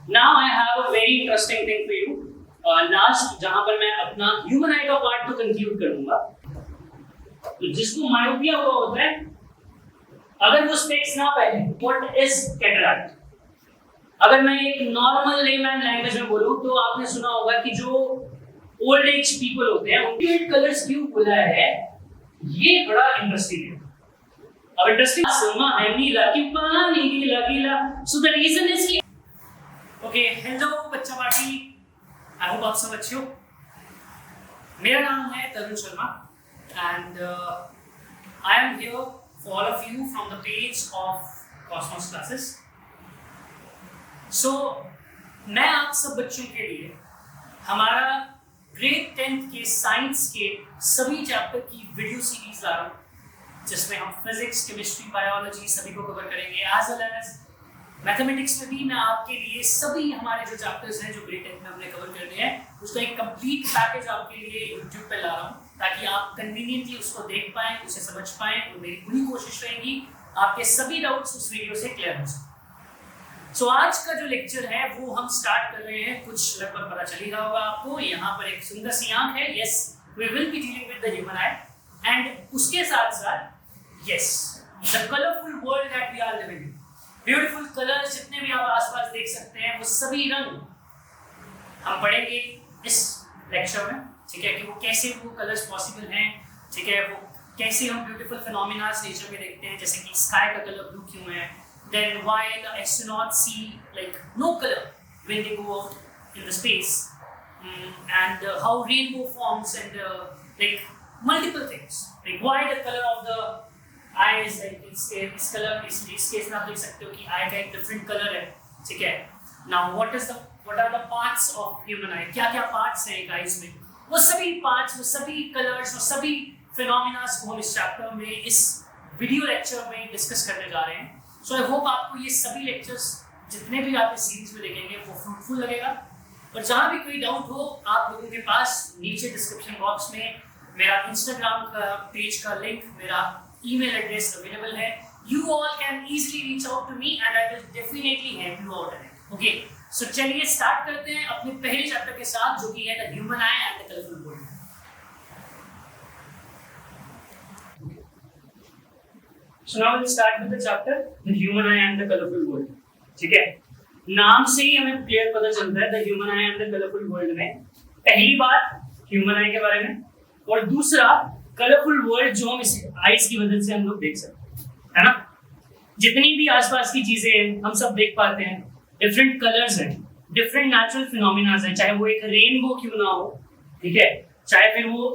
Now I have a very interesting thing for you. Last जहां पर मैं अपना ह्यूमन आई का पार्ट तो कंक्लूड करूंगा, तो जिसको मायोपिया हुआ होता है, अगर वो स्पेक्स ना पहने, व्हाट इज कैटरैक्ट? अगर मैं एक नॉर्मल लेमैन लैंग्वेज में बोलूं तो आपने सुना होगा कि जो ओल्ड एज पीपल होते हैं उनके कलर्स क्यों खुला है, ये बड़ा इंटरेस्टिंग है। अब इंटरेस्टिंग समा है नीला कि पानी गीला गीला, सो द रीजन इज कि ओके, हेलो बच्चा पार्टी, आई होप आप सब अच्छे हो। मेरा नाम है Tarun Sharma and I am here for all of you from the page of Cosmos classes. So मैं आप सब बच्चों के लिए हमारा ग्रेड 10th के साइंस के सभी चैप्टर की वीडियो सीरीज ला रहा हूँ, जिसमें हम फिजिक्स, केमिस्ट्री, बायोलॉजी सभी को कवर करेंगे, एज वेल एज मैथमेटिक्स में भी मैं आपके लिए सभी हमारे जो चैप्टर्स हैं जो ग्रेड 10th में हमने कवर करने हैं उसका एक कंप्लीट पैकेज आपके लिए यूट्यूब पे ला रहा हूँ, ताकि आप कन्वीनियंटली उसको देख पाएँ, उसे समझ पाएँ। और मेरी पूरी कोशिश रहेगी आपके सभी डाउट्स उस वीडियो से क्लियर हो सके। सो आज का जो लेक्चर है वो हम स्टार्ट कर रहे हैं, कुछ लगभग पता चल ही रहा होगा आपको। यहाँ पर एक सुंदर सी आंख है, yes we will be dealing with the human eye, and उसके साथ साथ yes the colourful world that we are living in. Beautiful colours जितने भी आप आसपास देख सकते हैं वो सभी रंग हम पढ़ेंगे इस लेक्चर में, ठीक है, कि वो कैसे वो कलर्स पॉसिबल हैं, ठीक है, वो कैसे हम ब्यूटीफुल फिनोमेना नेचर में देखते हैं, जैसे कि स्काई का कलर ब्लू क्यों है, then why the astronauts see like no colour when they go out in the space, and how rainbow forms and like multiple things, like why the colour of the eye is like इस colour, इस case में आप देख सकते हो कि आई का एक डिफरेंट कलर है, ठीक है। Now what are the parts of human eye, क्या क्या पार्ट्स हैं एक आईज में, वो सभी पार्ट्स, वो सभी कलर्स, वो सभी फिनोमेना को हम इस चैप्टर में, इस वीडियो लेक्चर में डिस्कस करने जा रहे हैं। सो आई होप आपको ये सभी लेक्चर्स जितने भी आप इस सीरीज में देखेंगे वो फ्रूटफुल लगेगा। और जहाँ भी कोई डाउट हो, आप लोगों के पास नीचे डिस्क्रिप्शन बॉक्स में मेरा इंस्टाग्राम का पेज का लिंक, मेरा email address available है, you all can easily reach out to me and I will definitely help you out in it. Okay, so चलिए स्टार्ट करते हैं अपने पहले चैप्टर के साथ, जो कि है the human eye and the colorful world। So now we'll start with the chapter the human eye and the colorful world। ठीक है, नाम से ही हमें क्लियर पता चलता है the human eye and the colorful world में पहली बात human eye के बारे में, और दूसरा कलरफुल वर्ल्ड जो हम इस आइज की मदद से हम लोग देख सकते हैं, है ना। जितनी भी आसपास की चीजें हैं हम सब देख पाते हैं, डिफरेंट कलर्स हैं, डिफरेंट नेचुरल फिनोमेना हैं, चाहे वो एक रेनबो क्यों ना हो, ठीक है, चाहे फिर वो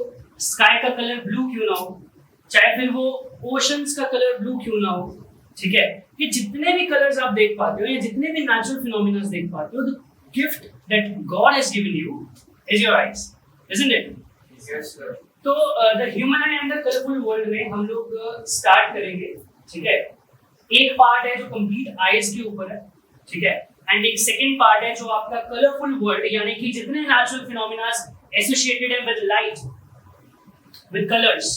स्काई का कलर ब्लू क्यों ना हो, चाहे फिर वो ओशंस का कलर ब्लू क्यों ना हो, ठीक है। ये जितने भी कलर्स आप देख पाते हो, ये जितने भी नेचुरल फिनोमेना देख पाते हो, the gift that God has given you is your eyes, isn't it? Yes sir. तो the human eye and the colourful world में हम लोग स्टार्ट करेंगे, ठीक है। एक पार्ट है जो कंप्लीट आइज के ऊपर है, ठीक है, एंड एक सेकंड पार्ट है जो आपका कलरफुल वर्ल्ड, यानी कि जितने नेचुरल फिनोमेना एसोसिएटेड है विद लाइट, विद कलर्स,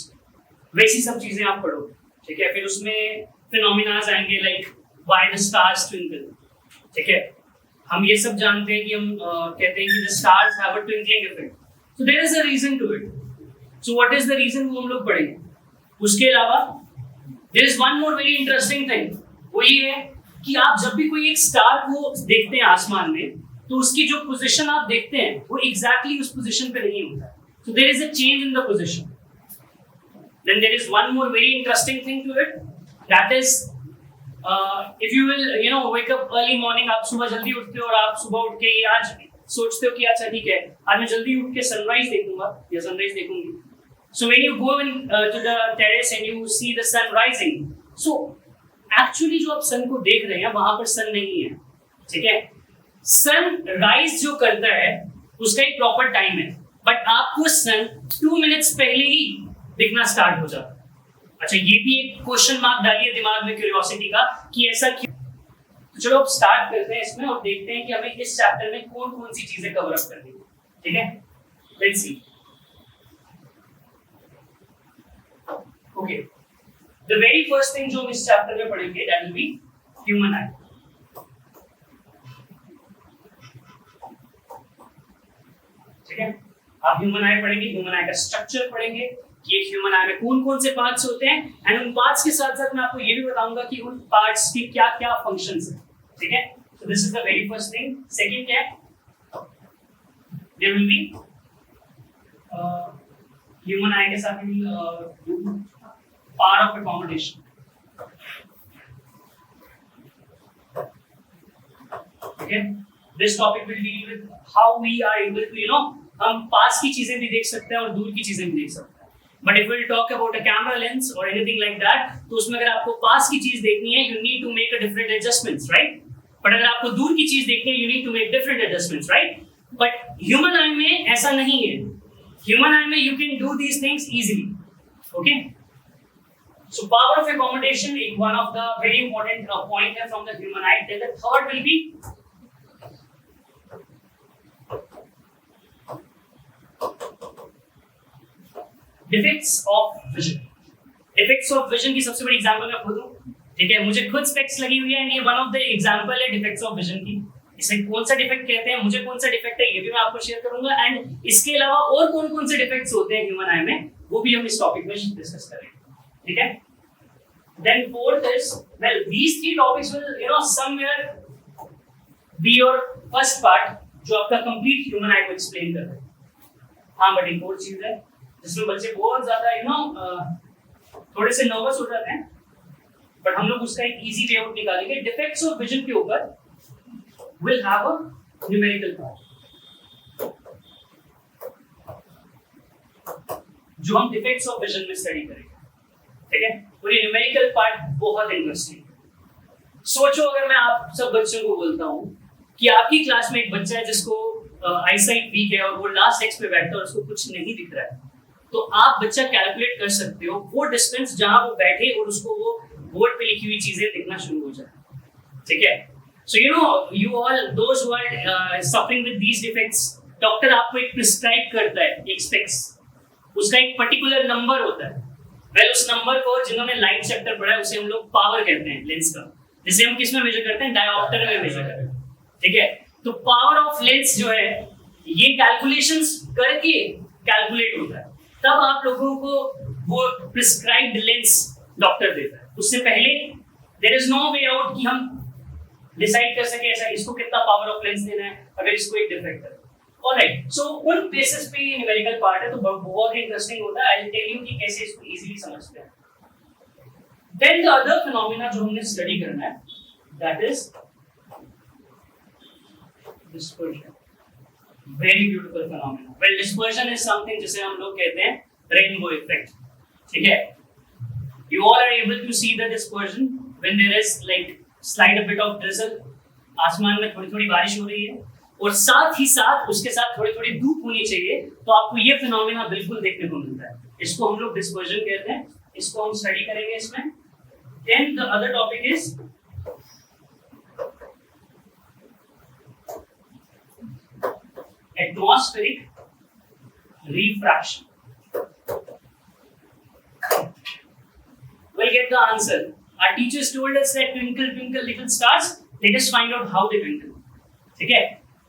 वैसी सब चीजें आप पढ़ोगे, ठीक है। फिर उसमें फिनोमेना आएंगे like why the stars twinkle, ठीक है। हम ये सब जानते हैं कि हम कहते हैं कि the stars have a twinkling effect, so there is a reason to it. So what is the reason वो हम लोग पढ़ेंगे। उसके अलावा there is one more very interesting thing, वो ये है कि आप जब भी कोई एक स्टार को देखते हैं आसमान में, तो उसकी जो पोजीशन आप देखते हैं वो exactly उस पोजीशन पे नहीं होता, so there is a change in the position। Then there is one more very interesting thing to it, that is if you will wake up early morning, आप सुबह जल्दी उठते हो और आप सुबह उठ के आज सोचते हो कि अच्छा ठीक है आज मैं जल्दी उठ के सनराइज देखूंगा या सनराइज देखूंगी। So when you go to the terrace and you see the sun rising, so actually जो आप सन को देख रहे हैं वहां पर सन नहीं है, ठीक है। सन राइज जो करता है उसका एक प्रॉपर टाइम है, बट आपको सन 2 मिनट्स पहले ही दिखना स्टार्ट हो जाता है। अच्छा, ये भी एक क्वेश्चन मार्क डालिए दिमाग में क्यूरियोसिटी का कि ऐसा क्यों। तो चलो अब स्टार्ट करते हैं इसमें और देखते हैं कि हमें इस चैप्टर में कौन कौन सी चीजें कवर अप करनी है, ठीक है। Let's see. Okay, the very first thing जो हम इस चैप्टर में पढ़ेंगे that will be human eye. ठीक है, आप ह्यूमन आई पढ़ेंगे, ह्यूमन आई का स्ट्रक्चर पढ़ेंगे कि एक ह्यूमन आई में कौन कौन से पार्ट्स होते हैं, एंड उन पार्ट्स के साथ साथ मैं आपको ये भी बताऊंगा कि उन पार्ट्स के क्या क्या फंक्शंस हैं, ठीक है। So this is the very first thing. Second क्या है, there will be human eye के साथ power of accommodation, okay, this topic will deal with how we are able to, you know, हम पास की चीजें भी देख सकते हैं और दूर की चीजें भी देख सकते हैं, but if we talk about a camera lens और एनीथिंग लाइक दैट, तो उसमें अगर आपको पास की चीज देखनी है, you need to make a different adjustments, right, but अगर आपको दूर की चीज देखनी है, you need to make different adjustments, right, but human eye में ऐसा नहीं है। ह्यूमन आई में you can do these things easily, okay. So power of accommodation is one of the very important point from the human eye. Then the third will be defects of vision. Defects of vision की सबसे बड़ी example मैं खुद हूँ, ठीक है, मुझे खुद स्पेक्स लगी हुई है, एंड ये वन ऑफ द एग्जांपल है defects of vision की। इसे कौन सा डिफेक्ट कहते हैं, मुझे कौन सा डिफेक्ट है, ये भी मैं आपको शेयर करूंगा, एंड इसके अलावा और कौन कौन से डिफेक्ट्स होते हैं ह्यूमन आई में, वो भी हम इस टॉपिक में डिस्कस करेंगे, ठीक है। Then fourth is, well, these three topics will, you know, somewhere be your first part, जो आपका complete human eye को explain कर रहा है। हाँ, but एक और चीज है जिसमें बच्चे बहुत ज्यादा, you know, थोड़े से नर्वस हो जाते हैं, but हम लोग उसका एक easy way out निकालेंगे। Defects of vision के ऊपर will have a numerical part, जो हम defects of vision में study करेंगे, ठीक है। और ये न्यूमेरिकल पार्ट बहुत इंटरेस्टिंग है। सोचो अगर मैं आप सब बच्चों को बोलता हूँ कि आपकी क्लास में एक बच्चा है जिसको आईसाइट वीक है और वो लास्ट डेस्क पे बैठा है और उसको कुछ नहीं दिख रहा है, तो आप बच्चा कैलकुलेट कर सकते हो वो डिस्टेंस जहां वो बैठे और उसको वो बोर्ड पे लिखी हुई चीजें दिखना शुरू हो जाए, ठीक है। So you know, you all those who are suffering with these defects, doctor आपको एक प्रिस्क्राइब करता है एक स्पेक्स, उसका एक पर्टिकुलर नंबर होता है। वेल, उस नंबर को जिन्होंने लाइट चैप्टर पढ़ा है उसे हम लोग पावर कहते हैं लेंस का, जिसे हम किस में मेजर करते हैं, डायोप्टर में मेजर करते हैं, ठीक है। तो पावर ऑफ लेंस जो है ये कैलकुलेशंस करके कैलकुलेट होता है, तब आप लोगों को वो प्रिस्क्राइब्ड लेंस डॉक्टर देता है। उससे पहले there is no way out कि हम डिसाइड कर सके ऐसा इसको कितना पावर ऑफ लेंस देना है अगर इसको एक डिफेक्ट है। ऑलराइट, सो उन बेसिस पे ये न्यूमेरिकल पार्ट है, तो बहुत इंटरेस्टिंग होता है। आई विल टेल यू कि कैसे इसको इजीली समझते हैं। देन द अदर फिनोमेना जो हमने स्टडी करना है, that is dispersion. Very beautiful phenomena. Well, dispersion is something जिसे हम लोग कहते हैं रेनबो इफेक्ट, ठीक है। You all are able to see the dispersion when there is like slide a bit of drizzle, आसमान में थोड़ी थोड़ी बारिश हो रही है और साथ ही साथ उसके साथ थोड़ी थोड़ी धूप होनी चाहिए, तो आपको ये फिनोमेना बिल्कुल देखने को मिलता है। इसको हम लोग डिस्पर्शन कहते हैं, इसको हम स्टडी करेंगे इसमें। Then the other topic is atmospheric refraction. We'll get the answer. Our teachers told us that twinkle twinkle little stars, let us find out how they twinkle, ठीक है।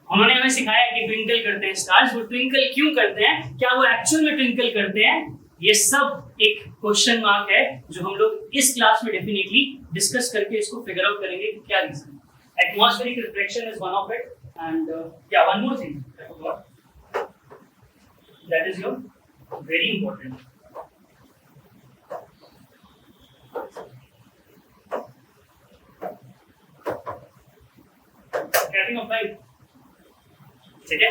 उन्होंने हमें सिखाया कि ट्विंकल करते हैं स्टार्स, वो ट्विंकल क्यों करते हैं, क्या वो एक्चुअल में ट्विंकल करते हैं, ये सब एक क्वेश्चन मार्क है जो हम लोग इस क्लास में डेफिनेटली डिस्कस करके इसको फिगर आउट करेंगे कि क्या रीजन है। Atmospheric reflection is one of it, and या one more thing that is your very important, scattering of light, ठीक है,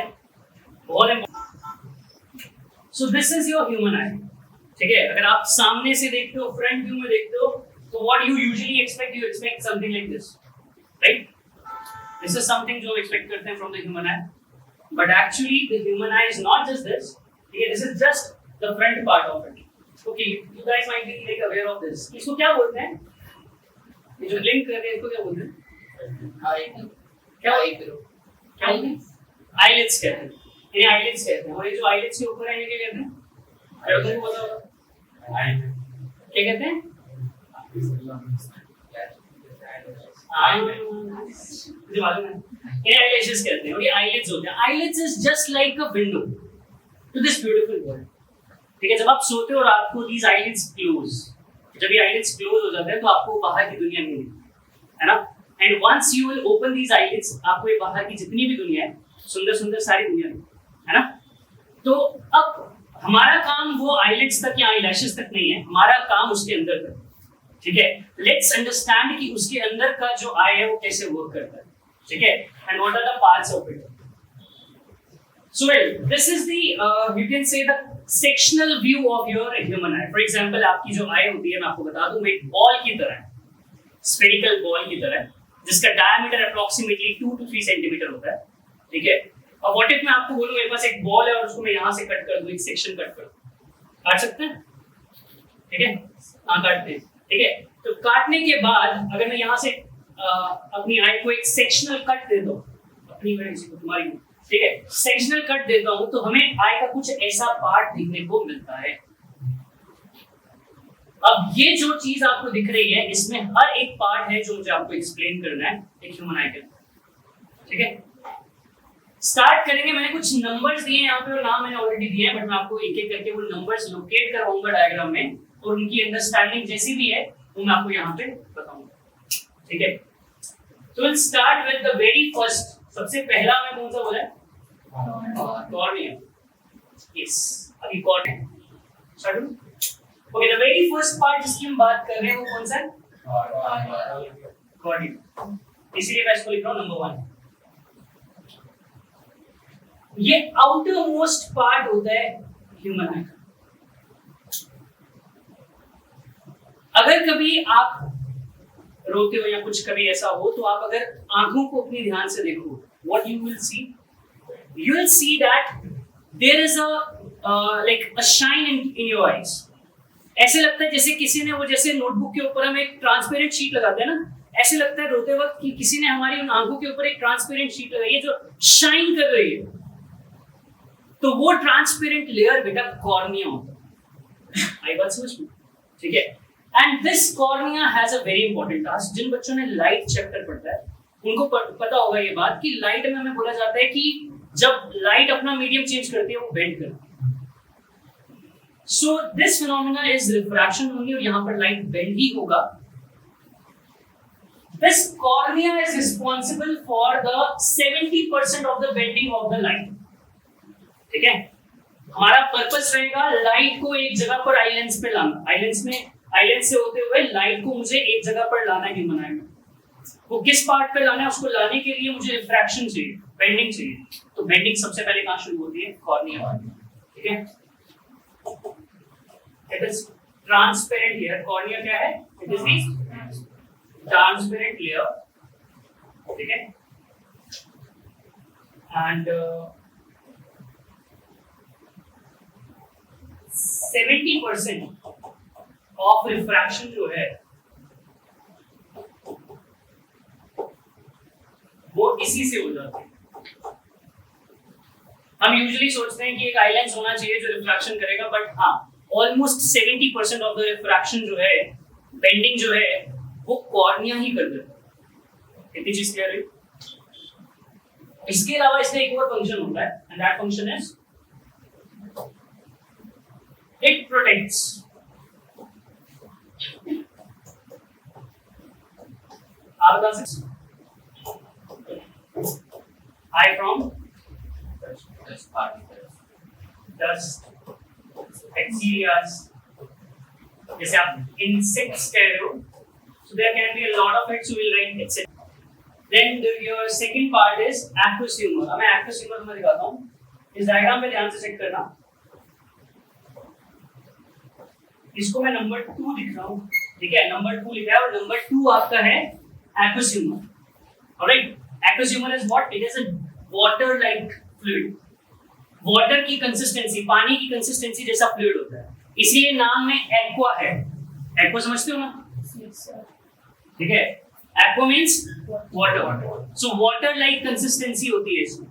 बहुत important. So this is your human eye, ठीक है। अगर आप सामने से देखते हो, फ्रंट व्यू में देखते हो, तो what you usually expect, you expect something like this, right. This is something जो एक्सपेक्ट करते हैं from the human I, but actually the human I is not just this, ठीक है। This is just the front part of it, okay. You guys might be like aware of this. इसको क्या बोलते हैं, ये जो ब्लिंक कर रहे हैं इसको क्या बोलते हैं, क्या बोलते हैं, आईलिड्स कहते हैं, इन्हें आईलिड्स कहते हैं। और ये जो आईलिड्स के ऊपर है ये क्या कहते हैं, तुमको पता होगा क्या कहते हैं, मुझे मालूम है इन्हें आईलैशेस कहते हैं और ये आईलिड्स होते हैं. Eyelids is just like a window to this beautiful world. ठीक है, जब आप सोते हो और आपको दीज आईलिड्स क्लोज, जब ये आईलिड्स क्लोज हो जाते हैं तो आपको बाहर की दुनिया मिलती है ना. And once you will open these eyelids, आपको ये बाहर की जितनी भी दुनिया है, सुंदर सुंदर सारी दुनिया है ना. तो अब हमारा काम वो आईलिड्स तक या आईलैशेस तक नहीं है, हमारा काम उसके अंदर तक. ठीक है, लेट्स अंडरस्टैंड कि उसके अंदर का जो आई है वो कैसे वर्क करता है. ठीक है, and what are the parts of it. So well, this is the you can say the sectional view of your human eye. For example, आपकी जो eye होती है, मैं आपको बता दूं, एक बॉल की तरह है, spherical ball की तरह, जिसका diameter approximately 2 to 3 सेंटीमीटर होता है. ठीक है, अब व्हाट इफ मैं आपको बोलूं मेरे पास एक बॉल है और उसको मैं यहाँ से कट कर दूं, एक सेक्शन कट कर दूं, काट सकते हैं? ठीक है, हाँ काटते हैं. ठीक है, तो काटने के बाद अगर मैं यहाँ से अपनी आई को एक सेक्शनल कट देता हूँ, अपनी तुम्हारी, ठीक है, सेक्शनल कट देता हूँ, तो हमें आई का कुछ ऐसा पार्ट देखने को मिलता है. अब ये जो चीज आपको दिख रही है, इसमें हर एक पार्ट है जो मुझे आपको एक्सप्लेन करना है एक ह्यूमन आई के. ठीक है, स्टार्ट करेंगे. मैंने कुछ नंबर्स दिए हैं यहाँ पे और नाम मैंने ऑलरेडी दिए हैं, बट मैं आपको एक एक करके वो नंबर्स लोकेट करवाऊंगा डायग्राम में, और उनकी अंडरस्टैंडिंग जैसी भी है वो मैं आपको यहाँ पे बताऊंगा. ठीक है, तो will start with the very first. सबसे पहला मैं कौन सा बोला है? कॉर्निया. यस, अभी cornea start. Okay, the very first part जिसकी हम बात कर रहे हैं वो कौन सा है? कॉर्निया. इसलिए मैं इसको लिख रहा हूँ नंबर 1. ये आउटर मोस्ट पार्ट होता है ह्यूमन आई. अगर कभी आप रोते हो या कुछ कभी ऐसा हो, तो आप अगर आंखों को अपनी ध्यान से देखो, what you will see, you will see that there is a like a shine in your eyes. ऐसे लगता है जैसे किसी ने, वो जैसे नोटबुक के ऊपर हम एक ट्रांसपेरेंट शीट लगाते हैं ना, ऐसे लगता है रोते वक्त कि किसी ने हमारी उन आंखों के ऊपर एक ट्रांसपेरेंट शीट लगाई है जो शाइन कर रही है. तो वो ट्रांसपेरेंट लेयर बेटा कॉर्निया होता है. आई बात समझ में? ठीक है, and this cornea has a very important task. जिन बच्चों ने लाइट चैप्टर पढ़ा है उनको पता होगा ये बात कि लाइट में हमें बोला जाता है कि जब लाइट अपना मीडियम चेंज करती है वो बेंड करती है. So this phenomena is refraction only, और यहाँ पर लाइट बेंड ही होगा. This cornea is responsible for the 70% of the bending of the light. ठीक है, हमारा पर्पस रहेगा लाइट को एक जगह पर आई लेंस पे लाना. आई लेंस से होते हुए लाइट को मुझे एक जगह पर लाना है ह्यूमन आई में. वो किस पार्ट पे लाना है, उसको लाने के लिए मुझे रिफ्रैक्शन चाहिए, बेंडिंग चाहिए. तो बेंडिंग सबसे पहले कहाँ शुरू होती है? कॉर्निया. ठीक है, it is transparent layer. Cornea क्या है? It is the transparent layer. ठीक है, एंड 70% ऑफ रिफ्रैक्शन जो है वो इसी से हो जाती है. हम यूजुअली सोचते हैं कि एक आई लेंस होना चाहिए जो रिफ्रैक्शन करेगा, बट हाँ, ऑलमोस्ट 70% ऑफ द रिफ्रैक्शन जो है, बेंडिंग जो है, वो कॉर्निया ही कर देता है. इतनी चीज क्लियर है? इसके अलावा इसका एक और फंक्शन होता है, and that function is it protects. आप बता सकते eye from dust, bacteria. जैसे आप insects कह रहे हो, so there can be a lot of it, so we'll write etc. Then your second part is aqueous humor. अब मैं aqueous humor तुम्हें दिखाता हूँ. इस डायग्राम पे ध्यान से चेक करना. इसको मैं नंबर 2 लिख रहा हूँ. ठीक है, नंबर 2 लिखा है और नंबर 2 आपका है aqueous humor. Alright, aqueous humor is what? It is a water-like fluid. Water की कंसिस्टेंसी, पानी की कंसिस्टेंसी जैसा फ्लूइड होता है, इसलिए नाम में एक्वा है. एक्वा समझते हो ना? ठीक है, aqua means water. So water like consistency होती है इसमें.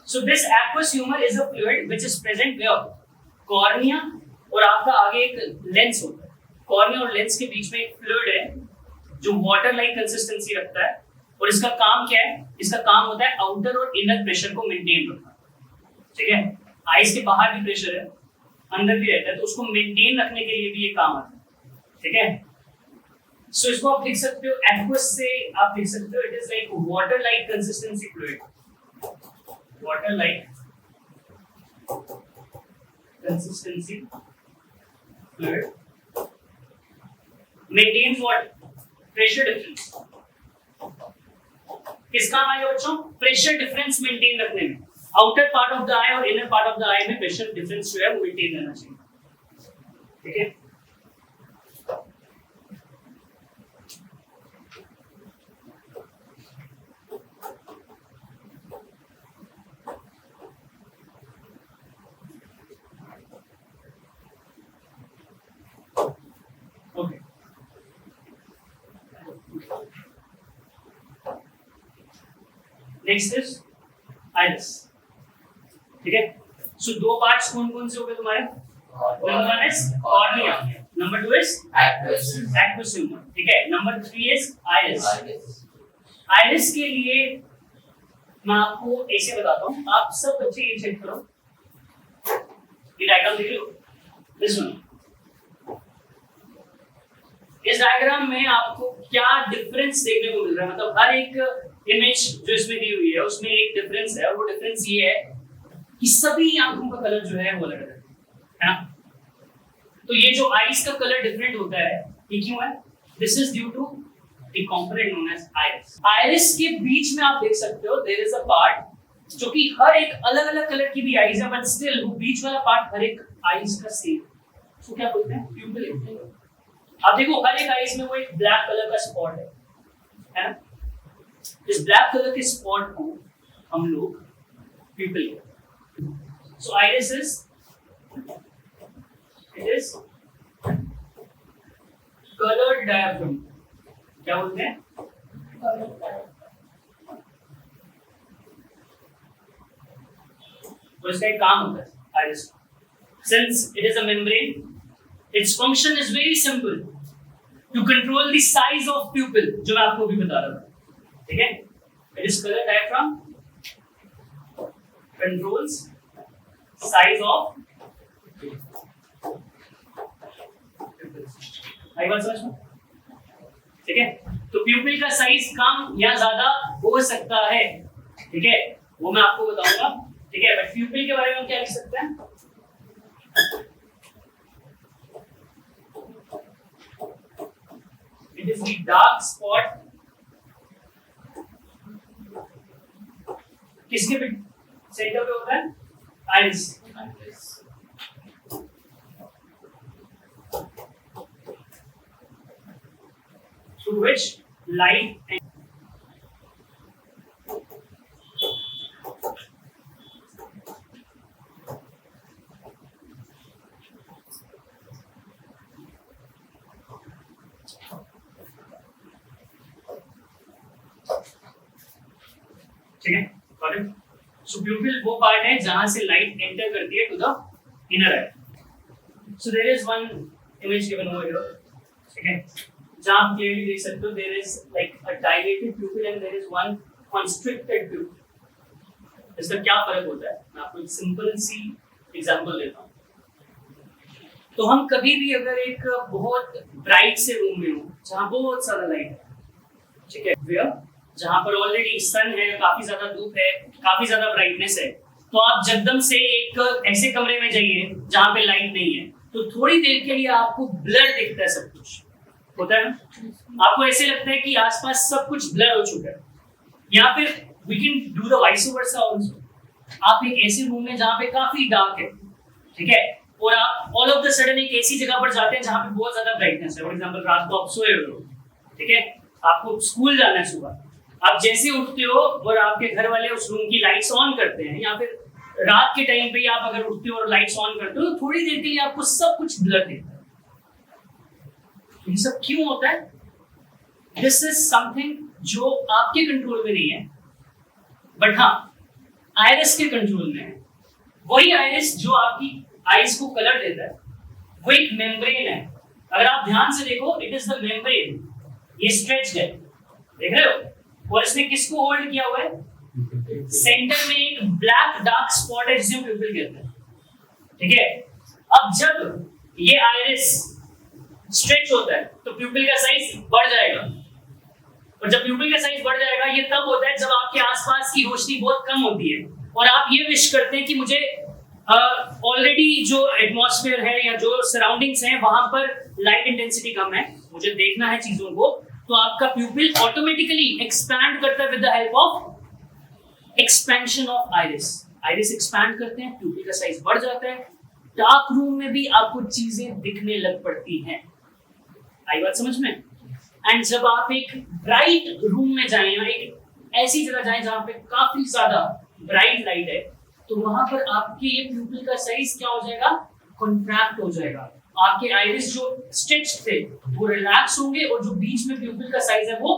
So this aqueous humour is a fluid which is present where? Cornea, और आपका आगे एक लेंस होता है. कॉर्निया और लेंस के बीच में एक फ्लूइड है जो वाटर लाइक कंसिस्टेंसी रखता है, और इसका काम क्या है? इसका काम होता है आउटर और इनर प्रेशर को मेंटेन रखना, ठीक है। आइस के बाहर भी प्रेशर है, अंदर भी रहता है, तो उसको मेंटेन रखने के लिए भी ये काम आता है, ठीक है। सो इसको आप लिख सकते हो एक्वस से, आप लिख सकते हो it is like water like consistency fluid, water like consistency fluid maintains what? Pressure difference. किस काम आएगा बच्चों? प्रेशर डिफरेंस मेंटेन रखने में। Outer part of the eye और inner part of the eye में प्रेशर डिफरेंस जो है वो मेंटेन रहना चाहिए, ठीक है। ओके, नेक्स्ट इज आइरिस, ठीक है। सो दो पार्ट्स कौन कौन से हो गए तुम्हारे? Number 1 is cornea, number 2 is aqueous humour, ठीक है। Number 3 is iris. आइरिस के लिए मैं आपको ऐसे बताता हूँ, आप सब बच्चे ये चेक करो, ये डायग्राम देख लो, दिस वन। इस डायग्राम में आपको क्या डिफरेंस देखने को मिल रहा है? मतलब हर एक इमेज जो इसमें दी हुई है उसमें एक डिफरेंस है, और वो डिफरेंस ये है कि सभी आंखों का कलर जो है वो अलग अलग है ना। तो ये जो आईज का कलर डिफरेंट होता है, ये क्यों है? This is due to the component known as iris. Iris के बीच में आप देख सकते हो देयर इज अ पार्ट जो कि हर एक अलग अलग कलर की भी आईज है, बट स्टिल वो बीच वाला पार्ट हर एक आईज का सेम, उसको क्या बोलते हैं? प्यूपिल। आप देखो हर एक आईज में वो एक ब्लैक कलर का स्पॉट है ना। इस ब्लैक कलर के स्पॉट को हम लोग प्यूपिल कहते हैं। So iris is it is colour diaphragm, क्या बोलते हैं? तो इसका एक काम होता है iris, since it is a membrane, its function is very simple, to control the size of pupil, जो मैं आपको भी बता रहा था, ठीक है। It is color diaphragm controls size of आई बात समझ में, ठीक है। तो प्यूपिल का साइज कम या ज्यादा हो सकता है, ठीक है, वो मैं आपको बताऊंगा, ठीक है। बट प्यूपिल के बारे में क्या लिख सकते हैं? It is the dark spot किसके सेंटर पे होता है? Iris. Through which light and ठीक है, गॉट इट। सो प्यूपिल वो पार्ट है जहां से लाइट एंटर करती है to the inner eye. So there is one image given over here, ठीक है, जहां आप क्लियरली देख सकते हो there is like a dilated pupil and there is one constricted pupil. इसका क्या फर्क होता है? मैं आपको एक सिंपल सी एग्जांपल देता हूं। तो हम कभी भी अगर एक बहुत ब्राइट से रूम में हो जहां बहुत सारा लाइट है, ठीक है, वेयर जहां पर ऑलरेडी सन है, काफी ज्यादा धूप है, काफी ज्यादा ब्राइटनेस है, तो आप जगदम से एक ऐसे कमरे में जाइए जहां पे लाइट नहीं है, तो थोड़ी देर के लिए आपको ब्लर दिखता है, सब कुछ होता है ना। आपको ऐसे लगता है कि आसपास सब कुछ ब्लर हो चुका है, या फिर we can do the vice versa also. आप एक ऐसे रूम में जहां पे काफी डार्क है, ठीक है, और आप ऑल ऑफ द सडन एक ऐसी जगह पर जाते हैं जहां पे बहुत ज्यादा ब्राइटनेस है। फॉर एग्जांपल रात को आप सोए हुए हो, ठीक है, आपको स्कूल जाना है सुबह, आप जैसे उठते हो और आपके घर वाले उस रूम की लाइट्स ऑन करते हैं, या फिर रात के टाइम पे आप अगर उठते हो और लाइट्स ऑन करते हो, तो थोड़ी देर के लिए आपको सब कुछ ब्लर दिखता है। ये सब क्यों होता है? दिस इज समथिंग जो आपके कंट्रोल में नहीं है, बट हाँ आइरिस के कंट्रोल में है। वही आइरिस जो आपकी आईज को कलर देता है, वो एक मेम्ब्रेन है। अगर आप ध्यान से देखो, इट इज द मेम्ब्रेन, ये स्ट्रेच्ड है, देख रहे हो, और इसने किसको होल्ड किया हुआ है? सेंटर में एक ब्लैक डार्क स्पॉट है जिसे प्यूपिल कहते हैं, ठीक है। अब जब ये आइरिस स्ट्रेच होता है तो प्यूपिल का साइज बढ़ जाएगा, और जब प्यूपिल का साइज बढ़ जाएगा ये तब होता है जब आपके आसपास की रोशनी बहुत कम होती है और आप ये विश करते हैं कि मुझे ऑलरेडी जो एटमॉस्फेयर है या जो सराउंडिंग्स हैं वहां पर लाइट इंटेंसिटी कम है, मुझे देखना है चीजों को, तो आपका प्यूपिल ऑटोमेटिकली एक्सपैंड करता है with the help of expansion of iris. Iris expand करते हैं, प्यूपिल का साइज बढ़ जाता है, डार्क रूम में भी आपको चीजें दिखने लग पड़ती हैं। आई बात समझ में? एंड जब आप एक ब्राइट रूम में जाएं या एक ऐसी जगह जाएं जहां पे काफी ज्यादा ब्राइट लाइट है, तो वहां पर आपके ये प्यूपिल का साइज क्या हो जाएगा? कॉन्ट्रैक्ट हो जाएगा। आपके आइरिस जो स्ट्रेच थे वो रिलैक्स होंगे और जो बीच में प्यूपिल का साइज है वो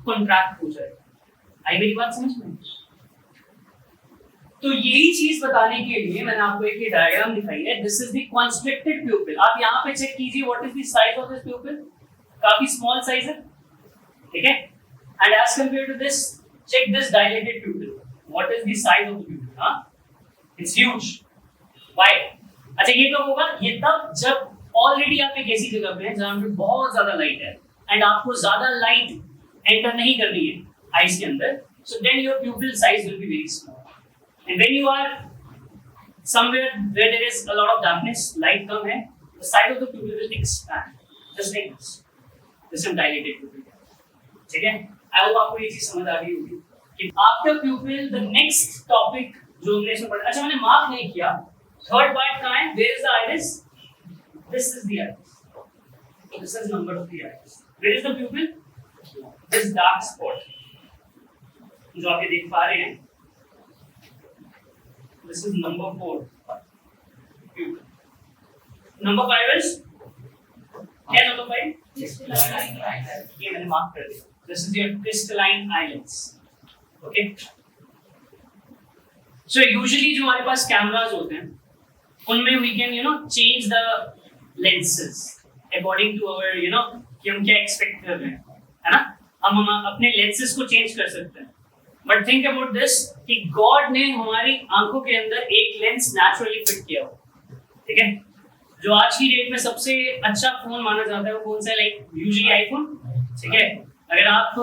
कॉन्ट्रैक्ट हो जाएगा। आई मेरी बात समझ में? तो यही चीज बताने के लिए मैंने आपको एक ये डायग्राम दिखाई है। This is the constricted pupil. आप यहाँ पे चेक कीजिए what is the size of this pupil. काफी स्मॉल साइज है, ठीक है। And as compare to this, check this dilated pupil, what is the size of the pupil? हां, it's huge. Why? अच्छा, ये कब होगा? ये तब जब ऑलरेडी आप एक ऐसी जगह पे हैं जहां पे बहुत ज्यादा लाइट है एंड आपको ज्यादा लाइट एंटर नहीं करनी है आईज के अंदर, so then your pupil size will be very small. And when you are somewhere where there is a lot of darkness, light कम है, the size of the pupil will expand, just like this. This is dilated pupil. ठीक है? I hope आपको ये चीज समझ आ गई होगी कि after pupil the next topic जो हमने इसमें पढ़ा, अच्छा मैंने मार्क नहीं किया, third part कहाँ है? Where is the iris? This is the iris. This is number of the iris. Where is the pupil? This dark spot जो आप ये देख पा रहे हैं. This is number 4. Pupil. Number 5 is क्या? number 5? ये मैंने मार्क कर दिया. This is your crystalline islands. Okay. So usually जो हमारे पास कैमरास होते हैं, उनमें we can change the lenses according to our कि हम क्या expect कर रहे हैं, है ना? हम अपने lenses को change कर सकते हैं. But think about this कि God ने हमारी आंखों के अंदर एक लेंस नेचुरली फिट किया हो, ठीक है? जो आज की डेट में सबसे अच्छा फोन माना जाता है वो कौन सा है? लाइक यूजुअली आईफोन, ठीक है? अगर आप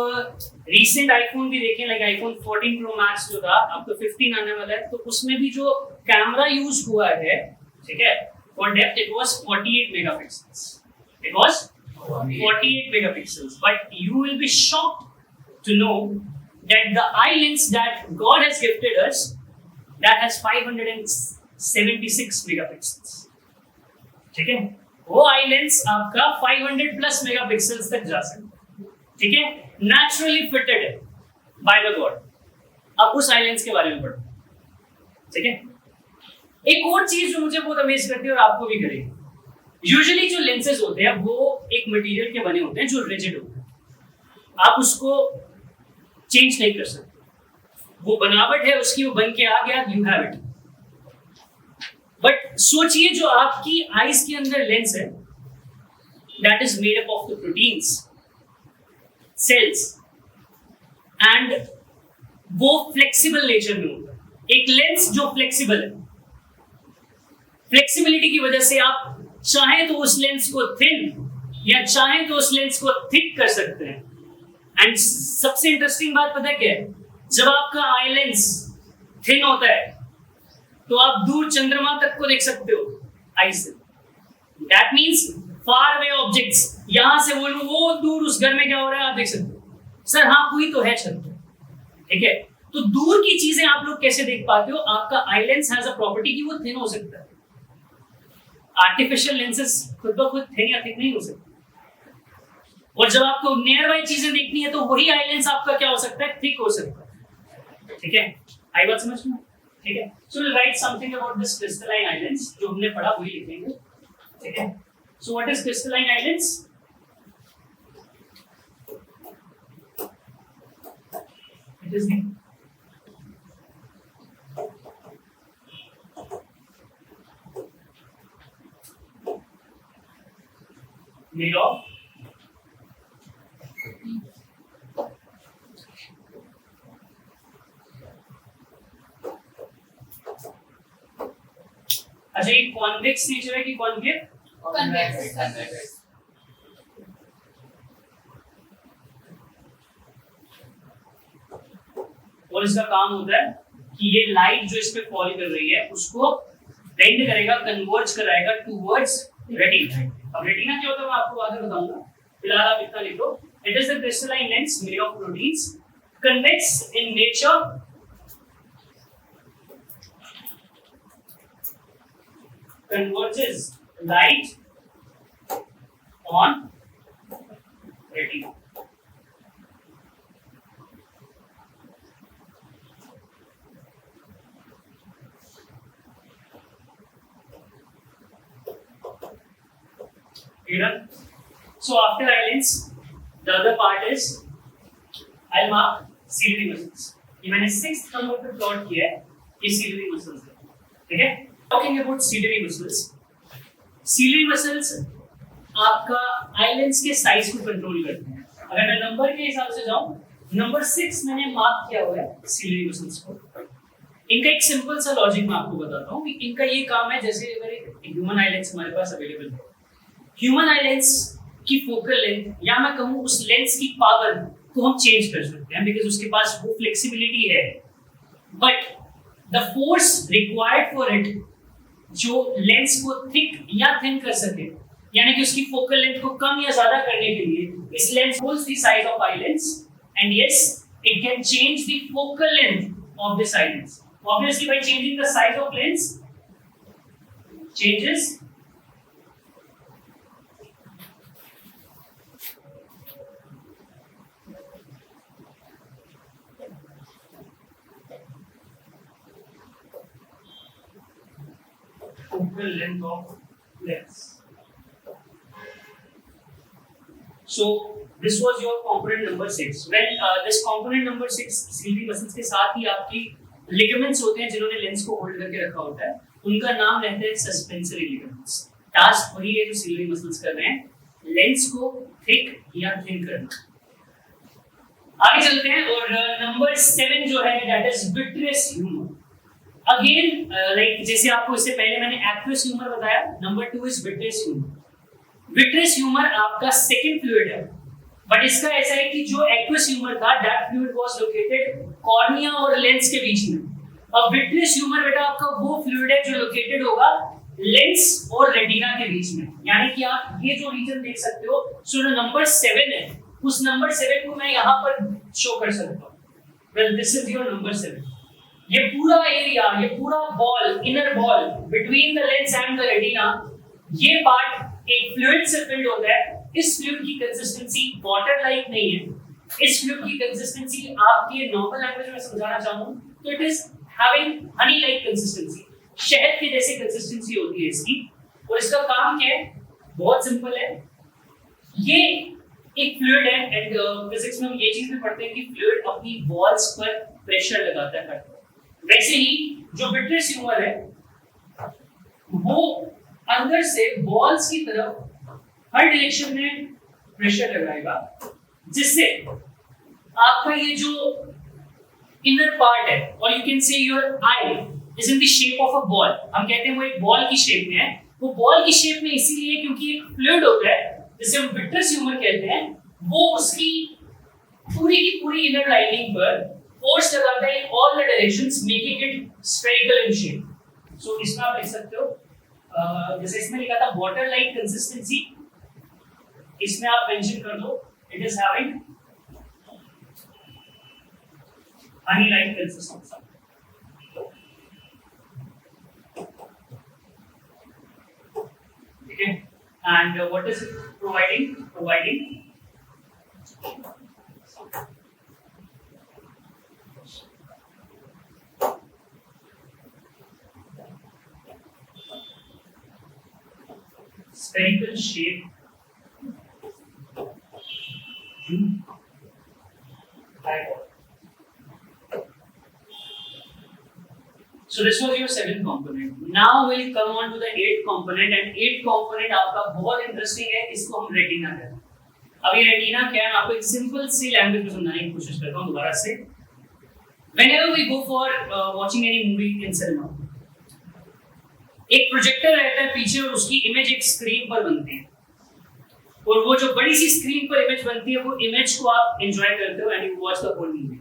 रीसेंट आईफोन भी देखें, लाइक आईफोन 14 प्रो मैक्स जो था, अब तो 15 आने वाला है, तो उसमें भी जो कैमरा यूज हुआ है, ठीक है, for depth it was 48 megapixels. It was 48 megapixels. But you will be shocked to know that the eye lens that God has gifted us, that has 576 megapixels. ठीक है? वो eye lens आपका 500 plus megapixels तक जा सकता है, ठीक है? Naturally fitted है by the God. अब उस eye lens के बारे में पढ़ो, ठीक है? एक और चीज जो मुझे बहुत अमेज करती है और आपको भी करेगी, यूजुअली जो लेंसेज होते हैं वो एक मटेरियल के बने होते हैं जो रिजिड होते हैं. आप उसको चेंज नहीं कर सकते, वो बनावट है उसकी, वो बन के आ गया, यू हैव इट. बट सोचिए जो आपकी आईज के अंदर लेंस है, that is made up of the proteins, cells, and वो फ्लेक्सिबल नेचर में होता है. एक लेंस जो फ्लेक्सिबल है, फ्लेक्सिबिलिटी की वजह से आप चाहे तो उस लेंस को थिन या चाहे तो उस लेंस को थिक कर सकते हैं. एंड सबसे इंटरेस्टिंग बात पता है क्या है? जब आपका आई लेंस थिन होता है तो आप दूर चंद्रमा तक को देख सकते हो आई से. That means far away objects, यहां से बोलूं वो दूर उस घर में क्या हो रहा है आप देख सकते हो. सर हाँ, कोई तो है छत, ठीक है? तो दूर की चीजें आप लोग कैसे देख पाते हो? आपका आई लेंस हैज अ प्रॉपर्टी कि वो थिन हो सकता है. आर्टिफिशियल लेंसेज खुद ब खुद थिन या थिक नहीं हो सकते. और जब आपको नियर बाय चीजें देखनी है तो वही आई लेंस आपका क्या हो सकता है? थिक हो सकता है, ठीक है? आई बात समझ में? ठीक है. So will write something about this crystalline eye lens. जो हमने पढ़ा वही लिखेंगे, ठीक है? So what is crystalline eye lens? It is the made of अच्छा ये कॉन्वेक्स नेचर है कि कॉन्केव? कन्वेक्स। और इसका काम होता है कि ये लाइट जो इस पे फॉल कर रही है उसको बेंड करेगा, कन्वर्ज कराएगा टुवर्ड्स रेटिना। अब रेटिना क्या होता है मैं आपको आगे बताऊंगा, फिलहाल आप इतना लिखो। It is the crystalline lens made of proteins, convex in nature, converges light on retina. So after eyelids, the other part is I'll mark ciliary muscles. ये मैंने 6th नंबर पे प्लॉट किया है, ये ciliary muscles है, ठीक है? Talking about ciliary muscles. Ciliary muscles आपका eyelids के साइज को कंट्रोल करते हैं। अगर मैं नंबर के हिसाब से जाऊं, नंबर 6 मैंने मार्क किया हुआ है ciliary muscles को। इनका एक सिंपल सा लॉजिक मैं आपको बताता हूँ। इनका ये काम है, जैसे अगर एक ह्यूमन आईलेंस हमारे पास अवेलेबल है, ह्यूमन आईलेंस की फोकल लेंथ या मैं कहूँ उस लेंस की पावर को हम चेंज कर सकते हैं, बिकॉज उसके पास वो फ्लेक्सिबिलिटी है। But the force required for it, जो लेंस को थिक या थिन कर सके, यानी कि उसकी फोकल लेंथ को कम या ज्यादा करने के लिए, इस lens holds the size of eye lens and yes it can change the focal length of this eye lens. Obviously by changing the size of lens changes focal length of lens. So this was your component number 6. Well, this component number 6 ciliary muscles के साथ ही आपकी ligaments होते हैं जिन्होंने lens को hold करके रखा होता है, उनका नाम रहता है सस्पेंसरी लिगामेंट्स। टास्क वही है जो ciliary muscles कर रहे हैं, लेंस को थिक या थिन करना। आगे चलते हैं और नंबर 7 जो है that is vitreous humour. Again like जैसे आपको इससे पहले मैंने एक्वियस ह्यूमर बताया, number 2 is vitreous humour. Vitreous humour आपका सेकंड फ्लूइड है, बट इसका ऐसा है कि जो एक्वियस ह्यूमर था that fluid was located cornea और लेंस के बीच में। अब विट्रियस ह्यूमर बेटा आपका वो फ्लूइड है जो लोकेटेड होगा लेंस और रेटिना के बीच में, यानी कि आप ये जो रीजन देख सकते हो, सो जो नंबर 7 है उस नंबर 7 को मैं यहाँ पर शो कर सकता हूँ। Well this is your number 7। ये पूरा एरिया, ये पूरा ball, inner ball between the lens and the retina, ये पार्ट एक फ्लूइड से फिल्ड होता है। इस फ्लूइड की कंसिस्टेंसी वाटर लाइक नहीं है, इस फ्लूइड की कंसिस्टेंसी आपके नॉर्मल लैंग्वेज में समझाना चाहूँ तो it is having Honey like consistency, शहद के जैसे कंसिस्टेंसी होती है इसकी। और इसका काम क्या है, बहुत सिंपल है, ये एक फ्लूइड है एंड फिजिक्स में हम ये चीज भी पढ़ते हैं कि फ्लूइड अपनी वॉल्स पर प्रेशर लगाता है। वैसे ही जो विट्रियस ह्यूमर है वो अंदर से वॉल्स की तरफ हर डायरेक्शन में प्रेशर लगाएगा, जिससे आपका ये जो इनर पार्ट है, और यू कैन से your I is in the shape of a ball. हम कहते हैं वो एक बॉल की शेप में है। वो बॉल की शेप में इसीलिए क्योंकि एक फ्लूइड होता है जिसे हम विट्रियस ह्यूमर कहते हैं, वो उसकी पूरी की पूरी इनर लाइनिंग पर फोर्स लगाता है in all the directions, making it spherical in shape. So इसमें आप लिख सकते हो जैसे इसमें लिखा था वाटर लाइक कंसिस्टेंसी, इसमें आप मेंशन कर दो it is having Honey like consistency. ठीक है, and what is providing spherical shape eyeball. So this was your 7th component. Now we'll come on to the 8th component, and 8th component आपका बहुत interesting है, इसको हम retina कहते हैं। अब ये रेटिना क्या है, मैं आपको एक सिंपल सी लैंग्वेज में समझाने की कोशिश करता हूँ दोबारा से। Whenever we go for watching any movie in cinema, एक प्रोजेक्टर रहता है पीछे और उसकी इमेज एक स्क्रीन पर बनती है, और वो जो बड़ी सी स्क्रीन पर इमेज बनती है वो इमेज को आप एंजॉय करते हो and you watch the whole movie.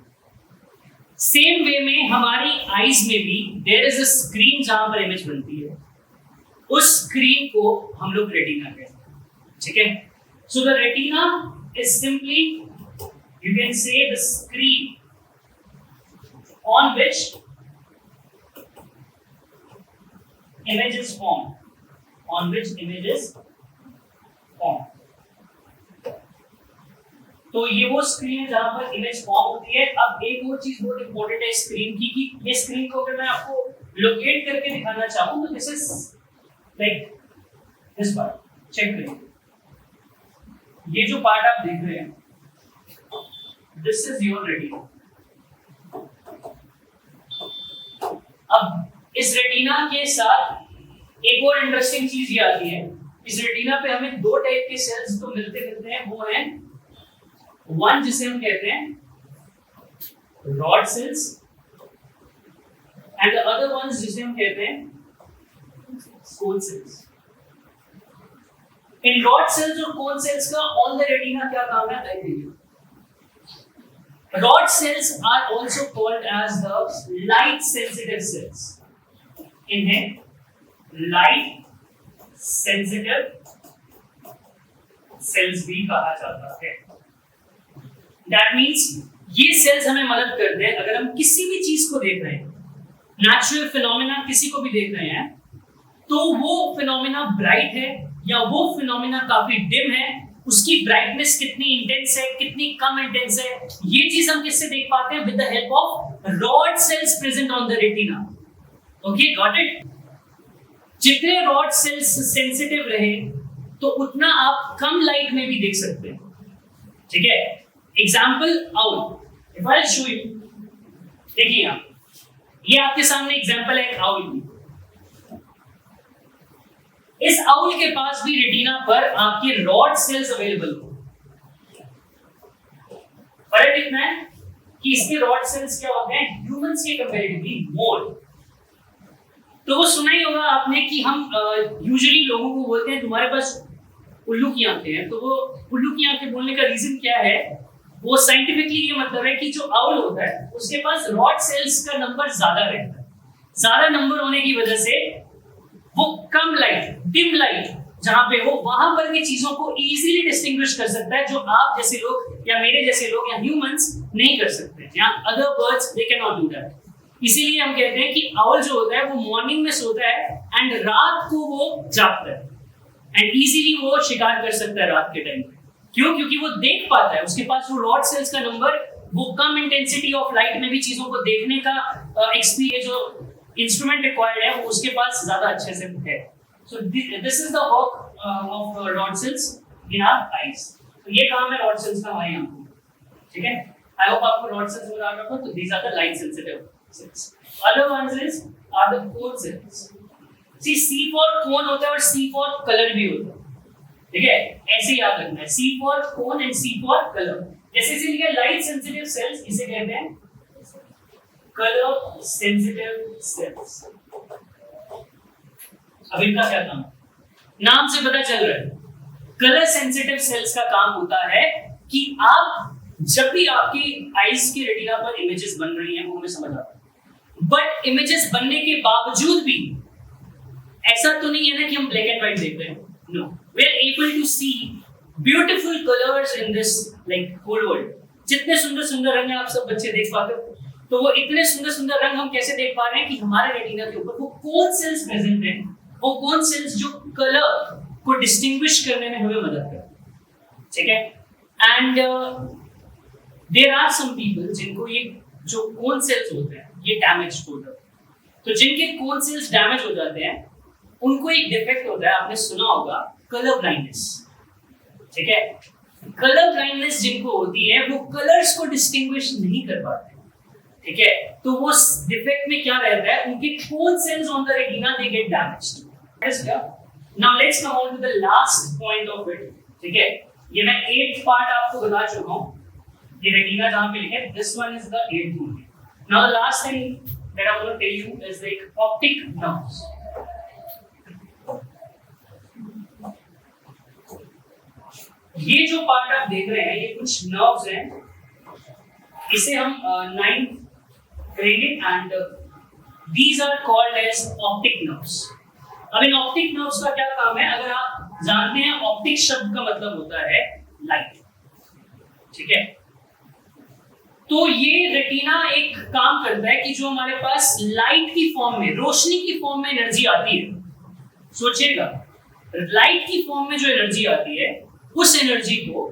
Same way में हमारी आईज में भी देयर इज अ स्क्रीन जहां पर इमेज बनती है, उस स्क्रीन को हम लोग रेटिना कहते हैं, ठीक है। So the retina is simply you can से the screen on which image is formed, on which image is formed। तो ये वो स्क्रीन है जहां पर इमेज फॉर्म होती है। अब एक और चीज बहुत इंपॉर्टेंट है स्क्रीन की, कि ये स्क्रीन को अगर मैं आपको लोकेट करके दिखाना चाहूं तो this is like this part, check करिए, ये जो पार्ट आप देख रहे हैं दिस इज योर रेटिना। अब इस रेटिना के साथ एक और इंटरेस्टिंग चीज ये आती है, इस रेटिना पे हमें दो टाइप के सेल्स तो मिलते हैं, वो है वन जिसे हम कहते हैं rod cells and the other ones जिसे हम कहते हैं कोन सेल्स। इन रॉड सेल्स और कोन सेल्स का ऑन द रेटिना क्या काम है देखिए। Rod cells are also called as the light sensitive cells। इन्हें light sensitive cells भी कहा जाता है। That means ये cells हमें मदद करते हैं अगर हम किसी भी चीज को देख रहे हैं, नेचुरल फिनोमेना किसी को भी देख रहे हैं, तो वो फिनोमेना ब्राइट है या वो फिनोमेना काफी डिम है, उसकी ब्राइटनेस कितनी इंटेंस है, कितनी कम इंटेंस है, ये चीज हम किससे देख पाते हैं? With the help of rod cells present on the retina. Okay, got it. जितने रॉड सेल्स सेंसिटिव रहे तो उतना आप कम लाइट में भी देख सकते हैं, ठीक है। Example owl, if I show you, देखिए यहां ये आपके सामने एग्जांपल है एक आउल की। इस आउल के पास भी रेटिना पर आपके रॉड सेल्स अवेलेबल हो। फर्क इतना है कि इसके रॉड सेल्स क्या होते हैं ह्यूमंस के कंपैरेटिवली मोर। तो वो सुना ही होगा आपने कि हम यूजुअली लोगों को बोलते हैं तुम्हारे पास उल्लू की आंखें हैं। तो वो उल्लू की आंखें बोलने का रीजन क्या है? वो साइंटिफिकली ये मतलब है कि जो आउल होता है उसके पास रॉड सेल्स का नंबर ज्यादा रहता है। ज्यादा नंबर होने की वजह से वो कम लाइट, डिम लाइट जहां पे हो वहां पर की चीजों को इजीली डिस्टिंग्विश कर सकता है, जो आप जैसे लोग या मेरे जैसे लोग या ह्यूमंस नहीं कर सकते, या other birds they can not do that. इसीलिए हम कहते हैं कि आउल जो होता है वो मॉर्निंग में सोता है एंड रात को वो जागता है एंड इजीली वो शिकार कर सकता है रात के टाइम पे। क्यों? क्योंकि वो देख पाता है, उसके पास वो रॉड सेल्स का नंबर, वो कम इंटेंसिटी ऑफ लाइट में भी चीजों को देखने का एक्सपीरियंस जो इंस्ट्रूमेंट रिक्वायर्ड है वो उसके पास ज्यादा अच्छे से है। So this is the work of rod cells in our eyes. तो ये काम है रॉड सेल्स का हमारी आंखों में, ठीक है। आई होप आपको रॉड सेल्स बता रहा हूं। तो these are the light sensitive cells. Other ones is are the cone cells. C for cone होता है और सी फॉर कलर भी होता है, ठीक है। ऐसे याद रखना है, C for cone and C for colour. जैसे इसे लिखा लाइट सेंसिटिव सेल्स, इसे कहते हैं कलर सेंसिटिव सेल्स। अब इनका क्या काम? नाम से पता चल रहा है, कलर सेंसिटिव सेल्स का काम होता है कि आप जब भी आपकी आईज की रेटिना पर इमेजेस बन रही हैं वो हमें समझ आता है, बट इमेजेस बनने के बावजूद भी ऐसा तो नहीं है ना कि हम ब्लैक एंड व्हाइट देख रहे हैं। No, we are able to see beautiful colours in this like whole world. जितने सुंदर सुंदर रंग आप सब बच्चे देख पाते हो, तो वो इतने सुंदर सुंदर रंग हम कैसे देख पा रहे हैं कि हमारे रेटिना के ऊपर वो कौन सेल्स प्रेजेंट हैं, वो कौन सेल्स जो कलर को डिस्टिंग्विश करने में हमें मदद करते हैं, ठीक है। And there are some people जिनको ये जो कोन सेल्स होते हैं ये डैमेज हो जाते हैं। तो जिनके कोन सेल्स डैमेज हो जाते हैं उनको एक डिफेक्ट होता है, आपने सुना होगा, कलर ब्लाइंडनेस, ठीक है। कलर ब्लाइंडनेस जिनको होती है वो कलर्स को डिस्टिंग्विश नहीं कर पाते, ठीक है। तो वो डिफेक्ट में क्या रहता है, उनके cone cells on the retina they get damaged. Now let's come on to the last point of it, ठीक है। ये मैं 8th पार्ट आपको बता चुका हूं, ये रेटिना जहां पे लिखा है this one is the 8th one। Now the last thing that I want to tell you is like optic nerves. ये जो पार्ट आप देख रहे हैं ये कुछ नर्व्स हैं, इसे हम 9 करेंगे and these are called as optic nerves. अब इन ऑप्टिक नर्व्स का क्या काम है? अगर आप जानते हैं ऑप्टिक शब्द का मतलब होता है लाइट, ठीक है? तो ये रेटिना एक काम करता है कि जो हमारे पास लाइट की फॉर्म में, रोशनी की फॉर्म में एनर्जी आती है, सोचिएगा लाइट की फॉर्म में जो एनर्जी आती है उस एनर्जी को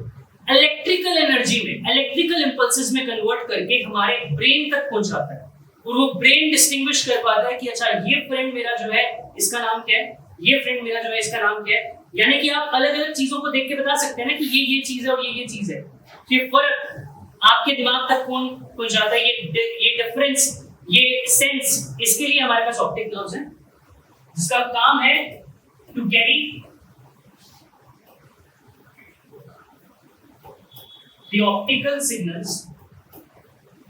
इलेक्ट्रिकल एनर्जी में, इलेक्ट्रिकल इंपल्सेस में कन्वर्ट करके हमारे ब्रेन तक पहुंचाता है और वो ब्रेन डिस्टिंग्विश कर पाता है कि अच्छा ये फ्रेंड मेरा जो है इसका नाम क्या है, ये फ्रेंड मेरा जो है इसका नाम क्या है। यानी कि आप अलग अलग चीजों को देख के बता सकते हैं ना कि ये चीज है और ये चीज है। तो ये फर्क आपके दिमाग तक कौन पहुंचाता है, ये डिफरेंस, ये सेंस, इसके लिए हमारे पास ऑप्टिक नर्व्स हैं जिसका काम है to carry the optical signals.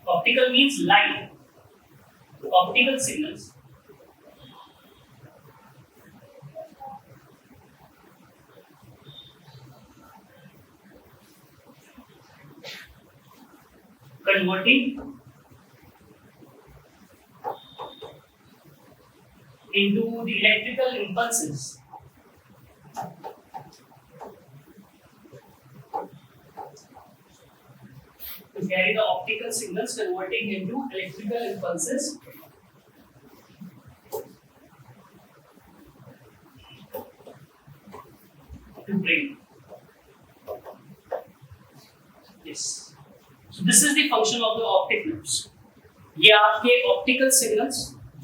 Optical means light. Optical signals converting into the electrical impulses to carry the optical signals, converting into electrical impulses to brain. Yes. So this is the function of the optic nerves. ये आपके optical signals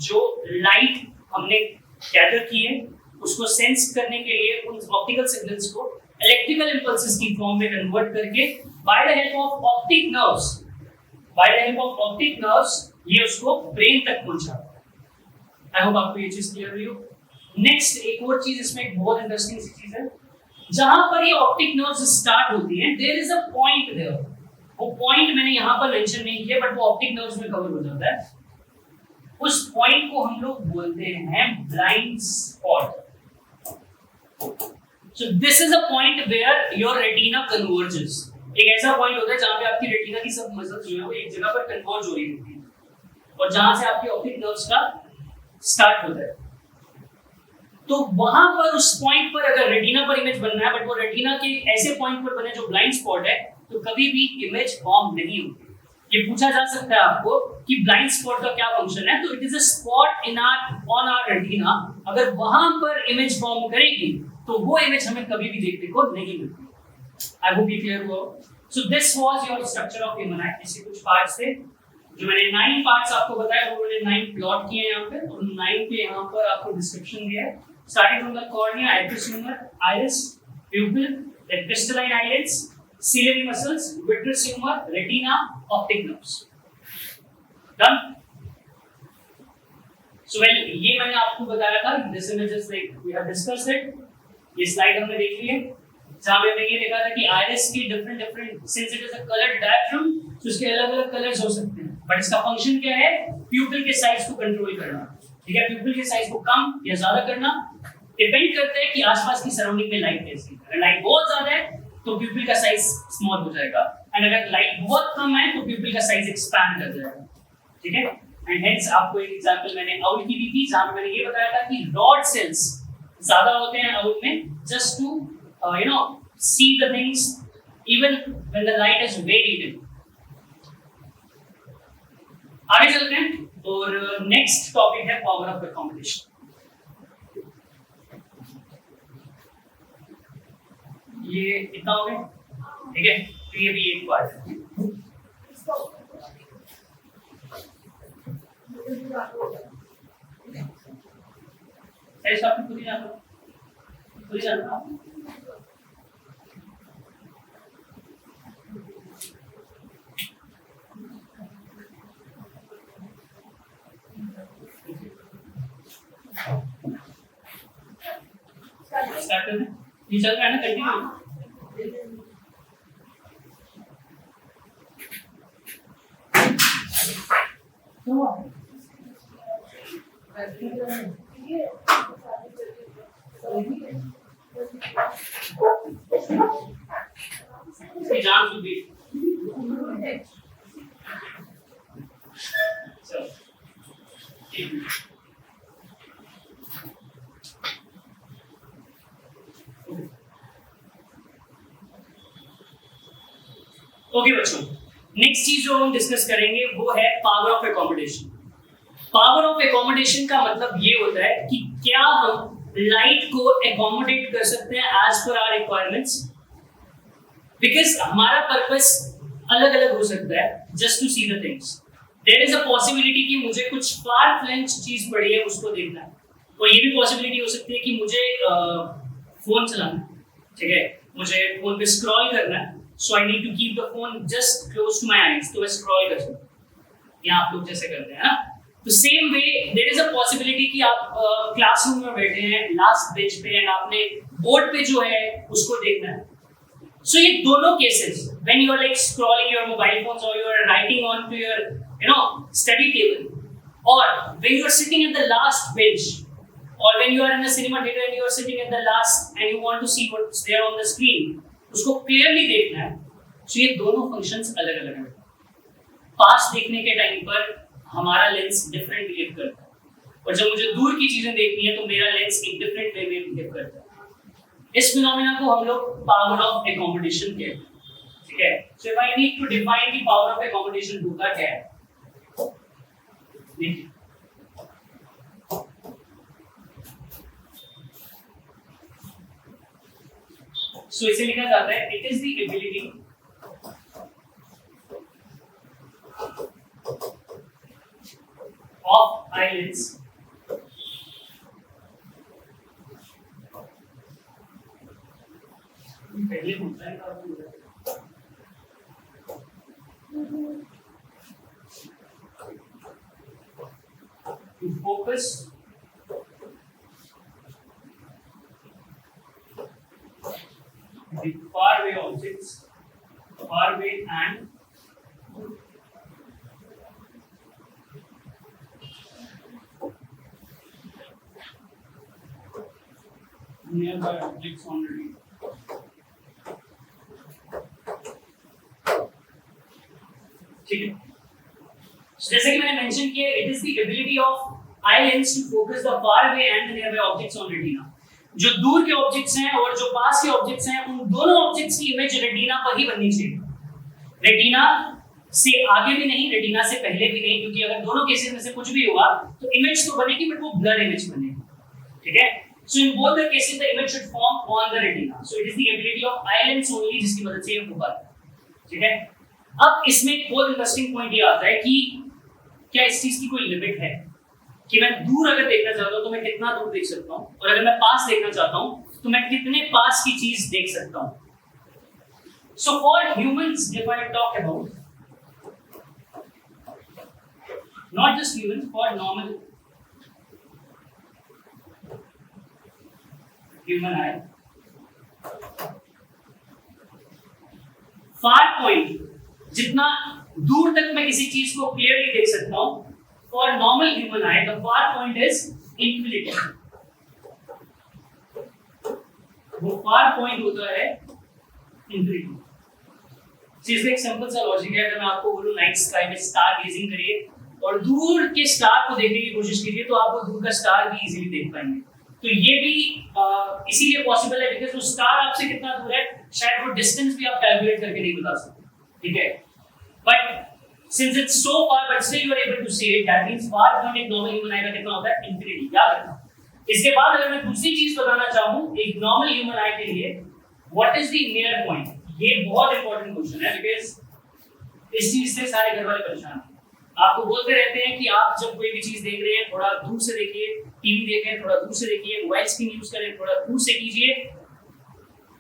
जो light हमने gather किए उसको sense करने के लिए उन ऑप्टिकल सिग्नल्स को इलेक्ट्रिकल इंपल्सेस की फॉर्म में कन्वर्ट करके by the help of optic nerves, by the help of optic nerves ये उसको ब्रेन तक पहुंचाता है। आई होप आपको ये चीज क्लियर हुई हो। नेक्स्ट एक और चीज, इसमें एक बहुत इंटरेस्टिंग सी चीज है, जहां पर ये ऑप्टिक नर्व्स स्टार्ट होती हैं there is a point there. वो पॉइंट मैंने यहां पर मेंशन नहीं किया बट वो ऑप्टिक नर्व्स में कवर हो जाता है। उस पॉइंट को हम लोग बोलते हैं blind spot. So this is a point where your retina converges. एक ऐसा पॉइंट होता है जहां पे आपकी रेटिना की सब मसल्स जो है वो एक जगह पर कन्वर्ज हो रही होती है और जहां से आपके ऑप्टिक नर्व्स का स्टार्ट होता है। तो वहां पर उस पॉइंट पर अगर रेटिना पर इमेज बनना है बट वो रेटिना के ऐसे पॉइंट पर बने जो ब्लाइंड स्पॉट है तो कभी भी इमेज फॉर्म नहीं होती। ये पूछा जा सकता है आपको कि ब्लाइंड स्पॉट का क्या फंक्शन है, तो it is a spot in our on our retina. अगर वहां पर इमेज फॉर्म करेगी तो वो इमेज हमें कभी भी देखने को नहीं मिलती। आई होप ये क्लियर हुआ। So this was your structure of human आई। इसके कुछ पार्ट्स थे जो मैंने 9 पार्ट्स आपको बताया, वो मैंने 9 प्लॉट किए हैं यहाँ पे और 9 के यहाँ पर आपको डिस्क्रिप्शन दिया है, starting from the cornea, iris humour, iris, pupil, then crystalline eyelids, ciliary muscles, vitreous humor, retina, optic nerves. Done? So well, ये मैंने आपको बताया था, this images like we have discussed it. ये स्लाइड हमने देख ली है, जहाँ पे हमने ये देखा था कि आइरिस की different since it is a colored diaphragm, तो इसके अलग-अलग कलर्स हो सकते हैं, बट इसका फंक्शन क्या है? प्यूपिल के साइज को कंट्रोल करना, ठीक है? प्यूपिल के साइज को कम या ज्यादा करना डिपेंड करता है कि आसपास की सराउंडिंग में लाइट कैसी है। अगर लाइट बहुत ज्यादा है तो प्यूपिल का साइज स्मॉल हो जाएगा एंड अगर लाइट बहुत कम है तो प्यूपिल का साइज एक्सपैंड कर जाएगा, ठीक है? एंड हेंस आपको एक एग्जांपल मैंने आउल की दी थी जहां पे मैंने ये बताया था कि रॉड सेल्स ज्यादा होते हैं आउल में just to you know see the things even when the light is very dim. आगे चलते हैं और नेक्स्ट टॉपिक है पावर ऑफ accommodation। ये इतना हो गया, ठीक है? तो ये भी एक पार्ट है। ऐसा आपको खुद ही जानना स्टार्ट करना है। ये चल रहा है ना, continue. Exams will be so okay बच्चों, नेक्स्ट चीज जो हम डिस्कस करेंगे वो है power of accommodation. Power of accommodation का मतलब ये होता है कि क्या हम लाइट को एकोमोडेट कर सकते हैं as per our requirements, because हमारा पर्पस अलग अलग हो सकता है just to see the things. There is a possibility कि मुझे कुछ फार फ्लैंच चीज पड़ी है उसको देखना है, और ये भी पॉसिबिलिटी हो सकती है कि मुझे फोन चलाना, ठीक है, मुझे फोन पे स्क्रॉल करना है, so I need to keep the phone just close to my eyes, तो मैं स्क्रॉल कर सकूं, या आप लोग जैसे करते हैं ना। तो same way there is a possibility कि आप क्लासरूम में बैठे हैं लास्ट बेंच पे एंड आपने बोर्ड पे जो है उसको देखना है। So ये दोनों cases, when you are like scrolling your mobile phones or you are writing on to your study table, or when you are sitting at the last bench, or when you are in a cinema theater and you are sitting at the last and you want to see what's there on the screen, उसको clearly देखना है। So ये दोनों functions अलग अलग हैं। पास देखने के टाइम पर हमारा लेंस डिफरेंट बिहेव करता है, और जब मुझे दूर की चीजें देखनी है तो मेरा लेंस एक डिफरेंट वे में बिहेव करता है। इस फिनोमेना को हम लोग पावर ऑफ एकोमोडेशन कहते हैं, ठीक है। So if I need to define the power of accommodation होता क्या है, देखिए सो इसे लिखा जाता है it is the ability of eyelids पहले होता है to focus the far away objects, far away and nearby objects on the read. ठीक है, जैसे कि मैंने मेंशन किया it is the ability of eye lens to focus the far away and near bye objects on retina. जो दूर के objects हैं और जो पास के ऑब्जेक्ट्स हैं उन दोनों ऑब्जेक्ट्स की इमेज रेटिना पर ही बननी चाहिए, रेटिना से आगे भी नहीं, रेटिना से पहले भी नहीं, क्योंकि अगर दोनों केसेस में से कुछ भी हुआ तो इमेज तो बनेगी बट वो ब्लर इमेज बनेगी, ठीक है। So in both the cases the image should form on the retina, so it is the ability of eye lens only जिसकी मदद से ये होगा, ठीक है। अब इसमें एक बहुत इंटरेस्टिंग पॉइंट ये आता है कि क्या इस चीज की कोई लिमिट है कि मैं दूर अगर देखना चाहता हूं तो मैं कितना दूर deख सकता हूं, और अगर मैं पास देखना चाहता हूं तो मैं कितने पास की चीज देख सकता हूं। So for humans if I talk about not just humans, for normal human I far point जितना दूर तक मैं किसी चीज को क्लियरली देख सकता हूं, for normal human I the far point is infinity. वो फार पॉइंट होता है इन्फिनिटी। इसका एक सिंपल सा लॉजिक है, अगर मैं आपको बोलूं नाइट स्काई में स्टार गेजिंग करिए और दूर के स्टार को देखने की कोशिश कीजिए तो आप वो दूर का स्टार भी इजीली देख पाएंगे। तो ये भी इसीलिए पॉसिबल है बिकॉज़ वो स्टार आपसे कितना दूर है शायद वो डिस्टेंस भी आप कैलकुलेट करके नहीं बता सकते, ठीक है। But since it's so far but still you are able to see it, that means far point एक नॉर्मल ह्यूमन आई का कितना होता है, इन्फिनिटी, याद रखना। इसके बाद अगर मैं दूसरी चीज बताना चाहूं एक नॉर्मल ह्यूमन आई के लिए, what is the near point, ये बहुत इंपॉर्टेंट क्वेश्चन है बिकॉज़ इस चीज से सारे घर वाले परेशान हैं। आपको बोलते रहते हैं कि आप जब कोई भी चीज देख रहे हैं थोड़ा दूर से देखिए, टीवी देखें थोड़ा दूर से देखिए, मोबाइल स्क्रीन यूज करें थोड़ा दूर से कीजिए।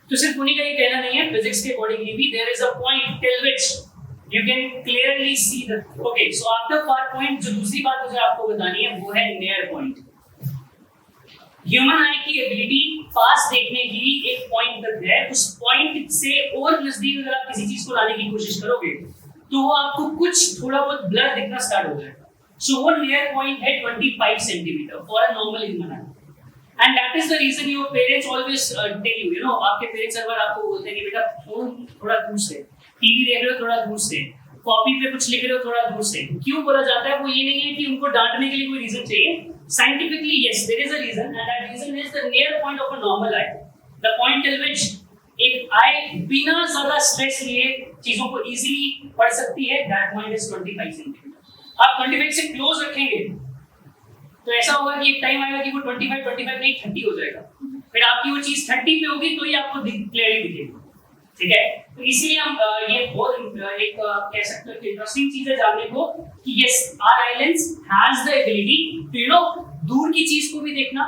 तो सिर्फ उन्हीं का ये कहना नहीं है, फिजिक्स के अकॉर्डिंगली भी there is a point till which you can clearly see the okay. So after far point जो दूसरी बात मुझे आपको बतानी है वो है नियर पॉइंट। ह्यूमन आई की एबिलिटी पास देखने की एक पॉइंट तक है, उस पॉइंट से और नजदीक अगर आप किसी चीज को लाने की कोशिश करोगे तो वो आपको कुछ थोड़ा बहुत ब्लर दिखना स्टार्ट हो जाएगा। सो वो नियर पॉइंट है 25 centimetre for a normal human eye, and that is the reason your parents always tell you, you know, आपके पेरेंट्स हर बार आपको बोलते हैं कि बेटा फोन थोड़ा दूर से, टीवी देख रहे हो थोड़ा दूर से, कॉपी पे कुछ लिख रहे हो थोड़ा दूर से। क्यों बोला जाता है? वो ये नहीं है कि उनको डांटने के लिए कोई रीजन चाहिए। Scientifically yes there is a reason, and that reason is the near point of a normal eye, the point till which एक आई बिना ज्यादा स्ट्रेस लिए चीजों को इजीली पढ़ सकती है, दैट पॉइंट इज 25 सेंटीमीटर। आप 25 से क्लोज रखेंगे तो ऐसा होगा कि एक टाइम आएगा कि वो 25 नहीं 30 हो जाएगा, फिर आपकी वो चीज 30 पे होगी तो ही आपको क्लियरली दिखेगी। ठीक है, तो इसीलिए हम ये बहुत एक कह सकते हो कि इंटरेस्टिंग चीज है जानने को कि yes our eye lens has the ability to you know दूर की चीज को भी देखना,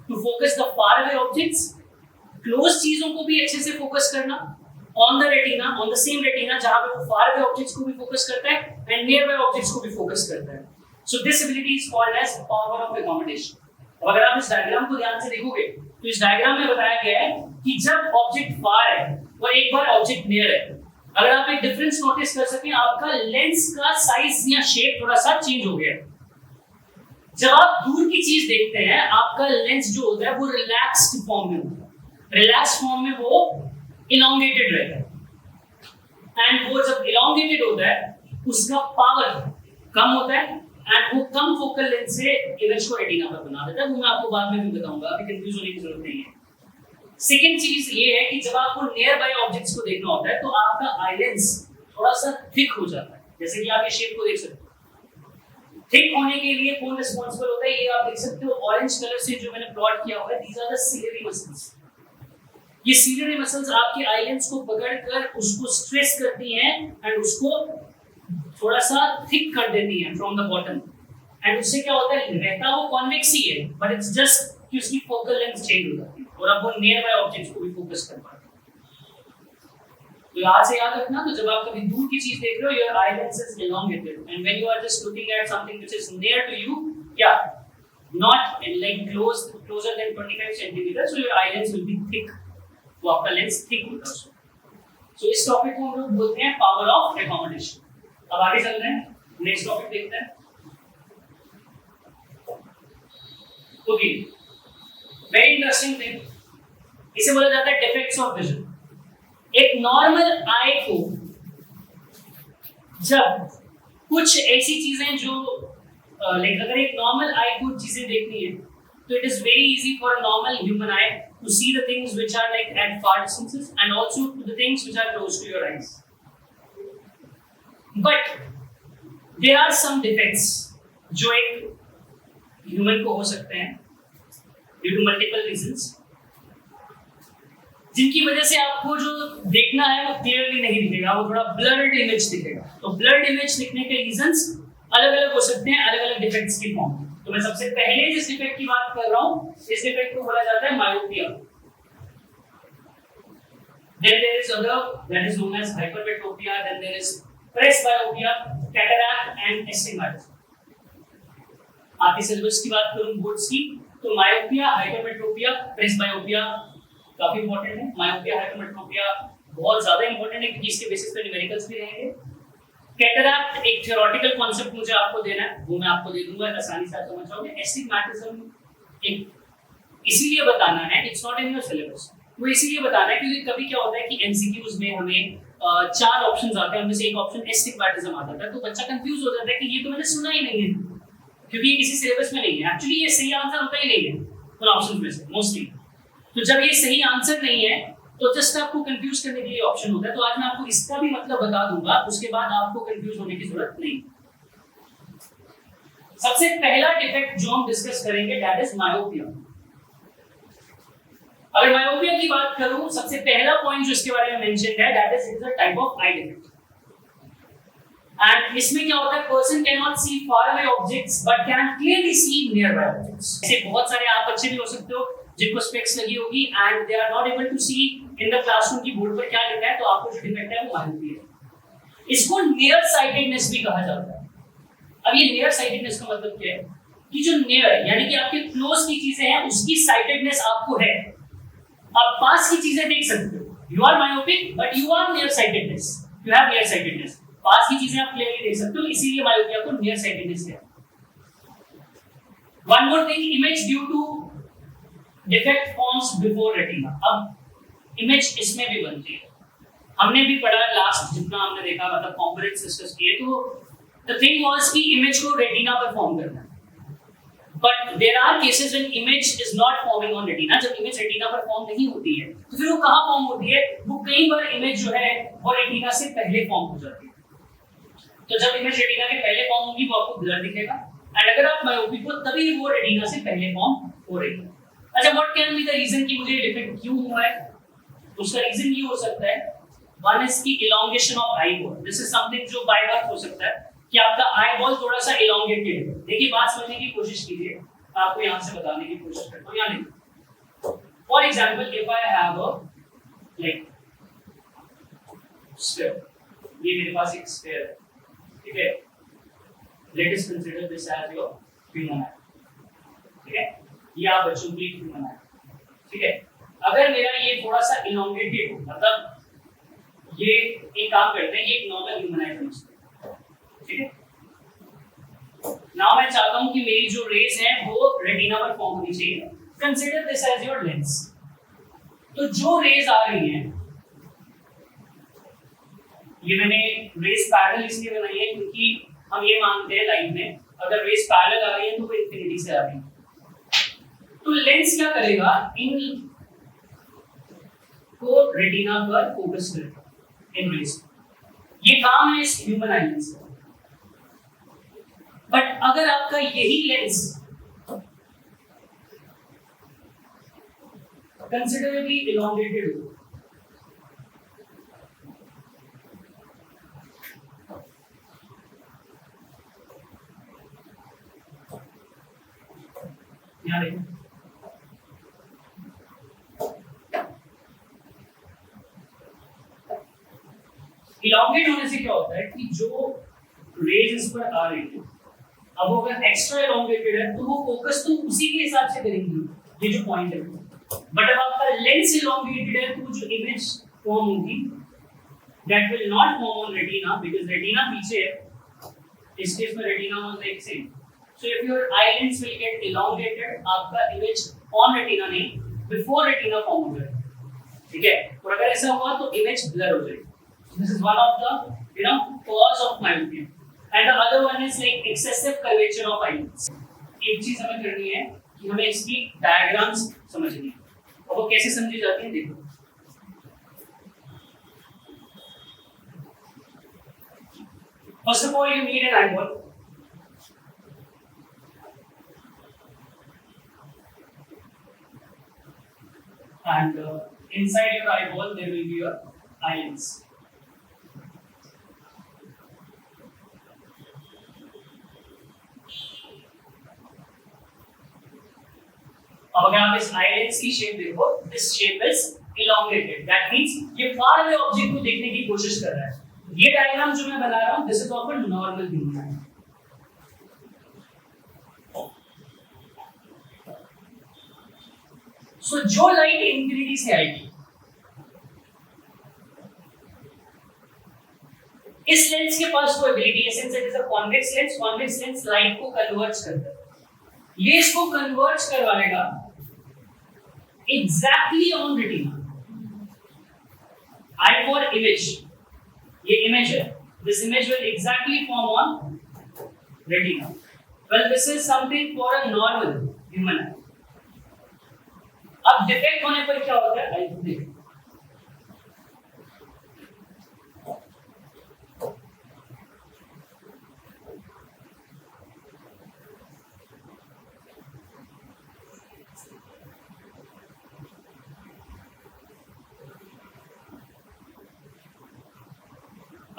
to focus the far away objects, close चीजों को भी अच्छे से फोकस करना on the retina, on the same retina जहां पे वो फार अवे ऑब्जेक्ट्स को भी फोकस करता है एंड नियर बाय ऑब्जेक्ट्स को भी फोकस करता है। So this ability is called as power of accommodation। अब अगर आप इस डायग्राम को ध्यान से देखोगे तो इस डायग्राम में बताया गया है कि जब ऑब्जेक्ट फार है और एक बार ऑब्जेक्ट नियर है, अगर आप एक डिफरेंस नोटिस कर सकें, आपका लेंस का साइज या शेप थोड़ा सा चेंज हो गया है। जब आप दूर की चीज देखते हैं आपका लेंस जो होता है वो रिलैक्स्ड फॉर्म में होता है, रिलैक्स फॉर्म में वो इलोंगेटेड रहता है, एंड वो जब इलोंगेटेड होता है उसका पावर कम होता है एंड वो कम फोकल लेंथ से इमेज को रेटिना पर बना देता है। वो मैं आपको बाद में भी बताऊंगा, अभी कंफ्यूज होने की जरूरत नहीं है। सेकंड चीज ये है कि जब आपको नियर बाय ऑब्जेक्ट्स को देखना होता है तो आपका आई लेंस थोड़ा सा थिक हो जाता है, जैसे कि आप ये शेप को देख सकते हो। थिक होने के लिए कौन रिस्पांसिबल होता है ये आप देख सकते हो, ऑरेंज कलर से जो मैंने प्लॉट किया हुआ है, these are the ciliary muscles. ये सिलियरी मसल्स आपके आई लेंस को पकड़कर उसको स्ट्रेस करती हैं एंड उसको थोड़ा सा थिक कर देती हैं फ्रॉम द बॉटम, एंड उससे क्या होता है, रहता वो कॉन्वेक्स ही है बट इट्स जस्ट कि उसकी फोकल लेंथ चेंज हो जाती है और आप वो नियर बाय ऑब्जेक्ट्स को भी फोकस कर पाते हैं। तो यहाँ से याद रखना, तो जब आप कभी दूर की चीज देख रहे हो your eye lens is elongated, and when you are just looking at something which is near to you, yeah, not like closer than 25 centimeters, so your eye lens will be thick, तो आपका lens thick होता है उसमें। सो इस topic को हम लोग बोलते हैं पावर ऑफ accommodation। अब आगे चल रहे हैं, नेक्स्ट टॉपिक देखते हैं। ओके, वेरी इंटरेस्टिंग थिंग, इसे बोला जाता है डिफेक्ट्स ऑफ विजन। एक नॉर्मल आई को जब कुछ ऐसी चीजें जो लाइक अगर एक नॉर्मल आई को चीजें देखनी है तो it is very easy for a normal human eye to see the things which are like at far distances and also to the things which are close to your eyes. But there are some defects जो एक human को हो सकते हैं due to multiple reasons, जिनकी वजह से आपको जो देखना है वो क्लियरली नहीं दिखेगा, वो थोड़ा ब्लर्ड इमेज दिखेगा। तो ब्लर्ड इमेज दिखने के रीजंस अलग अलग हो सकते हैं, अलग अलग डिफेक्ट्स की फॉर्म। तो मैं सबसे पहले जिस डिफेक्ट की बात कर रहा हूं इस डिफेक्ट को बोला जाता है myopia. Then there is other that is known as hypermetropia, then there is presbyopia, cataract and astigmatism। आपके सिलेबस की बात करूं बोर्ड्स की तो मायोपिया, हाइपरमेट्रोपिया, प्रेसबायोपिया काफी इंपॉर्टेंट है। मायोपिया, हाइपरमेट्रोपिया बहुत ज्यादा इंपॉर्टेंट है क्योंकि इसके बेसिस पे न्यूमेरिकल्स भी रहेंगे। कैटरैक्ट एक थ्योरेटिकल कॉन्सेप्ट मुझे आपको देना है, वो मैं आपको दे दूंगा, आसानी से आप समझ जाओगे। एस्टिग्मैटिज्म एक इसीलिए बताना है, it's not in your syllabus, वो इसीलिए बताना है क्योंकि कभी क्या होता है कि एमसीक्यूज में हमें 4 ऑप्शंस आते हैं, उनमें से एक ऑप्शन एस्टिग्मैटिज्म आता है, तो बच्चा कंफ्यूज हो जाता है कि ये तो मैंने सुना ही नहीं है क्योंकि ये किसी सिलेबस में नहीं है। एक्चुअली ये सही आंसर होता ही नहीं है उन ऑप्शंस में से मोस्टली। तो जब ये सही आंसर नहीं है तो जस्ट आपको कंफ्यूज करने के लिए ऑप्शन होता है। तो आज मैं आपको इसका भी मतलब बता दूंगा, उसके बाद आपको कंफ्यूज होने की जरूरत नहीं। सबसे पहला डिफेक्ट जो हम डिस्कस करेंगे दैट इज मायोपिया। अगर मायोपिया की बात करूं, सबसे पहला पॉइंट जो इसके बारे में मेंशन है that is it is a type of eye defect. And इसमें क्या होता है, person can not see far away objects but can clearly see near by objects. ऐसे बहुत सारे आप बच्चे भी हो सकते हो जिनको स्पेक्स लगी होगी and they are not able to see in the classroom की बोर्ड पर क्या लिखा है, तो आपको जो डिफेक्ट है वो मायोपिया है। इसको नियर साइटेडनेस भी कहा जाता है। अब ये नियर साइटेडनेस का मतलब क्या है कि जो नियर यानी कि आपके क्लोज की चीजें हैं उसकी साइटेडनेस आपको है, आप पास की चीजें देख सकते हो। You are myopic but you are near sightedness, you have near sightedness, पास की चीजें आप क्लियरली देख सकते हो, इसीलिए मायोपिया को नियर साइटेडनेस है। One more thing, image due to defect forms before retina. अब इमेज इसमें भी बनती है, हमने भी पढ़ा लास्ट जितना हमने देखा मतलब कंपोनेंट्स डिस्कस किए, तो द थिंग वाज कि इमेज को रेटिना पर फॉर्म करना है, but there are cases when image is not forming on retina. जब इमेज रेटिना पर फॉर्म नहीं होती है तो फिर वो कहाँ फॉर्म होती है? वो कई बार इमेज जो है वो रेटिना से पहले फॉर्म हो जाती है। तो जब इमेज रेटिना के पहले फॉर्म होगी वो आपको ब्लर दिखेगा, एंड अगर आप मायोपिक हो तभी वो रेटिना से पहले फॉर्म हो रही है। अच्छा, what can be the reason कि मुझे डिफेक्ट क्यों हुआ है? उसका रीजन ये हो सकता है, वन इज की elongation of eye ball. This is something जो बाय बर्थ हो सकता है कि आपका आई बॉल थोड़ा सा इलोंगेटेड है। देखिए बात समझने की कोशिश कीजिए, आपको यहां से बताने की कोशिश करता हूं। यहां देखिए, for example if I have a like sphere, ये मेरे पास एक स्फीयर है, ठीक है, let us consider this as your human eye, ठीक है, ये आप बच्चों की ह्यूमन आई, ठीक है। अगर मेरा ये थोड़ा सा इलोंगेटेड हो, मतलब ये एक काम करते हैं, ये एक नॉर्मल ह्यूमन आई समझते हैं, ठीक है। नाउ मैं चाहता हूं कि मेरी जो रेज है वो रेटिना पर फॉर्म होनी चाहिए। Consider this as your lens. तो जो रेज आ रही हैं, ये मैंने रेज पैरेलल इसलिए बनाई है क्योंकि हम ये मानते हैं लाइफ में अगर रेज पैरेलल आ रही है तो वो इंफिनिटी से आ रही है। तो लेंस क्या करेगा, इन को रेटिना पर फोकस करेगा इन रेज। ये काम है इस ह्यूमन आई लेंस का। बट अगर आपका यही लेंस कंसिडरेबली इलोंगेटेड हो, यहां देखो, इलोंगेट होने से क्या होता है कि जो रेज इस पर आ रही है, अब वो अगर एक्स्ट्रा इलोंगेटेड है तो वो फोकस तो उसी के हिसाब से करेंगी, ये जो पॉइंट है। बट अब आपका लेंस इलोंगेटेड है तो जो इमेज फॉर्म होगी that will not form on retina because retina पीछे है। इस केस में retina was like same. So if your eye lens will get elongated, आपका इमेज ऑन रेटिना नहीं बिफोर रेटिना फॉर्म हो जाएगा, ठीक है। और अगर ऐसा हुआ तो इमेज ब्लर हो जाएगी। This is one of the cause of myopia, and the other one is like excessive curvature of eyelids. एक चीज हमें करनी है कि हमें इसकी डायग्राम्स समझनी है, और वो कैसे समझी जाती है देखो। First of all, you need an eyeball. And inside your eyeball there will be your eyelids. अब अगर आप इस आईलेंस की शेप देखो, this shape is elongated, that means ये फार अवे ऑब्जेक्ट को देखने की कोशिश कर रहा है। ये डायग्राम जो मैं बना रहा हूं this is of a normal human eye. So जो लाइट इंफिनिटी से आएगी, इस लेंस के पास वो एबिलिटी है, since it is a convex lens light को कन्वर्ज करता है। ये इसको कन्वर्ज करवाएगा exactly on retina. Eye for image. ये image है. This image will exactly form on retina. Well, this is something for a normal human eye. अब defect होने पर क्या होता है? Eye देखो.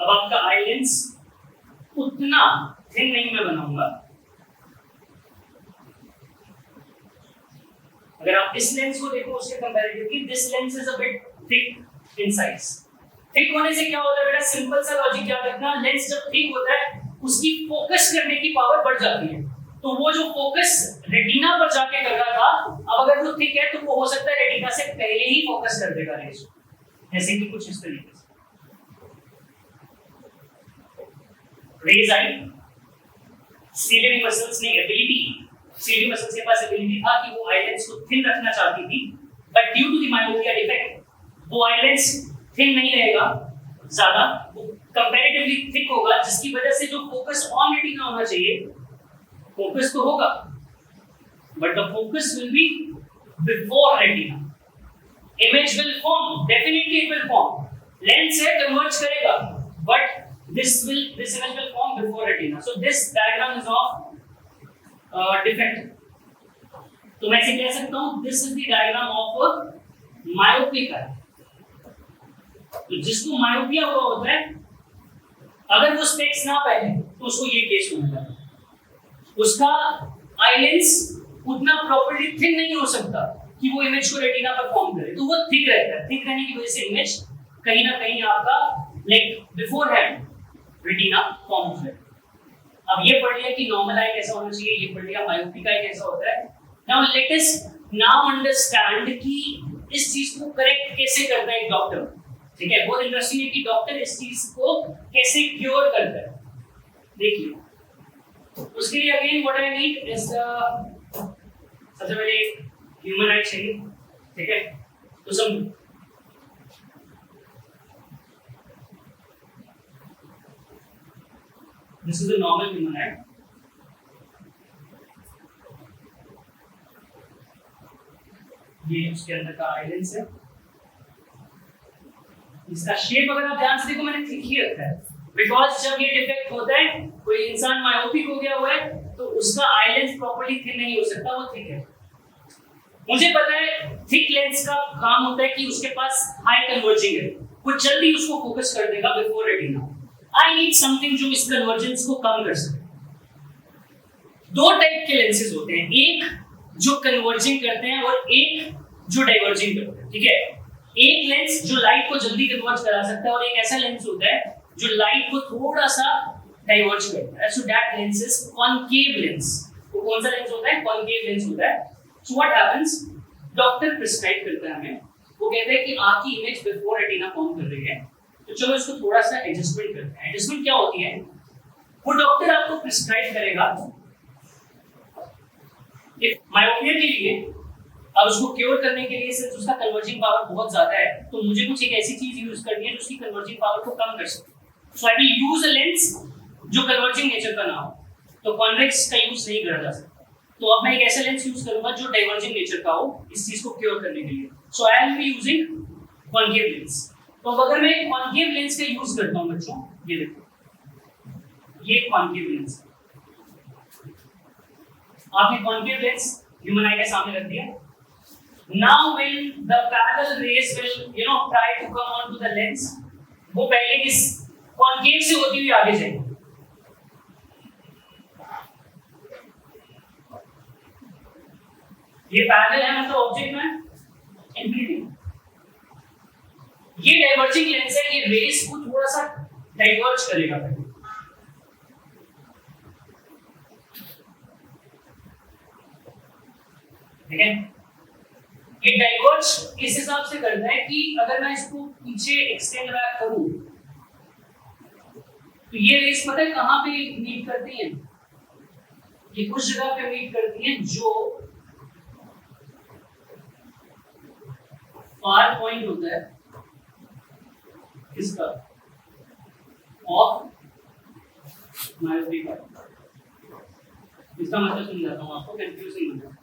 अब आपका आई लेंस उतना थिन नहीं मैं बनाऊंगा। अगर आप इस लेंस को देखो उसके comparatively this lens is a bit thick in size. Thick होने से क्या होता है बेटा, सिंपल सा लॉजिक याद रखना, लेंस जब थिक होता है उसकी फोकस करने की पावर बढ़ जाती है। तो वो जो फोकस रेटिना पर जाके कर रहा था, अब अगर वो थिक है तो वो हो सकता है रेटिना से पहले ही फोकस कर देगा रेज, जैसे कि कुछ इस तरीके से। रेज आई, सीलियरी मसल्स ने एबिलिटी, सीलियरी मसल्स के पास एबिलिटी था कि वो आई लेंस को थिन रखना चाहती थी, but due to the myopia defect वो आई लेंस थिन नहीं रहेगा, ज्यादा कंपैरेटिवली थिक होगा, जिसकी वजह से जो फोकस ऑन रेटिना होना चाहिए, फोकस तो होगा but the focus will be before retina. Image will form, definitely it will form. Lens है कन्वर्ज करेगा but this image will form before retina. So this diagram is of defect. तो मैं इसे कह सकता हूँ this is the diagram of myopic eye. तो जिसको मायोपिया हुआ होता है, अगर वो स्पेक्स ना पहने तो उसको ये केस मिलता है. उसका आई लेंस उतना प्रॉपर्ली थिन नहीं हो सकता कि वो इमेज को रेटिना पर फॉर्म करे, तो वो थिक रहता है. थिक रहने की वजह से इमेज कहीं ना कहीं आपका like before hand retina form हो जाए. अब ये पढ़ लिया कि नॉर्मल आई कैसा होना चाहिए, ये पढ़ लिया मायोपिक आई कैसा होता है. Now let us now understand कि इस चीज को करेक्ट कैसे करता है एक डॉक्टर. ठीक है, बहुत इंटरेस्टिंग है कि डॉक्टर इस चीज को कैसे क्योर करता है. देखिए, उसके लिए again what I need is सबसे पहले ह्यूमन आई चाहिए. ठीक है, तो सब this is a normal human eye. ये उसके अंदर का आई लेंस है. इसका शेप अगर आप ध्यान से देखो मैंने ठीक ही रखा है, बिकॉज जब ये डिफेक्ट होता है, कोई इंसान मायोपिक हो गया हुआ है तो उसका आई लेंस प्रॉपर्ली थिन नहीं हो सकता, वो थिक है. मुझे पता है थिक लेंस का काम होता है कि उसके पास हाई कन्वर्जिंग है, वो जल्दी उसको फोकस कर देगा before retina. I need something जो इस कन्वर्जेंस को कम कर सके. दो टाइप के लेंसेज होते हैं, एक जो कन्वर्जिंग करते हैं और एक जो डाइवर्जिंग करते हैं. ठीक है, एक लेंस जो लाइट को जल्दी कन्वर्ज करा सकता है और एक ऐसा लेंस होता है जो लाइट को थोड़ा सा डाइवर्ज करता है. So that lens is concave lens. वो कौन सा लेंस होता है? कॉनकेव लेंस होता है. So what happens, doctor prescribe करता है हमें, वो कहते हैं कि आपकी इमेज बिफोर रेटिना फॉर्म कर रही है, तो चलो इसको थोड़ा सा एडजस्टमेंट करते हैं. एडजस्टमेंट क्या होती है? वो डॉक्टर आपको प्रिस्क्राइब करेगा मायोपिया के लिए. अब उसको क्योर करने के लिए सिर्फ उसका कन्वर्जिंग पावर बहुत ज्यादा है, तो मुझे कुछ एक ऐसी चीज यूज करनी है जो उसकी कन्वर्जिंग पावर को कम कर सके. So I will use a lens जो कन्वर्जिंग नेचर का ना हो. तो कॉन्वेक्स का यूज नहीं करा जा सकता, तो अब मैं एक ऐसा लेंस यूज करूंगा जो डाइवर्जिंग नेचर का हो इस चीज को क्योर करने के लिए. So I will be using concave lens. तो अगर मैं कॉनकेव लेंस का यूज करता हूं बच्चों, ये देखो, ये कॉनकेव लेंस. आपने कॉनकेव लेंस ह्यूमन आई के सामने रख दिया. Now when the parallel rays will try to come on to the lens, वो पहले इस कॉनकेव से होती हुई आगे जाएगी. ये पैरेलल है मतलब ऑब्जेक्ट में इंफिनिटी. ये डाइवर्जिंग लेंस है, ये रेस को थोड़ा सा डाइवर्ज करेगा. ठीक है, ये डाइवर्ज इस हिसाब से करता है कि अगर मैं इसको पीछे एक्सटेंड बैक करूं तो ये रेस पता है कहां पे मीट करती हैं? ये कुछ जगह पे मीट करती हैं जो फार पॉइंट होता है इसका ऑफ मायोपिक. इसका मतलब समझाता हूं आपको, कंफ्यूजिंग मत.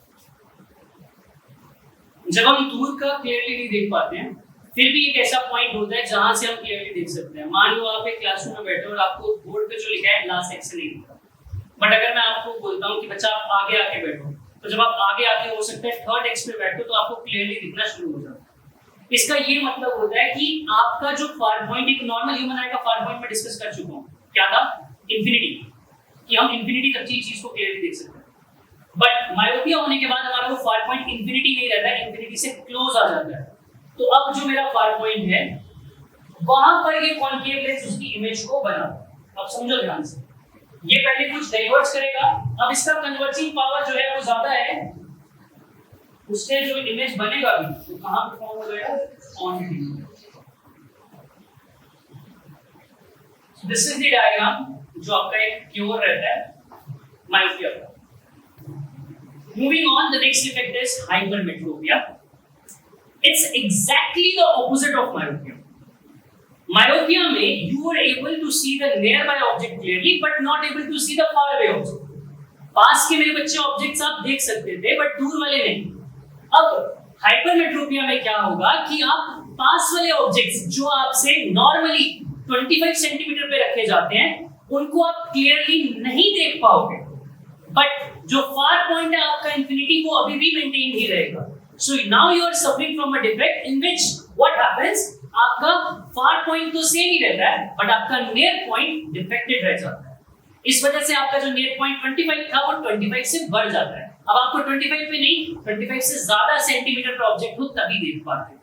जब हम दूर का क्लियरली नहीं देख पाते हैं, फिर भी एक ऐसा पॉइंट होता है जहां से हम क्लियरली देख सकते हैं. मान लो आप एक क्लासरूम में बैठे हो और आपको बोर्ड पे जो लिखा है लास्ट सेक्शन नहीं दिखता, बट अगर मैं आपको बोलता हूं कि बच्चा आप आगे आके बैठो, तो जब आप आगे आके हो सकता है थर्ड एक्स पे बैठो तो आपको क्लियरली दिखना शुरू हो जाता है. इसका ये मतलब होता है कि आपका जो फार पॉइंट, एक नॉर्मल ह्यूमन आई का फार पॉइंट मैं डिस्कस कर चुका हूं, क्या था? इंफिनिटी. कि हम इंफिनिटी तक की चीज को क्लियरली देख सकते हैं. बट मायोपिया होने के बाद हमारा वो फार पॉइंट इंफिनिटी नहीं रहता है, इंफिनिटी से क्लोज आ जाता है. तो अब जो मेरा फार पॉइंट है वहां पर ये कॉनकेव लेंस उसकी इमेज को बना. अब समझो ध्यान से, ये पहले कुछ डाइवर्ज करेगा. अब इसका कन्वर्जिंग पावर जो है वो ज्यादा है, उससे जो इमेज बनेगा भी वो कहां पे फॉर्म हो जाएगा? On reading. This is the diagram जो आपका एक क्योर रहता है मायोपिया का. Moving on, the next effect is hypermetropia. It's exactly the opposite of myopia. Myopia में you were able to see the nearby object clearly but not able to see the far away object. पास के मेरे बच्चे objects आप देख सकते थे but दूर वाले नहीं. अब हाइपरमेट्रोपिया में क्या होगा कि आप पास वाले ऑब्जेक्ट्स जो आपसे नॉर्मली 25 सेंटीमीटर पे रखे जाते हैं उनको आप क्लियरली नहीं देख पाओगे, बट जो फार पॉइंट है आपका इंफिनिटी वो अभी भी मेंटेन ही रहेगा. So now you are suffering from a defect in which what happens, आपका फार पॉइंट तो सेम ही रहता है बट आपका नियर पॉइंट डिफेक्टेड रह जाता है. इस वजह से आपका जो नियर पॉइंट 25 था वो 25 से बढ़ जाता है. अब आपको 25 पे नहीं 25 से ज्यादा सेंटीमीटर का ऑब्जेक्ट हो तभी देख पाते हैं.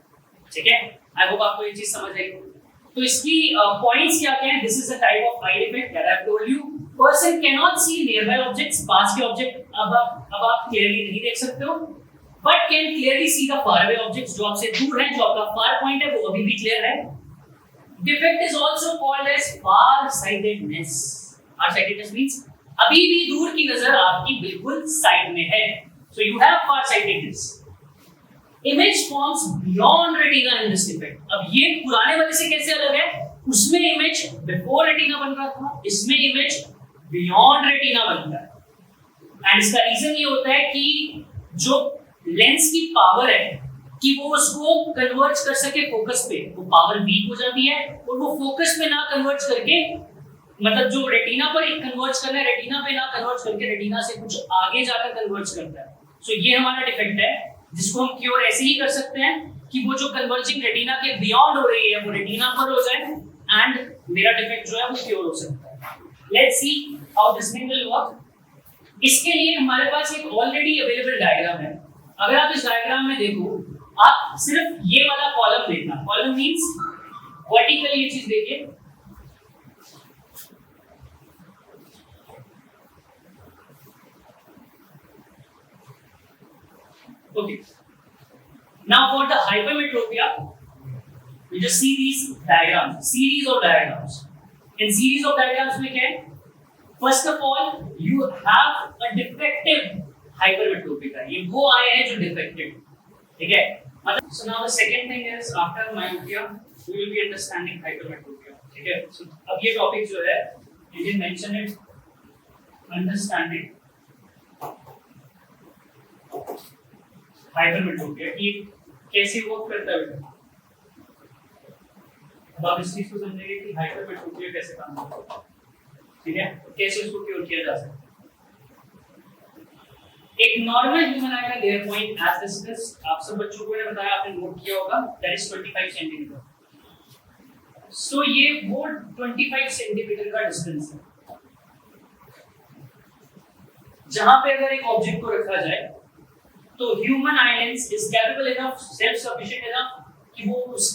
ठीक है, आई होप आपको ये चीज समझ आई. तो इसकी पॉइंट्स क्या क्या है? This is a type of eye defect that I have told you. Person can not see near by objects, पास के ऑब्जेक्ट अब आप क्लियरली नहीं देख सकते हो, but can clearly see the far away objects जो आपसे दूर हैं, जो आपका फार पॉइंट है वो अभी भी क्लियर है. Defect is also called as far sightedness. Far sightedness means अभी भी दूर की नजर आपकी बिल्कुल साइड में है. So you have far sightedness. Image forms beyond retina in this defect. अब ये पुराने वाले से कैसे अलग है? उसमें इमेज बिफोर रेटिना बन रहा था, इसमें इमेज बियॉन्ड रेटिना बनता है. एंड इसका रीजन ये होता है कि जो लेंस की पावर है कि वो उसको कन्वर्ज कर सके फोकस पे, वो पावर वीक हो जाती है और वो फोकस पे ना कन्वर्ज करके, मतलब जो रेटिना पर एक कन्वर्ज करना है रेटिना पे ना कन्वर्ज करके रेटिना से कुछ आगे जाकर कन्वर्ज करता है. सो ये हमारा डिफेक्ट है जिसको हम क्योर ऐसे ही कर सकते हैं कि वो जो कन्वर्जिंग रेटिना के बियॉन्ड हो रही है वो रेटिना पर हो जाए एंड मेरा डिफेक्ट जो है वो क्योर हो सकता है. Let's see how this thing will work. इसके लिए हमारे पास एक ऑलरेडी अवेलेबल डायग्राम है. अगर आप इस डायग्राम में देखो, आप सिर्फ ये वाला कॉलम देखना. कॉलम मींस वर्टिकली ये चीज देखिए. Okay. Now for the hypermetropia, we just see these diagrams, series of diagrams. In series of diagrams में क्या है? First of all, you have a defective hypermetropia. ये वो आए हैं जो defective. ठीक है? मतलब so now the second thing is after myopia, we will be understanding hypermetropia. ठीक है? So अब ये topic जो है, you can mention it, understanding hypermetropia कि कैसे वर्क करता है. अब आप इस चीज को समझेंगे कि हाइपरमेट्रोपिया कैसे काम करता है. ठीक है, कैसे उसको क्योर किया जा सकता है. एक नॉर्मल ह्यूमन आई का लेयर पॉइंट एज डिस्कस्ड आप सब बच्चों को मैंने बताया, आपने नोट किया होगा, दैट इज 25 सेंटीमीटर. सो ये वो 25 सेंटीमीटर का डिस्टेंस है जहां पे अगर एक ऑब्जेक्ट को रखा जाए तो human eye lens is capable enough, self sufficient enough कि वो उस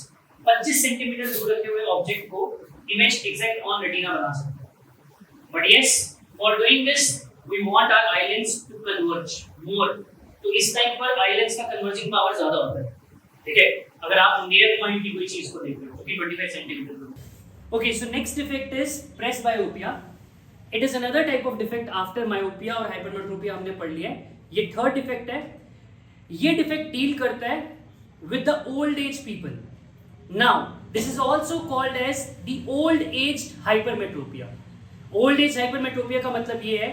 25 सेंटीमीटर दूर रखे हुए ऑब्जेक्ट को इमेज एग्जैक्ट ऑन रेटिना बना सकता है. But yes, for doing this we want our eye lens to converge more. तो इस टाइम पर आई लेंस का कन्वर्जिंग पावर ज्यादा होता है. ठीक है, अगर आप नियर पॉइंट की कोई चीज को देख रहे हो कि 25 सेंटीमीटर दूर. Okay, so next defect is presbyopia. It is another type of defect after myopia और हाइपरमेट्रोपिया हमने पढ़ लिया है. ये थर्ड डिफेक्ट है. ये डिफेक्ट डील करता है with the old age people. Now this is also called as the old aged hypermetropia. Old age hypermetropia का मतलब ये है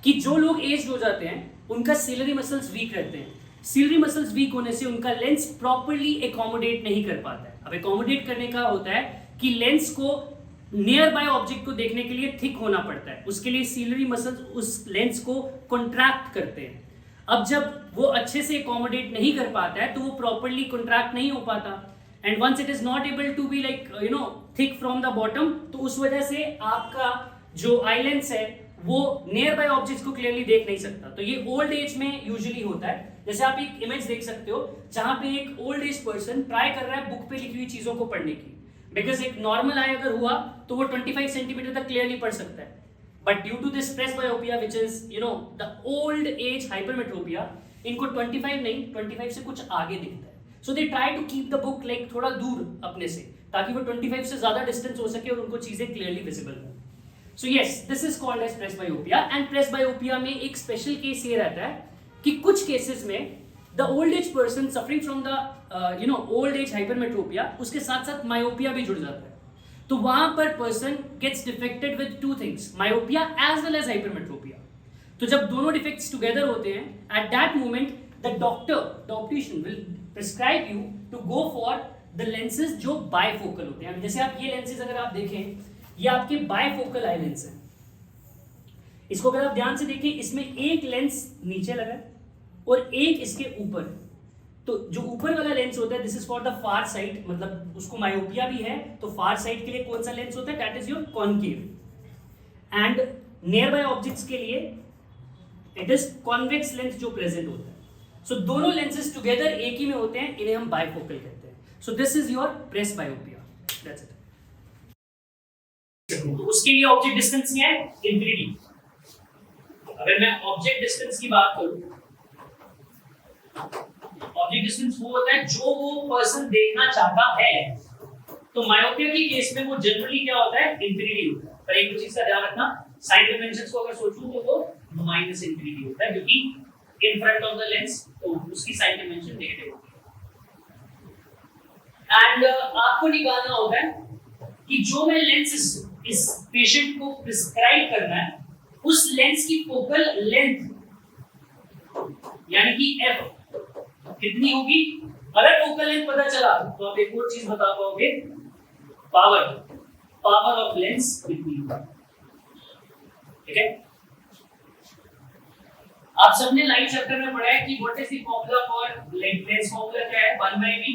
कि जो लोग एज्ड हो जाते हैं उनका सिलरी मसल्स वीक रहते हैं. सिलरी मसल्स वीक होने से उनका लेंस प्रॉपर्ली एकोमोडेट नहीं कर पाता है. अब एकोमोडेट करने का होता है कि लेंस को नियर बाय ऑब्जेक्ट को देखने के लिए थिक होना पड़ता है. उसके लिए सिलरी मसल्स उस लेंस को कॉन्ट्रैक्ट करते हैं. अब जब वो अच्छे से एकोमोडेट नहीं कर पाता है तो वो प्रॉपर्ली कॉन्ट्रैक्ट नहीं हो पाता. And once it is not able to be like thick from the bottom, तो उस वजह से आपका जो आई लेंस है वो नियर बाय ऑब्जेक्ट्स को क्लियरली देख नहीं सकता. तो ये ओल्ड एज में यूजुअली होता है. जैसे आप एक इमेज देख सकते हो जहां पे एक ओल्ड एज पर्सन ट्राई कर रहा है बुक पे लिखी हुई चीजों को पढ़ने की, बिकॉज एक नॉर्मल आई अगर हुआ तो वो 25 सेंटीमीटर तक क्लियरली पढ़ सकता है. But due to this presbyopia, which is the old age hypermetropia, इनको 25 नहीं 25 से कुछ आगे दिखता है. So they try to keep the book like थोड़ा दूर अपने से, ताकि वो 25 से ज्यादा डिस्टेंस हो सके और उनको चीजें क्लियरली विजिबल हो. So yes, this is called as presbyopia. And presbyopia में एक स्पेशल केस ये रहता है कि कुछ केसेस में the old age person suffering from the old age hypermetropia, उसके साथ साथ myopia भी जुड़ जाता है. तो वहां पर person gets defected with two things, myopia as well as hypermetropia. तो जब दोनों डिफेक्ट्स टुगेदर होते हैं, at that moment the doctor, the optician will prescribe you to go for the lenses जो बायफोकल होते हैं। जैसे आप ये लेंसेज अगर आप देखें, ये आपके बायफोकल आई लेंस है। इसको अगर आप ध्यान से देखें, इसमें एक लेंस नीचे लगा है और एक इसके ऊपर। तो जो ऊपर वाला लेंस होता है, this is for the far side, मतलब उसको मायोपिया भी है, तो फार साइड के लिए कौन सा लेंस होता है, that is your concave. And near bye objects के लिए इट इज कॉन्वेक्स लेंस जो प्रेजेंट होता है। सो दोनों लेंसेज टुगेदर एक ही में होते हैं, इन्हें हम बायफोकल कहते हैं। So this is your presbyopia, that's it. तो उसके लिए ऑब्जेक्ट डिस्टेंस क्या है, इंफिनिटी। अगर मैं ऑब्जेक्ट डिस्टेंस की बात करूं, ऑब्जेक्ट डिस्टेंस वो होता है जो वो पर्सन देखना चाहता है। तो मायोपिया के केस में वो जनरली क्या होता है, इंफिनिटी होता है। पर एक चीज का ध्यान रखना, साइन डायमेंशंस को अगर सोचूं तो वो माइनस इंफिनिटी होता है, क्योंकि इन फ्रंट ऑफ द लेंस तो उसकी साइन डायमेंशन नेगेटिव होती है। एंड आपको निकालना होता है कि जो मैं लेंस इस पेशेंट को प्रिस्क्राइब करना है, उस लेंस की फोकल लेंथ यानी कि एफ कितनी होगी। अगर फोकल लेंथ पता चला तो आप एक और चीज बता पाओगे, पावर ऑफ लेंस कितनी होगी। ठीक है, आप सबने लाइट चैप्टर में पढ़ा है कि what is the formula for Lenz. Formula क्या है, 1/v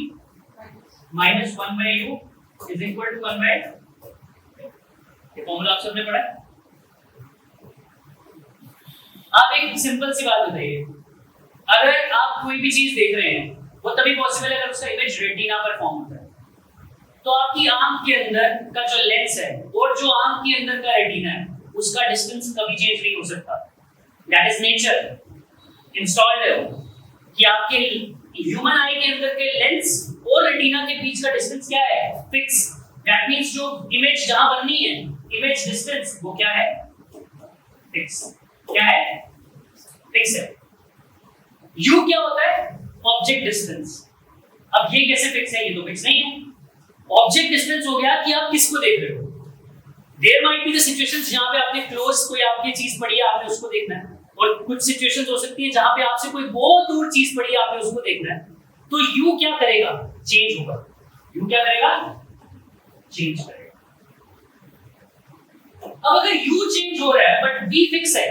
minus 1/u is equal to 1/, ये फॉर्मूला आप सबने पढ़ा है। आप एक सिंपल सी बात बताइए, अगर आप कोई भी चीज देख रहे हैं, वो तभी पॉसिबल है अगर उसका इमेज रेटिना पर फॉर्म होता है। तो आपकी आंख के अंदर का जो लेंस है और जो आंख के अंदर का रेटिना है, उसका डिस्टेंस कभी चेंज नहीं हो सकता। दैट इज नेचर इंस्टॉल्ड है कि आपके ह्यूमन आई के अंदर के लेंस और रेटिना के बीच का डिस्टेंस क्या है, फिक्स। दैट मींस जो इमेज जहां बननी है, इमेज डिस्टेंस वो क्या है, फिक्स। क्या है, फिक्स है। u क्या होता है, ऑब्जेक्ट डिस्टेंस। अब ये कैसे फिक्स है, ये तो फिक्स नहीं है। ऑब्जेक्ट डिस्टेंस हो गया कि आप किसको देख रहे हो। There might be the situations जहां पे आपने क्लोज कोई आपकी चीज पड़ी है, आपने उसको देखना है, और कुछ सिचुएशंस हो सकती है जहां पे आपसे कोई बहुत दूर चीज पड़ी है, आपने उसको देखना है। तो u क्या करेगा, चेंज होगा। u क्या करेगा, चेंज करेगा। अब अगर u चेंज हो रहा है बट v फिक्स है,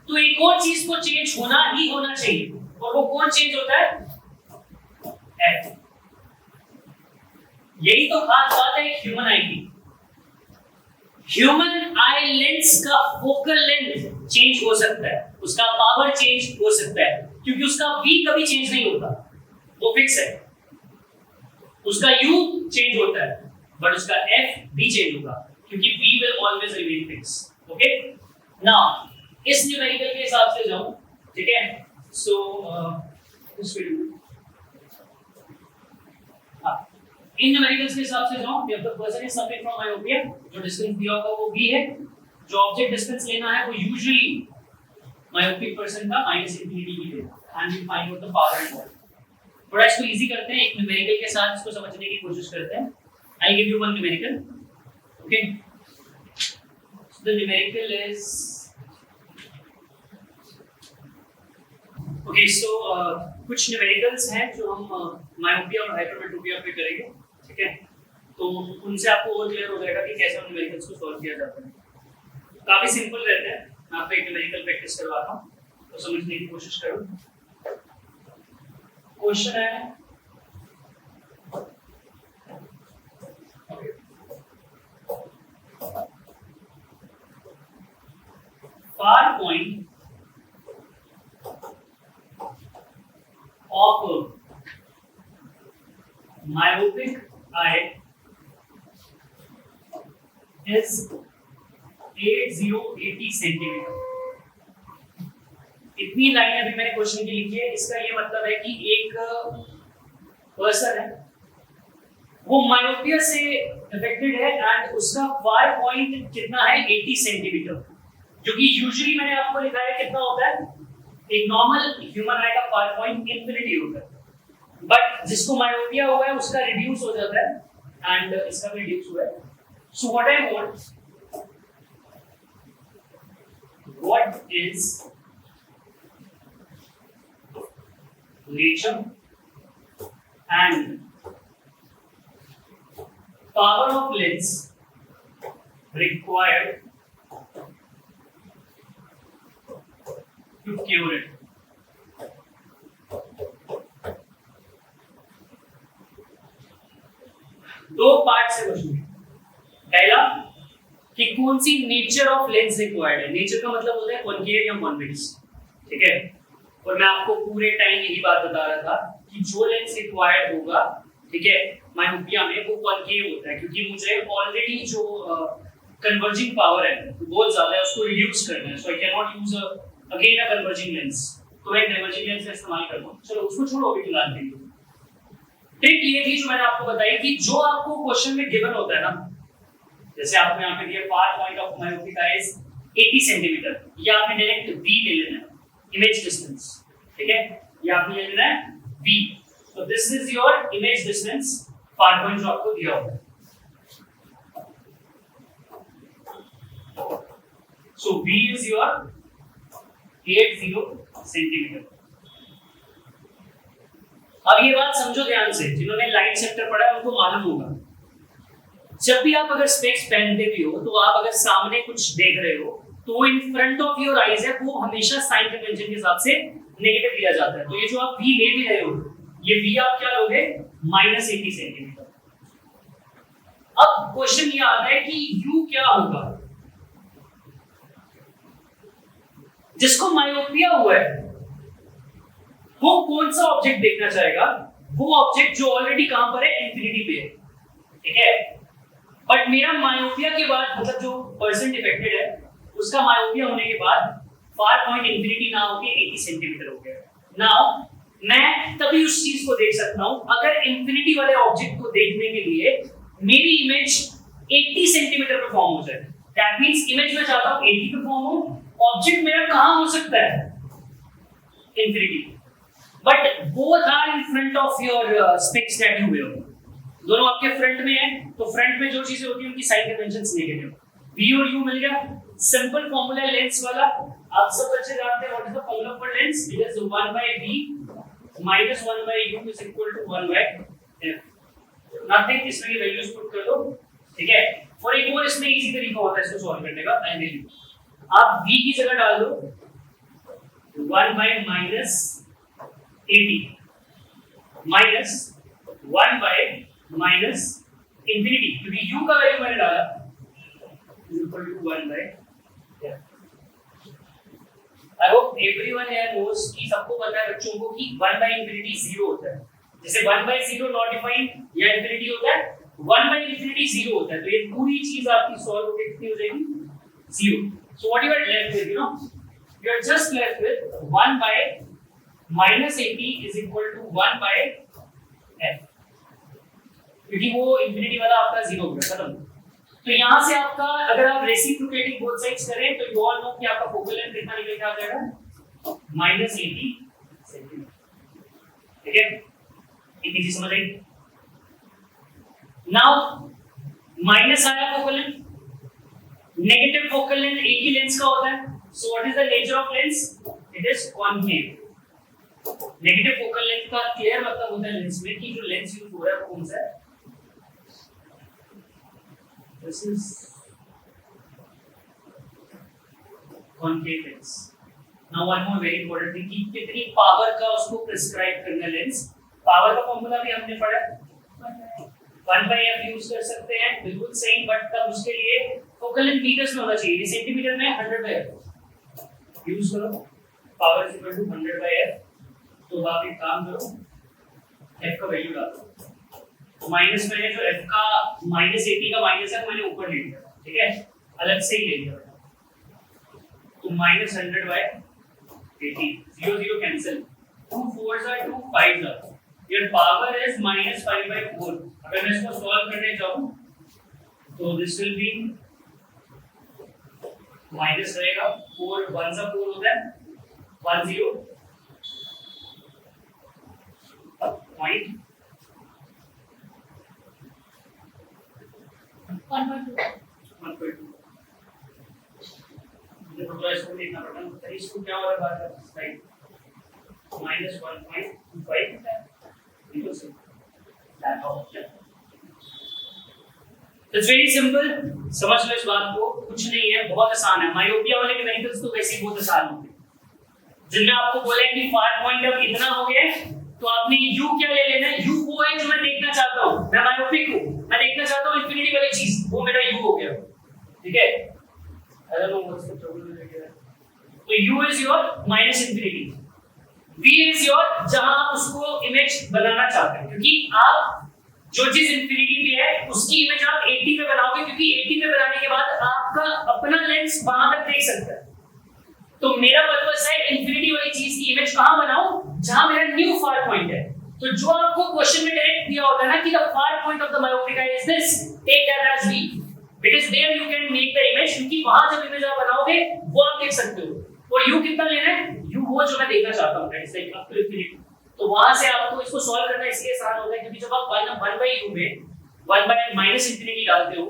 तो एक और चीज को चेंज होना ही होना चाहिए, और वो कौन चेंज होता है, f। यही तो खास बात है ह्यूमन आई की। ह्यूमन आई लेंस का फोकल लेंथ चेंज हो सकता है, उसका पावर चेंज हो सकता है, क्योंकि उसका v कभी चेंज नहीं होता, वो फिक्स है। उसका u चेंज होता है बट उसका f भी चेंज होगा, क्योंकि v will always remain fix. Okay, now इस न्यूमेरिकल के हिसाब से जाऊं, ठीक है। So this will in numericals के हिसाब से जाऊं, if the person is suffering from myopia, जो डिस्टेंस दिया होगा वो v है। जो ऑब्जेक्ट डिस्टेंस लेना है वो यूजुअली मायोपिक पर्सन का -इंफिनिटी ही लेगा, and we find out the power and volume. थोड़ा इसको इजी करते हैं, एक न्यूमेरिकल के साथ इसको समझने की कोशिश करते हैं। I give you one numerical, okay. So the numerical is okay. So कुछ न्यूमेरिकल्स हैं जो हम मायोपिया और हाइपरमेट्रोपिया पे करेंगे, ठीक है। तो उनसे आपको और क्लियर हो जाएगा कि कैसे हम न्यूमेरिकल्स को सॉल्व किया जाता है। काफी सिंपल रहते हैं, मैं आपको एक न्यूमेरिकल प्रैक्टिस करवाता हूँ, तो समझने की कोशिश करो। क्वेश्चन है, far point of myopic eye is 8080 centimetre. इतनी लाइन अभी मैंने क्वेश्चन की लिखी है। इसका ये मतलब है कि एक पर्सन है, वो मायोपिया से अफेक्टेड है एंड उसका फार पॉइंट कितना है, 80 सेंटीमीटर, जो कि यूजुअली मैंने आपको लिखा है कितना होता है, एक नॉर्मल ह्यूमन आई का फार पॉइंट इंफिनिटी होता है, बट जिसको मायोपिया हुआ है उसका रिड्यूस हो जाता है, एंड इसका भी रिड्यूस हुआ है। So what I want, what is nature and power of lens required to cure it? दो पार्ट से क्वेश्चन। पहला कि कौन see nature of lens required है। नेचर का मतलब होता है कॉनकेव या कॉन्वेक्स, ठीक है। और मैं आपको पूरे टाइम यही बात बता रहा था कि जो लेंस रिक्वायर्ड होगा, ठीक है, मायोपिया में, वो कॉनकेव होता है, क्योंकि मुझे ऑलरेडी जो कन्वर्जिंग पावर है बहुत ज्यादा है, उसको रिड्यूस करना है। So I can not use again a converging lens, तो मैं डाइवर्जिंग लेंस का इस्तेमाल करूंगा। चलो उसको छोड़ो अभी फिलहाल के लिए। ट्रिक ये थी जो मैंने आपको बताई कि जो आपको क्वेश्चन में गिवन होता है ना, जैसे आपने यहाँ पे दिया फार point of myopia is 80 centimetre, या आपने डायरेक्ट v ले लेना है, इमेज डिस्टेंस, ठीक है, या आपने ले लेना है v। तो this is your image distance, far point जो आपको दिया होगा। सो v इज योर 80 सेंटीमीटर। अब ये बात समझो ध्यान से, जिन्होंने लाइट चैप्टर पढ़ा है उनको मालूम होगा, जब भी आप अगर स्पेक्स पहनते भी हो तो आप अगर सामने कुछ देख रहे हो तो इन फ्रंट ऑफ योर आईज है, वो हमेशा साइन कन्वेंशन के हिसाब से नेगेटिव लिया जाता है। तो ये जो आप v ले भी रहे हो, ये v आप क्या लोगे, -80 सेंटीमीटर। अब क्वेश्चन ये आता है कि u क्या होगा। जिसको मायोपिया हुआ है वो कौन सा ऑब्जेक्ट देखना चाहेगा, वो ऑब्जेक्ट जो ऑलरेडी कहां पर है, इंफिनिटी पे है, ठीक है। बट मेरा मायोपिया के बाद, मतलब जो पर्सन डिफेक्टेड है उसका मायोपिया होने के बाद फार पॉइंट इंफिनिटी ना होके 80 सेंटीमीटर हो गया। नाउ मैं तभी उस चीज को देख सकता हूं अगर इंफिनिटी वाले ऑब्जेक्ट को देखने के लिए मेरी इमेज 80 सेंटीमीटर पे फॉर्म हो जाए। दैट मींस इमेज में चाहता हूं 80 पे फॉर्म हो, ऑब्जेक्ट मेरा कहां हो सकता है, infinity. But both are in front of your specs that you wear, दोनों आपके फ्रंट में है, तो फ्रंट में जो चीजें होती हैं उनकी साइन कन्वेंशंस नेगेटिव। v और u मिल गया, सिंपल फार्मूला है लेंस वाला, आप सब बच्चे जानते हैं what is the formula for Lenz, it is 1/v minus 1/u is equal to 1/f। Nothing, इसमें की वैल्यूज पुट कर दो, ठीक है। और एक और इसमें इजी तरीका होता है इसको सॉल्व करने का, आई विल, आप v की जगह डाल दो 1/-80 माइनस 1/- इंफिनिटी, क्योंकि u का वैल्यू मैंने डाला is equal to 1/f। I hope everyone here knows कि सबको पता है बच्चों को कि 1/इंफिनिटी 0 होता है। जैसे 1/0 नॉट डिफाइंड या इंफिनिटी होता है, 1/इंफिनिटी 0 होता है। तो ये पूरी चीज आपकी सॉल्व होके कितनी हो जाएगी, 0। So what you are left with, you know, you are just left with 1/-80 is equal to 1/f, क्योंकि वो इंफिनिटी वाला आपका 0 हो गया, खत्म। तो यहां से आपका अगर आप रेसिप्रोकेटिंग बोथ साइड्स करें तो यू ऑल नो कि आपका फोकल लेंथ कितना निकल के आ जाएगा, -80 सेंटीमीटर, ठीक है। इतनी चीज समझ आई। नाउ माइनस आया focal length, negative focal length एक ही लेंस का होता है। So what is the nature of lens, it is concave. Negative focal length का क्लियर मतलब होता है लेंस में कि जो लेंस यूज हो रहा है वो कौन सा है, this is concave lens. Now one more very important thing कि कितनी पावर का उसको प्रिस्क्राइब करना लेंस। पावर का फॉर्मूला भी हमने पढ़ा, 1/f यूज कर सकते हैं, बिल्कुल सही, बट तब उसके लिए फोकल लेंथ मीटर्स में होना चाहिए, सेंटीमीटर में 100/f यूज करो। Power is equal to 100/f। तो आप एक काम करो, f का वैल्यू डालो, माइनस मैंने जो f का -80 का माइनस है मैंने ऊपर ले लिया, ठीक है, अलग से ही ले लिया। तो -100/80, 0 0 cancel, 2 4s are 2 5s are, your power is -5/4। अगर मैं इसको सॉल्व करने जाऊं तो दिस विल बी माइनस रहेगा, 4 1 सा 4 होता है, 1 0 पॉइंट 1.2. 1.2 मुझे थोड़ा इसको देखना पड़ेगा तो इसको क्या हो रहा है राइट -1.25 बिल्कुल सही that option it's very simple समझ लो इस बात को कुछ नहीं है बहुत आसान है मायोपिया वाले न्यूमेरिकल्स तो वैसे ही बहुत आसान होते हैं जिनमें आपको बोला है कि फार पॉइंट अब इतना हो गया तो आपने u क्या ले लेना है u वो है जो मैं देखना चाहता हूं मैं मायोपिक हूं मैं देखना चाहता हूं इंफिनिटी वाली चीज वो मेरा u हो गया ठीक है I don't know what's the problem तो u is your minus infinity v is your जहां आप उसको इमेज बनाना चाहते हैं क्योंकि आप जो चीज इंफिनिटी पे है उसकी इमेज आप 80 पे बनाओगे क्योंकि 80 पे बनाने के बाद आपका अपना लेंस वहां तक देख सकता है तो मेरा पर्पस है इंफिनिटी वाली चीज की इमेज कहां बनाऊं जहां मेरा न्यू फार पॉइंट है तो जो आपको क्वेश्चन में डायरेक्ट दिया होता है ना कि the far point of the myopic eye is this take that as v because there you can make the image क्योंकि वहां जब इमेज आप बनाओगे वो आप देख सकते हो और u कितना लेना है u वो जो मैं देखना चाहता हूं that is like up to infinity तो वहां से आपको इसको सॉल्व करना इसलिए आसान होता है क्योंकि जब आप 1/u में 1 बाय माइनस इंफिनिटी डालते हो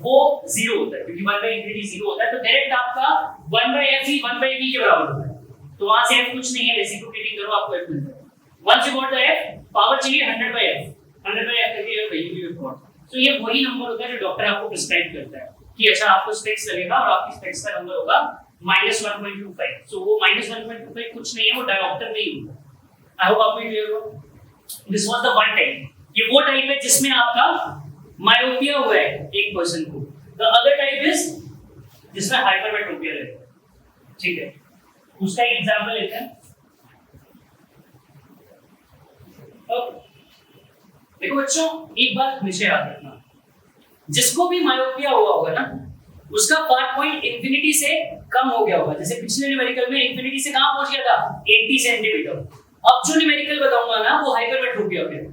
वो 0 होता है क्योंकि 1 बाय इंफिनिटी 0 होता है तो डायरेक्ट आपका 1 by f he 1 bye v के बराबर होता है तो वहां से f कुछ नहीं है रेसिप्रोकेटिंग करो आपको f मिलता है once you got the f power चाहिए 100 बाय f करके ये वैल्यू यू गॉट तो ये वही नंबर होता है जो डॉक्टर आपको प्रिस्क्राइब करता है कि अच्छा आपको स्पेक्स लगेगा और आपकी स्पेक्स का नंबर होगा -1.25 सो वो -1.25 कुछ नहीं है वो डायोप्टर में ही होगा आई होप आपको क्लियर हो this was the one type ये वो टाइप है जिसमें आपका मायोपिया हुआ है एक पर्सन को द अदर टाइप इज जिसमें हाइपरमेट्रोपिया है ठीक है उसका एक एग्जांपल लेते हैं देखो बच्चों एक बात हमेशा याद रखना जिसको भी मायोपिया हुआ होगा ना उसका फार पॉइंट इंफिनिटी से कम हो गया होगा जैसे पिछले न्यूमेरिकल में इंफिनिटी से कहां पहुंच गया था 80 सेंटीमीटर अब जो न्यूमेरिकल बताऊंगा ना वो हाइपरमेट्रोपिया है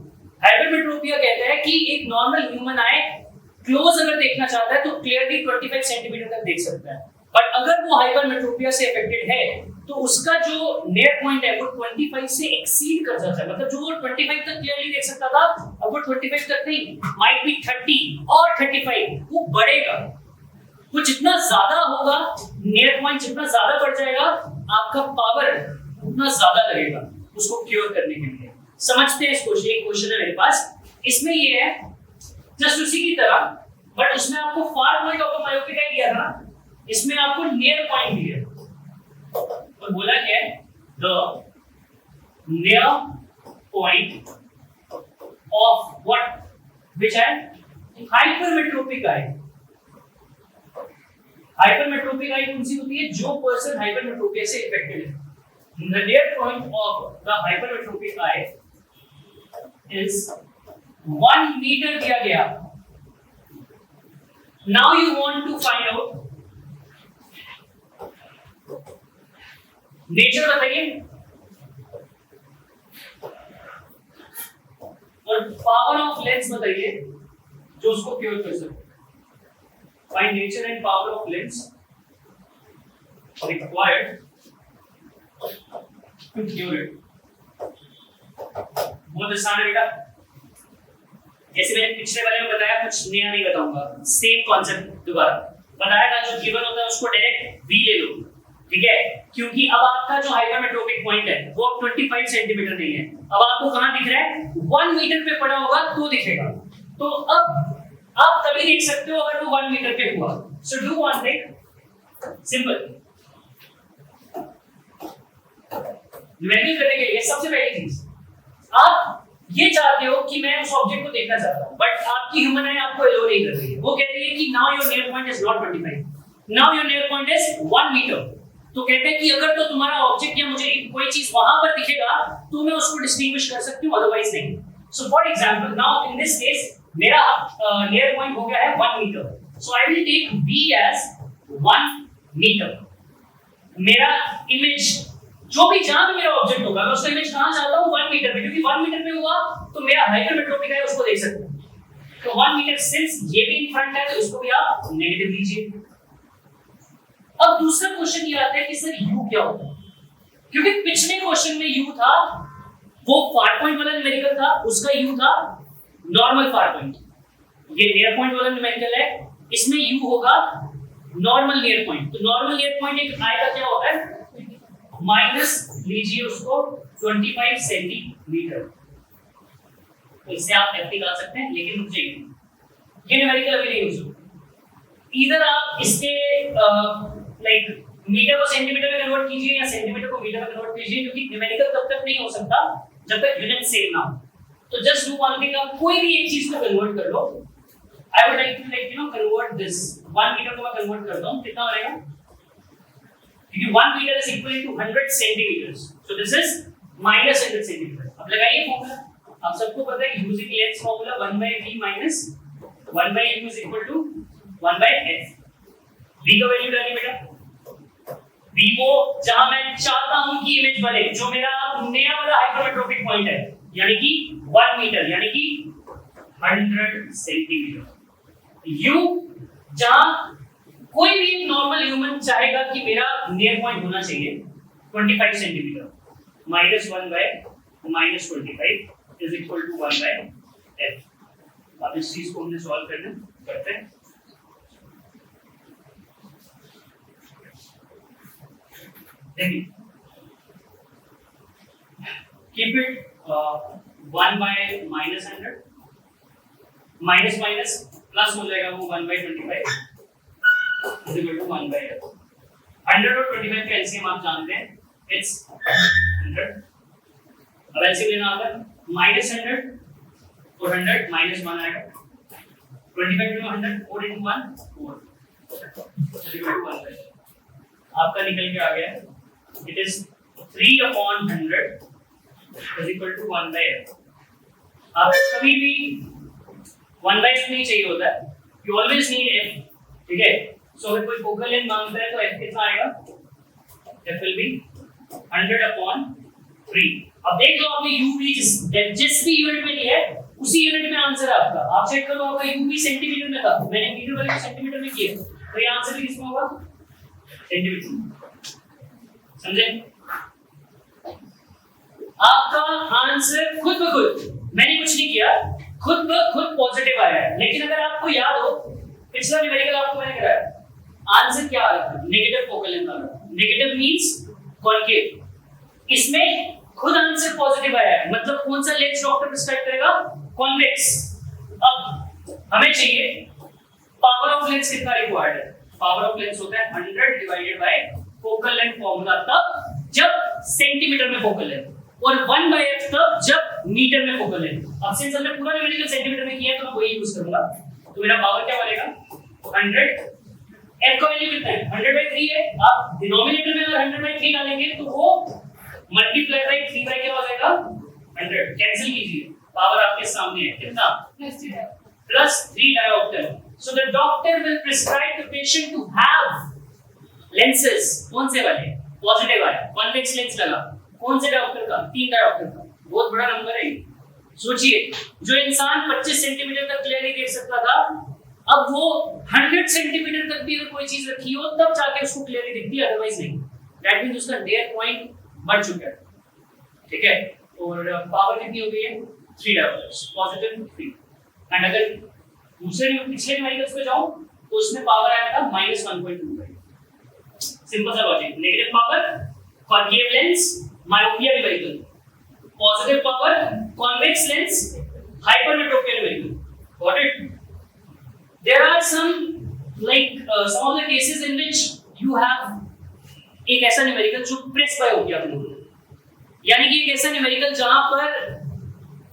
हाइपरमेट्रोपिया कहता है कि एक नॉर्मल ह्यूमन आई क्लोज अगर देखना चाहता है तो क्लियरली 25 सेंटीमीटर तक देख सकता है बट अगर वो हाइपरमेट्रोपिया से अफेक्टेड है तो उसका जो नियर पॉइंट है वो 25 से एक्सीड कर जाता है मतलब जो वो 25 तक क्लियरली देख सकता था अब वो 25 तक नहीं माइट बी 30 और 35 वो बढ़ेगा वो जितना ज्यादा होगा नियर पॉइंट जितना ज्यादा बढ़ जाएगा आपका पावर उतना ज्यादा लगेगा उसको क्योर करने के लिए समझते हैं इसको एक क्वेश्चन है मेरे पास इसमें ये है जस्ट उसी की तरह बट उसमें आपको फार पॉइंट ऑफ मायोपिक आई दिया था इसमें आपको नियर पॉइंट दिया और बोला क्या है the near point of what which है हाइपरमेट्रोपिक आई हाइपरमेट्रोपिक आई कौन सी होती है जो पर्सन हाइपरमेट्रोपिया से अफेक्टेड है the near point of the hypermetropic eye is 1 meter दिया गया now you want to find out nature बताइए और power of lens बताइए जो उसको क्योर कर सके find nature and power of lens required to cure it बहुत आसान है बेटा जैसे मैंने पिछले वाले में बताया कुछ नया नहीं बताऊंगा सेम कॉन्सेप्ट दोबारा बताया था जो गिवन होता है उसको डायरेक्ट v ले लो ठीक है क्योंकि अब आपका जो हाइपरमेट्रोपिक पॉइंट है वो 25 सेंटीमीटर नहीं है अब आपको कहां दिख रहा है 1 मीटर पे पड़ा होगा तो दिखेगा तो अब आप तभी देख सकते हो अगर वो 1 मीटर पे हुआ so do one thing simple numerical करने के लिए सबसे पहली चीज आप ये चाहते हो कि मैं उस ऑब्जेक्ट को देखना चाहता हूं बट आपकी ह्यूमन आई आपको एलो नहीं कर रही है वो कह रही है कि now your near point is not 25 now your near point is 1 metre तो कहते हैं कि अगर तो तुम्हारा ऑब्जेक्ट या मुझे कोई चीज वहां पर दिखेगा तो मैं उसको डिस्टिंग्विश कर सकती हूं अदरवाइज नहीं so for example now in this case मेरा नियर पॉइंट हो गया है 1 metre so I will take v as 1 metre मेरा इमेज जो भी जहां भी मेरा ऑब्जेक्ट होगा मैं उसका इमेज कहां चाहता हूं 1 मीटर पे क्योंकि 1 मीटर पे हुआ तो मेरा हाइपरमेट्रोपिक है उसको देख सकते हैं तो 1 मीटर सिंस ये भी इन फ्रंट है तो इसको भी आप नेगेटिव लीजिए अब दूसरा क्वेश्चन ये आता है कि सर u क्या होता है क्योंकि पिछले क्वेश्चन में u था वो फार पॉइंट वाला न्यूमेरिकल था उसका u था नॉर्मल फार पॉइंट ये नियर पॉइंट वाला न्यूमेरिकल है, इसमें u होगा नॉर्मल नियर पॉइंट। तो नॉर्मल नियर पॉइंट एक i का क्या होता है, माइनस लीजिए उसको 25 सेंटीमीटर। तो इससे आप f निकाल सकते हैं, लेकिन मुझे ये न्यूमेरिकल अभी नहीं यूज होगा। इधर आप इसके लाइक मीटर को सेंटीमीटर में कन्वर्ट कीजिए या सेंटीमीटर को मीटर में कन्वर्ट कीजिए, क्योंकि न्यूमेरिकल तब तक नहीं हो सकता जब तक यूनिट सेम ना हो। तो जस्ट डू वन थिंग, आप कोई भी एक चीज को कन्वर्ट कर लो। I would like to convert this 1 metre को मैं कन्वर्ट करता हूं, कितना बनेगा, क्योंकि 1 metre is equal to 100 centimetres, so this is minus 100 centimetre. अब लगाइए फॉर्मूला, आप सबको पता है using lens formula 1/v minus 1/u is equal to 1/f। v का वैल्यू डालिए बेटा, v को जहां मैं चाहता हूं कि इमेज बने, जो मेरा नया वाला हाइपरमेट्रोपिक पॉइंट है, यानी कि 1 मीटर यानी कि 100 सेंटीमीटर। u जहां कोई भी एक नॉर्मल ह्यूमन चाहेगा कि मेरा नियर पॉइंट होना चाहिए 25 centimetre, minus 1 by minus 25 is equal to 1 by f। अब इस चीज को हमने सॉल्व करते हैं। देखिए, keep it 1 by minus 100, minus minus plus हो जाएगा, वो 1 by 25 is equal to 1 by f। 100 और 25 का एलसीएम आप जानते हैं, it's 100। अब एलसीएम लेना होगा माइनस 100 और 100 माइनस 1 आएगा, 25 into 100 4 into 1 4 is equal to 1 by f। आपका निकल के आ गया है, it is 3/100 is equal to 1 by f। आप कभी भी 1 by f नहीं चाहिए होता है, you always need f, ठीक है। सो अगर कोई फोकल लेंथ मांगता है तो f कितना आएगा, f will be 100/3। अब देख लो आपने u भी जिस भी यूनिट में लिया है उसी यूनिट में आंसर है आपका। आप चेक करो, आपका u भी सेंटीमीटर में था, मैंने मीटर वाले को सेंटीमीटर में किया, तो ये आंसर भी किसमें होगा, सेंटीमीटर। समझे? आपका आंसर खुद ब खुद, मैंने कुछ नहीं किया, खुद ब खुद पॉजिटिव आया है। लेकिन अगर आपको याद हो पिछला न्यूमेरिकल आपको मैंने कराया, आंसर क्या आया था, नेगेटिव फोकल लेंथ आया। नेगेटिव मींस कॉन्केव, इसमें खुद आंसर पॉजिटिव आया है, मतलब कौन सा लेंस डॉक्टर प्रिस्क्राइब करेगा, कॉन्वेक्स। अब हमें चाहिए पावर ऑफ लेंस कितना रिक्वायर्ड है, पावर ऑफ लेंस होता है 100 divided by focal length formula, तब जब सेंटीमीटर में फोकल लेंथ, और 1 by f तब जब मीटर में फोकल लेंथ। अब सिंस हमने पूरा न्यूमेरिकल सेंटीमीटर में किया है तो मैं वही यूज करूंगा। तो मेरा पावर क्या बनेगा, 100, f का वैल्यू कितना है, 100/3 है। आप डिनोमिनेटर में अगर 100/3 डालेंगे तो वो मल्टीप्लाई बाय 3 बाय क्या हो जाएगा, 100। कैंसिल कीजिए, पावर आपके सामने है, कितना, +3 diopter। So the doctor will prescribe the patient to have lenses, कौन से वाले, पॉजिटिव वाले, कॉन्वेक्स लेंस लगा, कौन से डॉक्टर का, 3 डॉक्टर का, बहुत बड़ा नंबर है। सोचिए, जो इंसान 25 सेंटीमीटर तक क्लियरली देख सकता था, अब वो 100 सेंटीमीटर तक भी अगर कोई चीज रखी हो तब जाके उसको क्लियरली दिखती है, अदरवाइज नहीं। दैट मींस उसका नियर पॉइंट बढ़ चुका है, ठीक है। और पावर कितनी हो गई है, 3 डायोप्टर्स, पॉजिटिव 3। एंड अगर दूसरे पिछले न्यूमेरिकल्स पे जाओ तो उसमें पावर आया था -1.25। सिंपल सा logic, negative power concave lens, myopia numerical, positive power convex lens, hypermetropia numerical. Got it? There are some some of the cases in which you have एक ऐसा न्यूमेरिकल जो प्रेस बायोपिया में होता है, यानी कि एक ऐसा न्यूमेरिकल जहां पर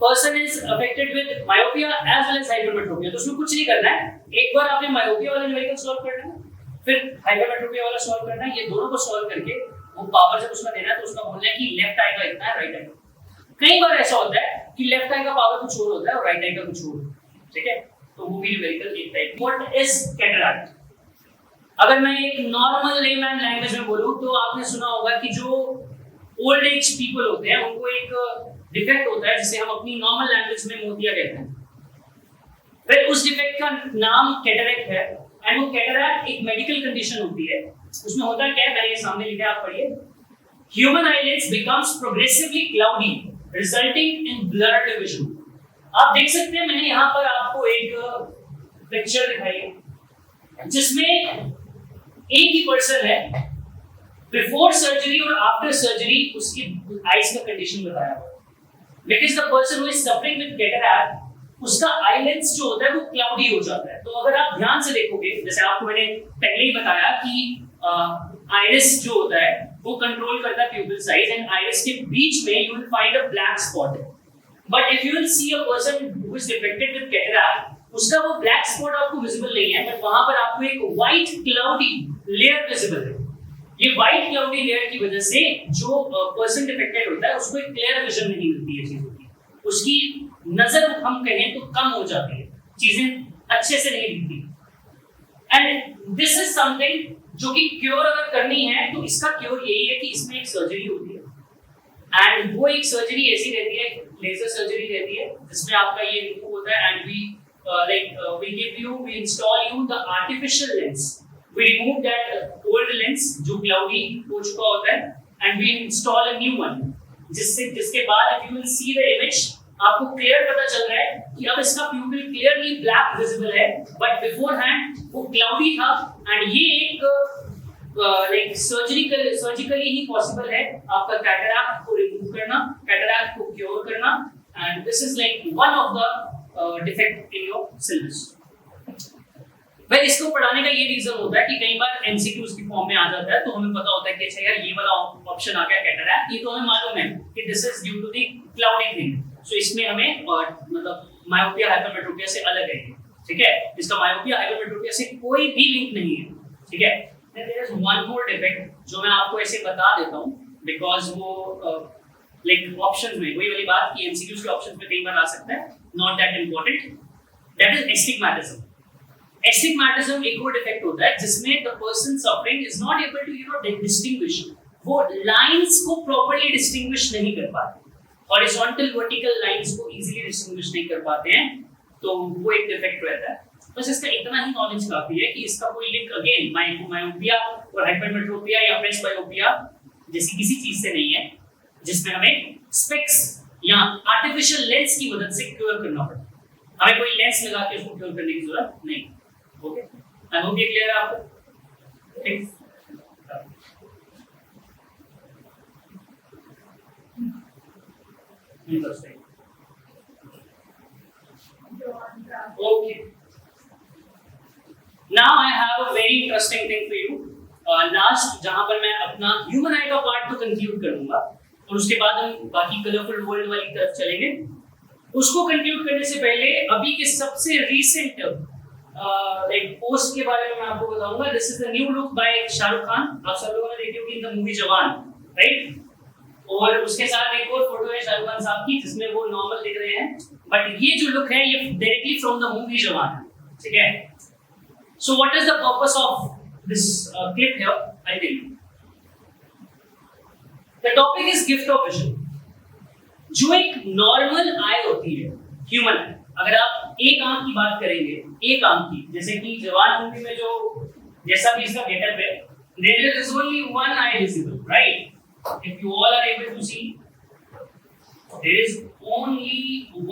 person is affected with myopia as well as hypermetropia. तो उसमें कुछ नहीं करना है, एक बार आपने मायोपिया वाला न्यूमेरिकल सॉल्व करना है, फिर हाइपरमेट्रोपिया वाला सॉल्व करना है। ये दोनों को सॉल्व करके वो पावर जब उसका देना है तो उसका बोलना है कि लेफ्ट आई का इतना है, राइट आई का। कई बार ऐसा होता है कि लेफ्ट आई का पावर कुछ और होता है और राइट आई का कुछ और, ठीक है। तो वो भी न्यूमेरिकल एक टाइप। What is cataract? अगर मैं एक नॉर्मल लेमैन लैंग्वेज में बोलूं तो आपने सुना होगा कि जो ओल्ड एज पीपल होते हैं उनको एक डिफेक्ट होता है जिसे हम अपनी नॉर्मल लैंग्वेज में मोतिया कहते हैं। फिर उस डिफेक्ट का नाम कैटरैक्ट है, एंड वो कैटरैक्ट एक मेडिकल कंडीशन होती है। उसमें होता क्या है, मैंने ये सामने लिखा है, आप पढ़िए। Human eyelids becomes progressively cloudy resulting in blurred vision. आप देख सकते हैं, मैंने यहाँ पर आपको एक पिक्चर दिखाई है जिसमें एक ही पर्सन है, बिफोर सर्जरी और आफ्टर सर्जरी उसकी आईज का कंडीशन बताया हुआ है। Because the person who is suffering with cataract उसका आईलिड्स जो होता है वो क्लाउडी हो जाता है। तो अगर आप ध्यान से देखोगे, जैसे आपको मैंने पहले ही बताया कि आइरिस जो होता है वो कंट्रोल करता है प्यूपिल साइज, एंड आइरिस के बीच में you will find a black spot. But if you will C a person who is defected with cataract, उसका वो ब्लैक स्पॉट आपको विजिबल नहीं है, बट वहां पर आपको एक व्हाइट क्लाउडी लेयर विजिबल है। ये व्हाइट क्लाउडी लेयर की वजह से जो पर्सन डिफेक्टेड होता है उसको एक क्लियर विजन नहीं मिलती है चीजों की, उसकी नजर हम कहें तो कम हो जाती है, चीजें अच्छे से नहीं दिखती। एंड दिस इज समथिंग जो कि क्योर अगर करनी है तो इसका क्योर यही है कि इसमें एक सर्जरी होती है, एंड वो एक सर्जरी ऐसी रहती है, लेजर सर्जरी रहती है, जिसमें आपका ये रिमूव होता है, and we install you the artificial lens, we remove that old lens जो cloudy हो चुका होता है, and we install a new one, जिसके बाद if you will see the image आपको क्लियर पता चल रहा है कि अब इसका प्यूपिल क्लियरली ब्लैक विजिबल है, बट बिफोर हैंड वो क्लाउडी था। एंड ये एक सर्जिकली ही पॉसिबल है आपका कैटरैक्ट को रिमूव करना, कैटरैक्ट को क्योर करना, and this is like one of the defect in your syllabus. भाई इसको पढ़ाने का ये रीजन होता है कि कई बार एमसीक्यूज की फॉर्म में आ जाता है, तो हमें पता होता है कि अच्छा यार ये वाला ऑप्शन आ गया कैटरैक्ट, ये तो हमें मालूम है कि this is due to the cloudy thing, so इसमें हमें और मतलब मायोपिया हाइपरमेट्रोपिया से अलग है, ठीक है, इसका मायोपिया हाइपरमेट्रोपिया से कोई भी लिंक नहीं है, ठीक है। Then there is one more defect जो मैं आपको ऐसे बता देता हूं बिकॉज़ वो लाइक ऑप्शंस में वही वाली बात कि एमसीक्यूज के ऑप्शंस में कई बार आ सकता है, not that important, that is astigmatism. Astigmatism एक और डिफेक्ट होता है जिसमें the person suffering is not able to distinguish, वो लाइंस को प्रॉपर्ली डिस्टिंग्विश नहीं कर पाते, हॉरिजॉन्टल वर्टिकल लाइंस को इजीली डिस्टिंग्विश नहीं कर पाते हैं, तो वो एक डिफेक्ट रहता है। बस इसका इतना ही नॉलेज काफी है कि इसका कोई लिंक अगेन मायोपिया और हाइपरमेट्रोपिया या प्रेसबायोपिया जैसी किसी चीज से नहीं है, जिसमें हमें स्पेक्स या आर्टिफिशियल लेंस की मदद से क्योर करना पड़ता है, हमें कोई लेंस लगा के उसको क्योर करने की जरूरत नहीं। ओके, आई होप ये क्लियर है आपको, ठीक। Interesting. Okay. Now I have a very interesting thing for you. Last जहां पर मैं अपना ह्यूमन आई का पार्ट तो कंक्लूड करूंगा और उसके बाद हम बाकी कलरफुल वर्ल्ड वाली तरफ चलेंगे। उसको कंक्लूड करने से पहले अभी के सबसे रीसेंट लाइक पोस्ट के बारे में मैं आपको बताऊंगा। This is the new look bye Shahrukh Khan, आप सब लोगों ने देखी होगी इन द मूवी जवान, राइट? और उसके साथ एक और फोटो है शाहरुख खान साहब की जिसमें वो नॉर्मल दिख रहे हैं, बट ये जो लुक है ये directly from the movie Jawan, ठीक है। So what is the purpose of this clip here, I tell you. The topic is gift of vision. जो एक नॉर्मल आई होती है ह्यूमन, अगर आप एक आंख की बात करेंगे, एक आंख की, जैसे कि जवान मूवी में जो जैसा भी इसका गेटअप है, there is only one eye visible, right? If you all are able to see, there is only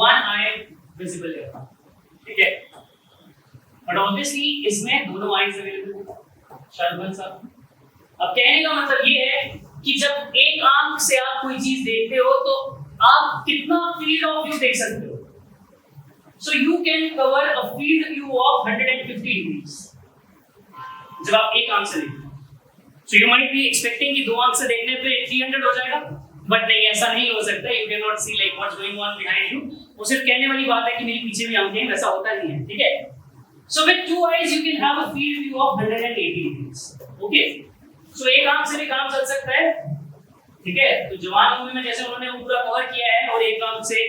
one eye visible here, ठीक है? But obviously इसमें दोनों eyes available हैं, शाहरुख साहब। अब कहने का मतलब ये है कि जब एक आंख से आप कोई चीज देखते हो तो आप कितना field of view देख सकते हो। So you can cover a field view of 150 degrees जब आप एक आंख से देखते हो। So you might be expecting कि दो आंख से देखने पे 300 हो जाएगा, बट नहीं, ऐसा नहीं हो सकता। You cannot see like what's going on behind you। वो सिर्फ कहने वाली बात है कि मेरी पीछे भी आंखें हैं, वैसा होता नहीं है, ठीक है? So with two eyes you can have a field view of 180 degrees, okay? So एक आंख से भी काम चल सकता है, ठीक है? तो जवान मूवी में जैसे उन्होंने पूरा कवर किया है और एक आंख से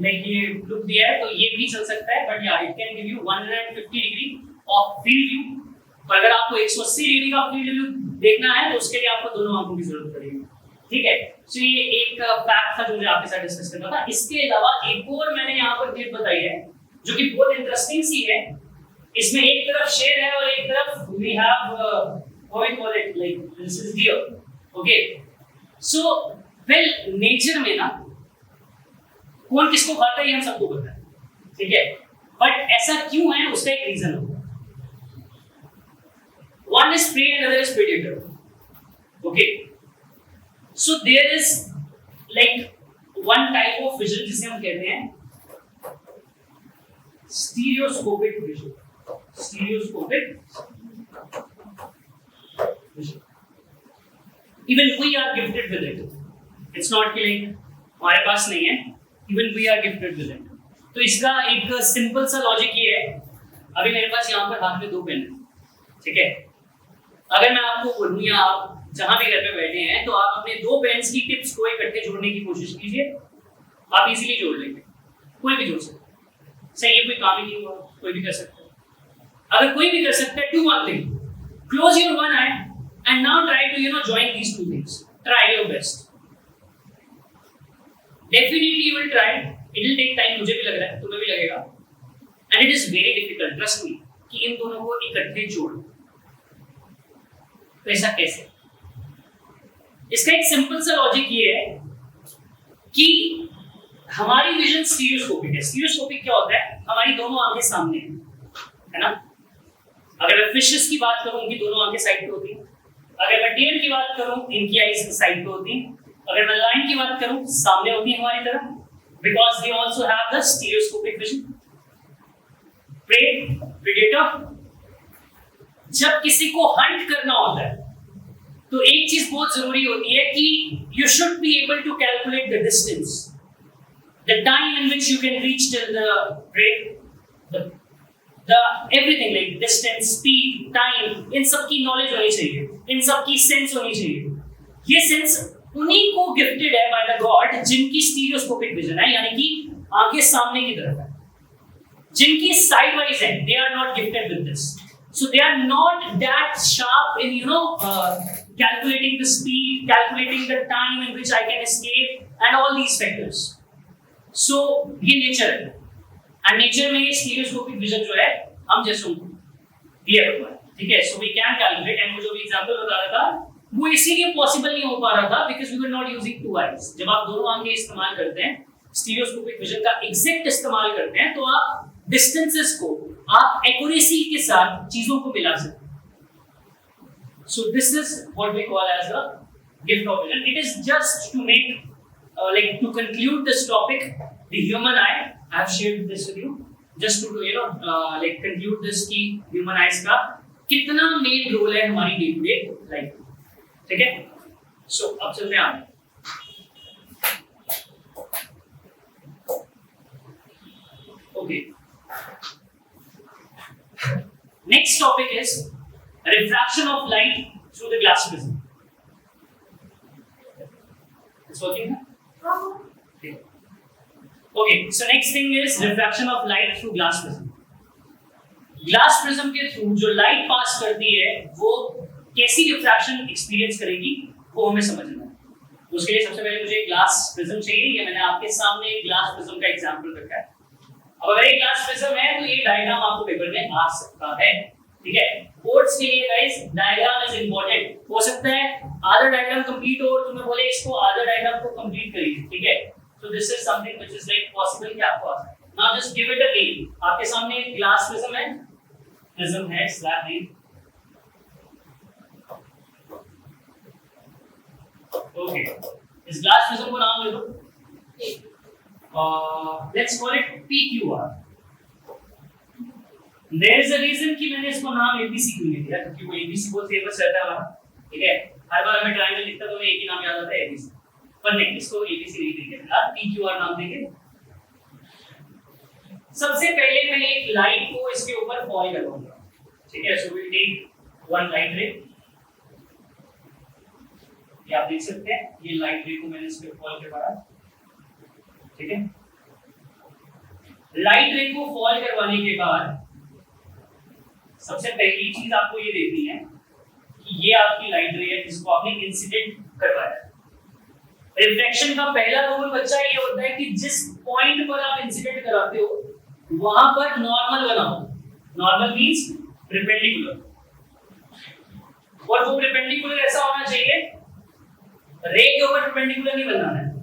like ये लुक दिया है, तो ये भी चल सकता है, but yeah, it can give you 150 degree of field view। पर अगर आपको 180 डिग्री का फील्ड व्यू देखना है तो उसके लिए आपको दोनों आंखों की जरूरत पड़ेगी, ठीक है? सो ये एक फैक्ट था जो मुझे आपके साथ डिस्कस करना था। इसके अलावा एक और मैंने यहाँ पर क्लिप बताई है जो कि बहुत इंटरेस्टिंग सी है। इसमें एक तरफ शेर है और एक तरफ we have what we call it like this is deer, okay? So well nature में ना कौन किसको खाता है ये हम सबको पता है, ठीक है? बट ऐसा क्यों है उसका एक रीजन होगा. One is prey and other is predator. Okay. So there is like one type of vision जिसे हम कहते हैं stereoscopic vision. Stereoscopic vision. Even we are gifted with it. It's not कि like हमारे पास नहीं है. Even we are gifted with it. तो इसका एक सिंपल सा लॉजिक ये है. अभी मेरे पास यहाँ पर हाथ में 2 पेन है, ठीक है. अगर मैं आपको बोलूं या आप जहां भी घर पे बैठे हैं तो आप अपने 2 पेन्स की टिप्स को इकट्ठे जोड़ने की कोशिश कीजिए. आप इजीली जोड़ लेंगे. कोई भी जोड़ सकता है. सही है, कोई काम ही नहीं हुआ, कोई भी कर सकता है. अगर कोई भी कर सकता है, do one thing. Close your one eye and now try to join these 2 things. Try your best. Definitely you will try. It will take time. मुझे भी लग रहा है, तुम्हें भी लगेगा. And it is very difficult. Trust me कि इन दोनों को इकट्ठे जोड़ो. तो ऐसा कैसे? इसका एक सिंपल सा लॉजिक ये है कि हमारी विजन स्टीरियोस्कोपिक है. स्टीरियोस्कोपिक क्या होता है? हमारी दोनों आंखें सामने है ना. अगर मैं फिशेस की बात करूं, उनकी दोनों आंखें साइड पे होती हैं. अगर मैं डेयर की बात करूं, इनकी आईज साइड पे होती हैं. अगर मैं लाइन की बात करूं, सामने होती है हमारी तरफ, because they also have the stereoscopic vision. Prey, predator. जब किसी को हंट करना होता है तो एक चीज बहुत जरूरी होती है कि you should be able to calculate the distance, the time in which you can reach till the prey, the everything like distance, speed, time. इन सब की नॉलेज होनी चाहिए, इन सब की सेंस होनी चाहिए. ये सेंस उन्हीं को गिफ्टेड है बाय द गॉड जिनकी स्टीरियोस्कोपिक विजन है, यानी कि आंखें सामने की तरफ है. जिनकी साइड वाइज है, they are not gifted with this. So they are not that sharp in calculating the speed, calculating the time in which I can escape, and all these factors. So ये nature है, and nature में stereoscopic vision जो है हम जैसे दिया हुआ है, ठीक है. So we can calculate, and वो जो भी example बता रहा था वो इसीलिए possible नहीं हो पा रहा था because we were not using 2 eyes. जब आप दोनों आंखें इस्तेमाल करते हैं, stereoscopic vision का exact इस्तेमाल करते हैं, तो आप distances को आप एक्यूरेसी के साथ चीजों को मिला सकते हैं. So this is what we call as the gift of vision. It is just to make to conclude this topic, the human eye. I have shared this with you just to conclude this कि human eyes का कितना main role है हमारी day to day life. ठीक है. So अब चलते हैं आगे. Okay. Next topic is refraction of light through the glass prism. It's working now? Okay, so next thing is refraction of light through glass prism. Glass prism के through जो light pass करती है वो कैसी रिफ्रैक्शन एक्सपीरियंस करेगी वो हमें समझना है. उसके लिए सबसे पहले मुझे ग्लास प्रिज्म चाहिए. ये मैंने आपके सामने एक ग्लास प्रिज्म का एग्जांपल रखा है. अब अगर एक ग्लास प्रिज्म है तो ये डायग्राम आपको पेपर में आ सकता है. ठीक है. बोर्ड्स के लिए गाइस डायग्राम इज इंपॉर्टेंट. हो सकता है आधा डायग्राम कंप्लीट हो और तुम्हें बोले इसको आधा डायग्राम को कंप्लीट करिए. ठीक है. So this is something which is like possible कि आपको आ जाए. Now just give it a name. आपके सामने एक ग्लास प्रिज्म है. प्रिज्म है स्लैब नेम. ओके. इस ग्लास प्रिज्म को नाम दे दो. Let's call it PQR. There is a reason कि मैंने इसको नाम ABC क्यों नहीं दिया, क्योंकि वो ABC बहुत फेमस रहता है हमारा. ठीक है. हर बार हमें ट्रायंगल लिखता तो हमें एक ही नाम याद आता है ABC. पर नहीं, इसको ABC नहीं देंगे, PQR नाम देंगे. सबसे पहले मैं एक लाइट को इसके ऊपर फॉल करवाऊंगा. ठीक है. So we take one light ray. ये आप देख सकते हैं, ये लाइट रे को मैंने इस पे फॉल करवाया. ठीक है. लाइट रे को फॉल करवाने के बाद सबसे पहली चीज आपको ये देखनी है कि ये आपकी लाइट रे है जिसको आपने इंसिडेंट करवाया. रिफ्लेक्शन का पहला रूल बच्चा ये होता है कि जिस पॉइंट पर आप इंसिडेंट कराते हो वहां पर नॉर्मल बनाओ. नॉर्मल मींस परपेंडिकुलर, और वो परपेंडिकुलर ऐसा होना चाहिए, रे के ऊपर परपेंडिकुलर नहीं बनाना है.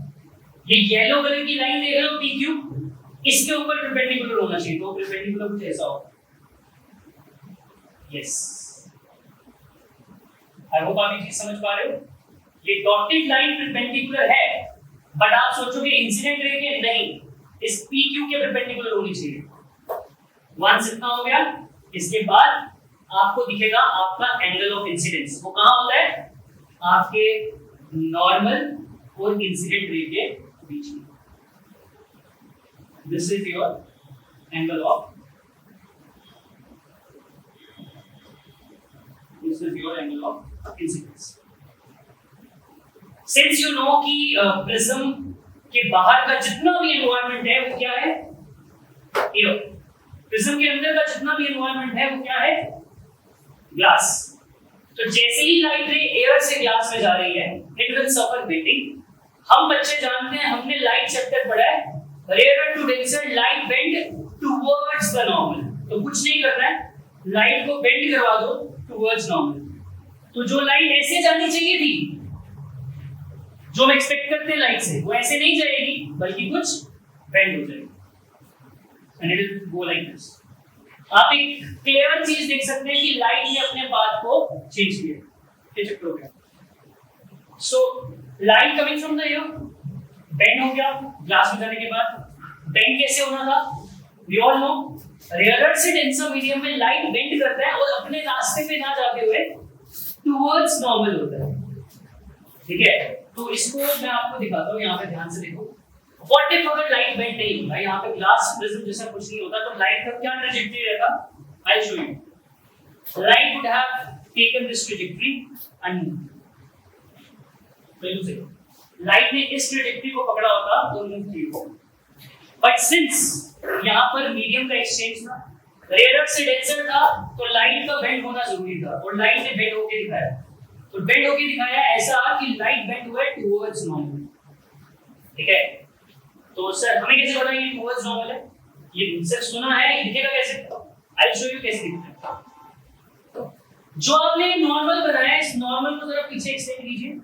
ये येलो कलर की लाइन देख रहे हो PQ, इसके ऊपर परपेंडिकुलर होना चाहिए, तो परपेंडिकुलर कुछ ऐसा होगा। यस, आई होप आप ये चीज समझ पा रहे हो। ये डॉटेड लाइन परपेंडिकुलर है, बट आप सोचोगे इंसिडेंट रे के नहीं, इस पी क्यू के परपेंडिकुलर होनी चाहिए। वंस इतना हो गया, इसके बाद आपको दिखेगा आपका एंगल ऑफ इंसिडेंस। वो कहां होता है? आपके नॉर्मल और इंसिडेंट रे के बीच में। This is your angle of incidence. Since you know कि प्रिज्म के बाहर का जितना भी एनवायरनमेंट है वो क्या है? एयर। प्रिज्म के अंदर का जितना भी एनवायरनमेंट है वो क्या है? ग्लास। तो जैसे ही लाइट रे एयर से ग्लास में जा रही है, इट विल सफर बेंडिंग। हम बच्चे जानते हैं, हमने लाइट चैप्टर पढ़ा है, rare to denser light bend towards the normal. तो कुछ नहीं करना है, लाइट को बेंड करवा दो टुवर्ड्स नॉर्मल। तो जो लाइट ऐसे जानी चाहिए थी, जो हम एक्सपेक्ट करते हैं लाइट से, वो ऐसे नहीं जाएगी, बल्कि कुछ बेंड हो जाएगी, and it will go like this. आप एक क्लियर चीज देख सकते हैं कि लाइट ने अपने पाथ को चेंज किया। ये चक्कर हो गया। So light coming from the air bend हो गया ग्लास में जाने के बाद। बेंड कैसे होना था? वी ऑल नो रेयर से डेंसर मीडियम में लाइट बेंड करता है और अपने रास्ते पे ना जाते हुए टुवर्ड्स नॉर्मल होता है। ठीक है, तो इसको मैं आपको दिखाता हूं, यहां पे ध्यान से देखो। व्हाट इफ अगर लाइट बेंड नहीं होगा, यहां पे ग्लास प्रिज्म जैसा कुछ नहीं होता, तो लाइट का क्या ट्रैजेक्टरी रहेगा? I will show you. Light would have taken this trajectory and पहले से लाइट ने इस ट्रैजेक्टरी को पकड़ा होता तो मूव की हो। बट सिंस यहां पर मीडियम का एक्सचेंज था, रेयर से डेंसर था, तो लाइट का बेंड होना जरूरी था, और लाइट ने बेंड होके दिखाया। तो बेंड होके दिखाया ऐसा कि लाइट बेंड हुआ टुवर्ड्स नॉर्मल। ठीक है, तो सर हमें कैसे पता ये टुवर्ड्स नॉर्मल है? ये सिर्फ सुना है, ये दिखेगा कैसे? आई विल शो यू कैसे दिखता है। जो आपने नॉर्मल बनाया, इस नॉर्मल को जरा पीछे एक्सटेंड कीजिए।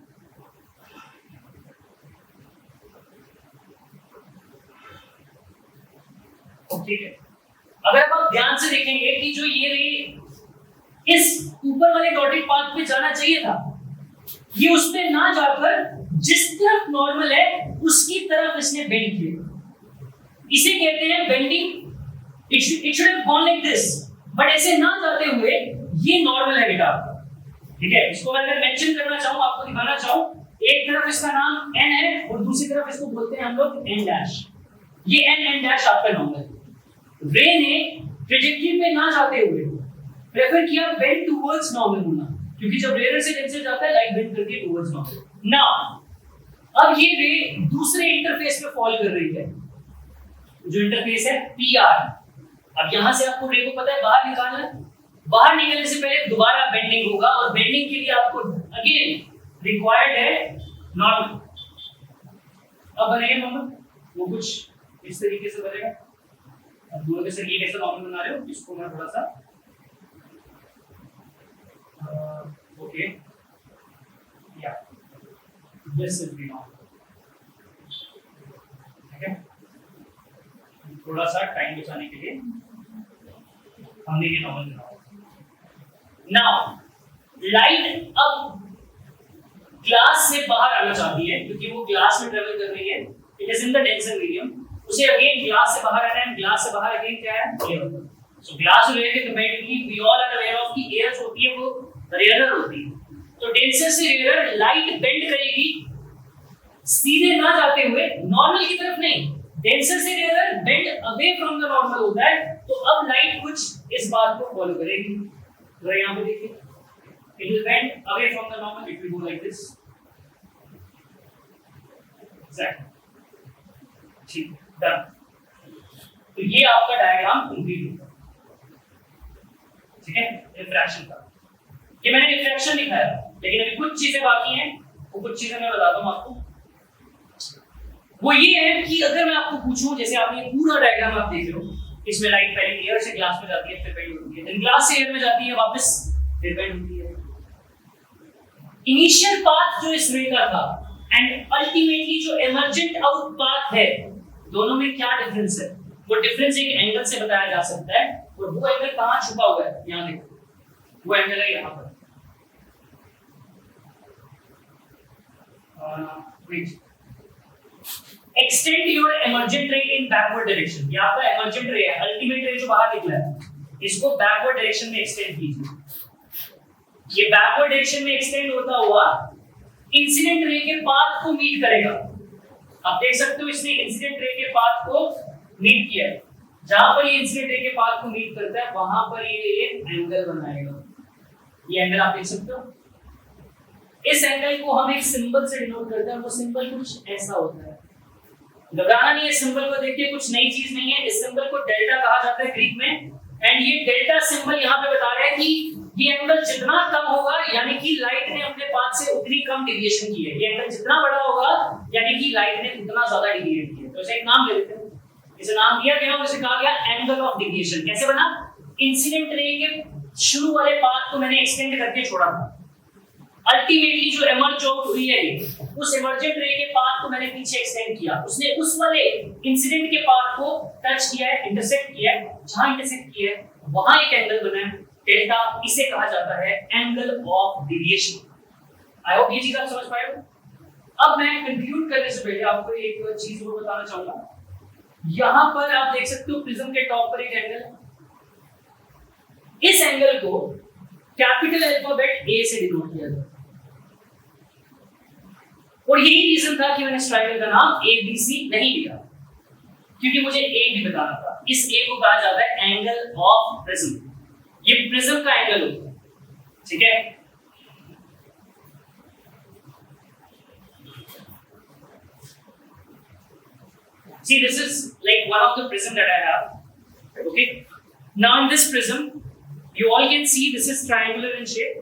ठीक है, अगर आप ध्यान से देखेंगे कि जो ये रे इस ऊपर वाले डॉटेड पाथ पे जाना चाहिए था, ये उस पे ना जाकर जिस तरफ नॉर्मल है उसकी तरफ इसने बेंड किया। इसे कहते हैं bending. It should have gone like this, but ऐसे ना जाते हुए ये नॉर्मल है बेटा। ठीक है, इसको मैं अगर मेंशन करना चाहूं, आपको दिखाना चाहूं, एक तरफ इसका नाम n है और दूसरी तरफ इसको बोलते हैं हम लोग n डैश। ये n डैश आपका नॉर्मल है। रे ने ट्रैजेक्टरी पे ना जाते हुए प्रेफर किया बेंड टुवर्ड्स नॉर्मल होना, क्योंकि जब रेयर से डेंसर जाता है लाइट बेंड करती है टुवर्ड्स नॉर्मल। नाउ अब ये रे दूसरे इंटरफेस पे फॉल कर रही है, जो इंटरफेस है PR। अब यहां से आपको रे को पता है बाहर निकालना है। बाहर निकलने से पहले दोबारा बेंडिंग होगा, और बेंडिंग के लिए आपको अगेन रिक्वायर्ड है नॉर्मल। अब बनेगा नॉर्मल, वो कुछ इस तरीके से बनेगा। अब बोलो कि सर ये कैसे नॉर्मल बना रहे हो? इसको मैं थोड़ा सा ओके या दिस इज बी नॉर्मल। ठीक है, थोड़ा सा टाइम बचाने के लिए हमने ये नॉर्मल बनाया। नाउ लाइट अब ग्लास से बाहर आना चाहती है, क्योंकि वो ग्लास में ट्रेवल कर रही है। It is in the denser medium. उसे अगेन ग्लास से बाहर आना है, ग्लास से बाहर अगेन क्या है? एयर। सो ग्लास और एयर के comparatively we all are aware of कि एयर होती है वो रेयरर होती है। तो डेंसर से रेयरर लाइट बेंड करेगी सीधे ना जाते हुए, नॉर्मल की तरफ नहीं। डेंसर से rarer bend away from the normal होता है, तो अब लाइट कुछ इस बात को फॉलो करेगी। तो यहां पे देखिए, it will bend away from the normal, it will go like this. Exact, ठीक, डन। तो ये आपका डायग्राम कंप्लीट हो गया। ठीक है, रिफ्रैक्शन का ये मैंने रिफ्रैक्शन लिखा है, लेकिन अभी कुछ चीजें बाकी हैं, वो कुछ चीजें मैं बताता हूं आपको। वो ये है कि अगर मैं आपको पूछूं, जैसे आपने पूरा डायग्राम आप देख रहे हो, इसमें लाइट पहले एयर से ग्लास में जाती है, फिर बेंड होती है, देन ग्लास से एयर में जाती है, वापस फिर बेंड होती है। इनिशियल पाथ जो इस रे का था एंड अल्टीमेटली जो इमर्जेंट आउट पाथ है, दोनों में क्या डिफरेंस है? वो डिफरेंस एक एंगल से बताया जा सकता है, और वो एंगल कहाँ छुपा हुआ है, यहाँ देखो, वो एंगल है यहाँ पर। एक्सटेंड योर इमर्जेंट रे इन बैकवर्ड डायरेक्शन। ये आपका इमर्जेंट रे है, अल्टीमेट रे जो बाहर निकला है, इसको बैकवर्ड डायरेक्शन में एक्सटेंड कीजिए। ये बैकवर्ड डायरेक्शन में एक्सटेंड होता हुआ इंसिडेंट रे के पाथ को मीट करेगा। आप देख सकते हो इसने इंसिडेंट रे के पाथ को मीट किया है। जहां पर ये इंसिडेंट रे के पाथ को मीट करता है वहां पर ये एक एंगल बनाएगा। ये एंगल आप देख सकते हो। इस एंगल को हम एक सिंबल से डिनोट करते हैं, वो सिंबल कुछ ऐसा होता है। घबराना नहीं है, सिंबल को देखिए कुछ नई चीज नहीं है। इस सिंबल को डेल्टा कहा जाता है ग्रीक में, एंड ये डेल्टा सिंबल यहाँ पे बता रहा है कि ये एंगल जितना कम होगा, यानी कि लाइट ने अपने पाथ से उतनी कम डेविएशन की है। ये एंगल जितना बड़ा होगा, यानी कि लाइट ने उतना ज्यादा डेविएट किया है। तो इसे एक नाम दे देते हैं, इसे नाम दिया गया और इसे कहा गया एंगल ऑफ डेविएशन। कैसे बना? इंसिडेंट रे के शुरू वाले पाथ को मैंने एक्सटेंड करके छोड़ा था। अल्टीमेटली जो इमर्ज आउट हुई है, उस इमर्जेंट रे के पाथ को मैंने पीछे एक्सटेंड किया। उसने उस वाले इंसिडेंट के पाथ को टच किया है, इंटरसेक्ट किया है। जहां इंटरसेक्ट किया है वहां एक एंगल बना है डेल्टा। इसे कहा जाता है angle of deviation. I hope ये चीज आप समझ पाए हो। अब मैं कंक्लूड करने से पहले आपको एक चीज और बताना चाहूंगा। यहां पर आप देख सकते हो प्रिज्म के टॉप पर एक एंगल है। इस एंगल को कैपिटल अल्फाबेट ए से डिनोट किया जाता है, और यही रीजन था कि मैंने इस ट्रायंगल का नाम एबीसी नहीं दिया, क्योंकि मुझे ए भी बताना था। इस ए को कहा जाता है एंगल ऑफ प्रिज्म। ये प्रिज्म का एंगल होता है, ठीक है। See, this is like one of the prism that I have. Okay. Now in this prism, you all can see this is triangular in shape,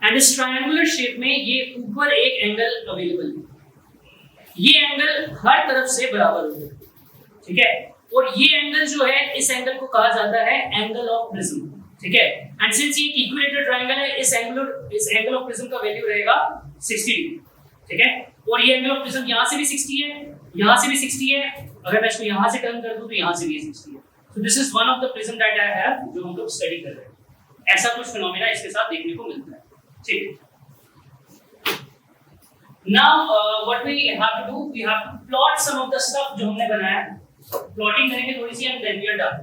and इस triangular shape में ये ऊपर एक एंगल अवेलेबल है। ये एंगल हर तरफ से बराबर होगा, ठीक है। और ये एंगल जो है, इस एंगल को कहा जाता है एंगल ऑफ प्रिज्म, ठीक है। एंड सिंस ये इक्विलेटरल ट्रायंगल है, इस एंगल ऑफ प्रिज्म का वैल्यू रहेगा 60 डिग्री, ठीक है। और ये एंगल ऑफ प्रिज्म यहाँ से भी 60 है, यहाँ से भी 60 है। अगर मैं इसको यहाँ से टर्न कर दूं तो यहाँ से भी 60 है। So this is one of the prism that I have, जो हम लोग स्टडी कर रहे हैं। ऐसा कुछ फिनोमेना इसके साथ देखने को मिलता है, ठीक है। Now what we have to do, we have to plot some of the stuff जो हमने बनाया। प्लॉटिंग करेंगे थोड़ी सी and then we are done.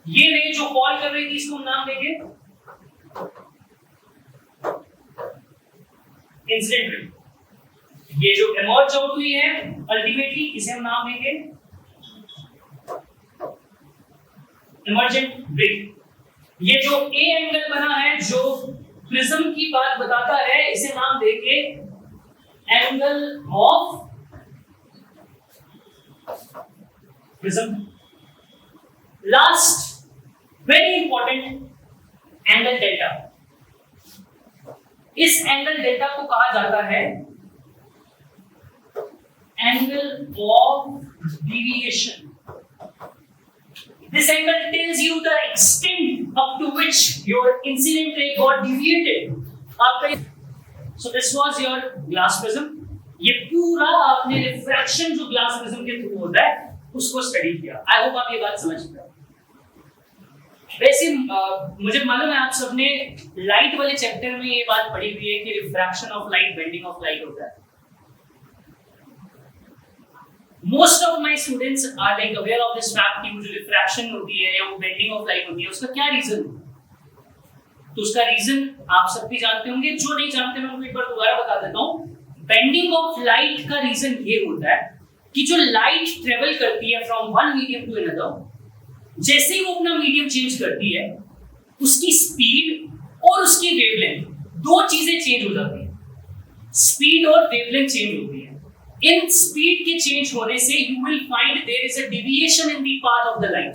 ये रे जो फॉल कर रही थी, इसको हम नाम देंगे इंसिडेंट रे। ये जो इमर्ज आउट हुई है अल्टीमेटली, इसे हम नाम देंगे इमर्जेंट रे। ये जो ए एंगल बना है, जो प्रिज्म की बात बताता है, इसे नाम देंगे angle of prism. Last very important angle delta. इस एंगल डेल्टा को कहा जाता है angle of deviation. This angle tells you the extent up to which your incident ray got deviated. So this was your glass prism. ये पूरा आपने refraction जो glass prism के थ्रू होता है उसको स्टडी किया। आई होप आप ये बात समझ पाए। वैसे मुझे मालूम है आप सबने लाइट वाले चैप्टर में ये बात पढ़ी हुई है कि refraction of light, bending of light होता है। Most of my students are like aware of this fact कि जो रिफ्रैक्शन होती है या वो बेंडिंग ऑफ लाइट होती है, उसका क्या रीजन है। तो उसका रीजन आप सब भी जानते होंगे। जो नहीं जानते मैं उनको एक बार दोबारा बता देता हूँ। बेंडिंग ऑफ लाइट का रीजन ये होता है कि जो लाइट ट्रेवल करती है from one medium to another, जैसे ही वो अपना मीडियम चेंज करती है, उसकी स्पीड और उसकी वेवलेंथ, दो चीजें चेंज हो जाती है। स्पीड और वेवलेंथ चेंज होती है। इन स्पीड के चेंज होने से you will find there is a deviation in the path of the light.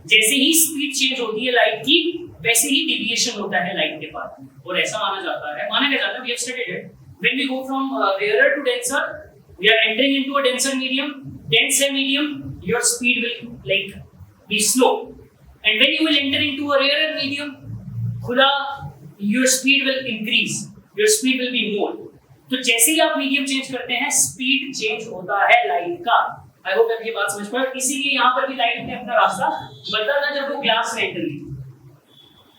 जैसे ही स्पीड चेंज होती है लाइट की, वैसे ही डेविएशन होता है लाइट के पाथ में। और ऐसा माना जाता है we have studied it, when we go from rarer to denser, we are entering into a denser medium, denser medium, your speed will like be slow, and when you will enter into a rarer medium, खुला, your speed will increase, your speed will be more। तो जैसे ही आप medium change करते हैं, speed change होता है light का। आई hope आप ये बात समझ पाए। इसीलिए यहाँ पर भी लाइट ने अपना रास्ता बदला था जब वो ग्लास में एंटर हुई।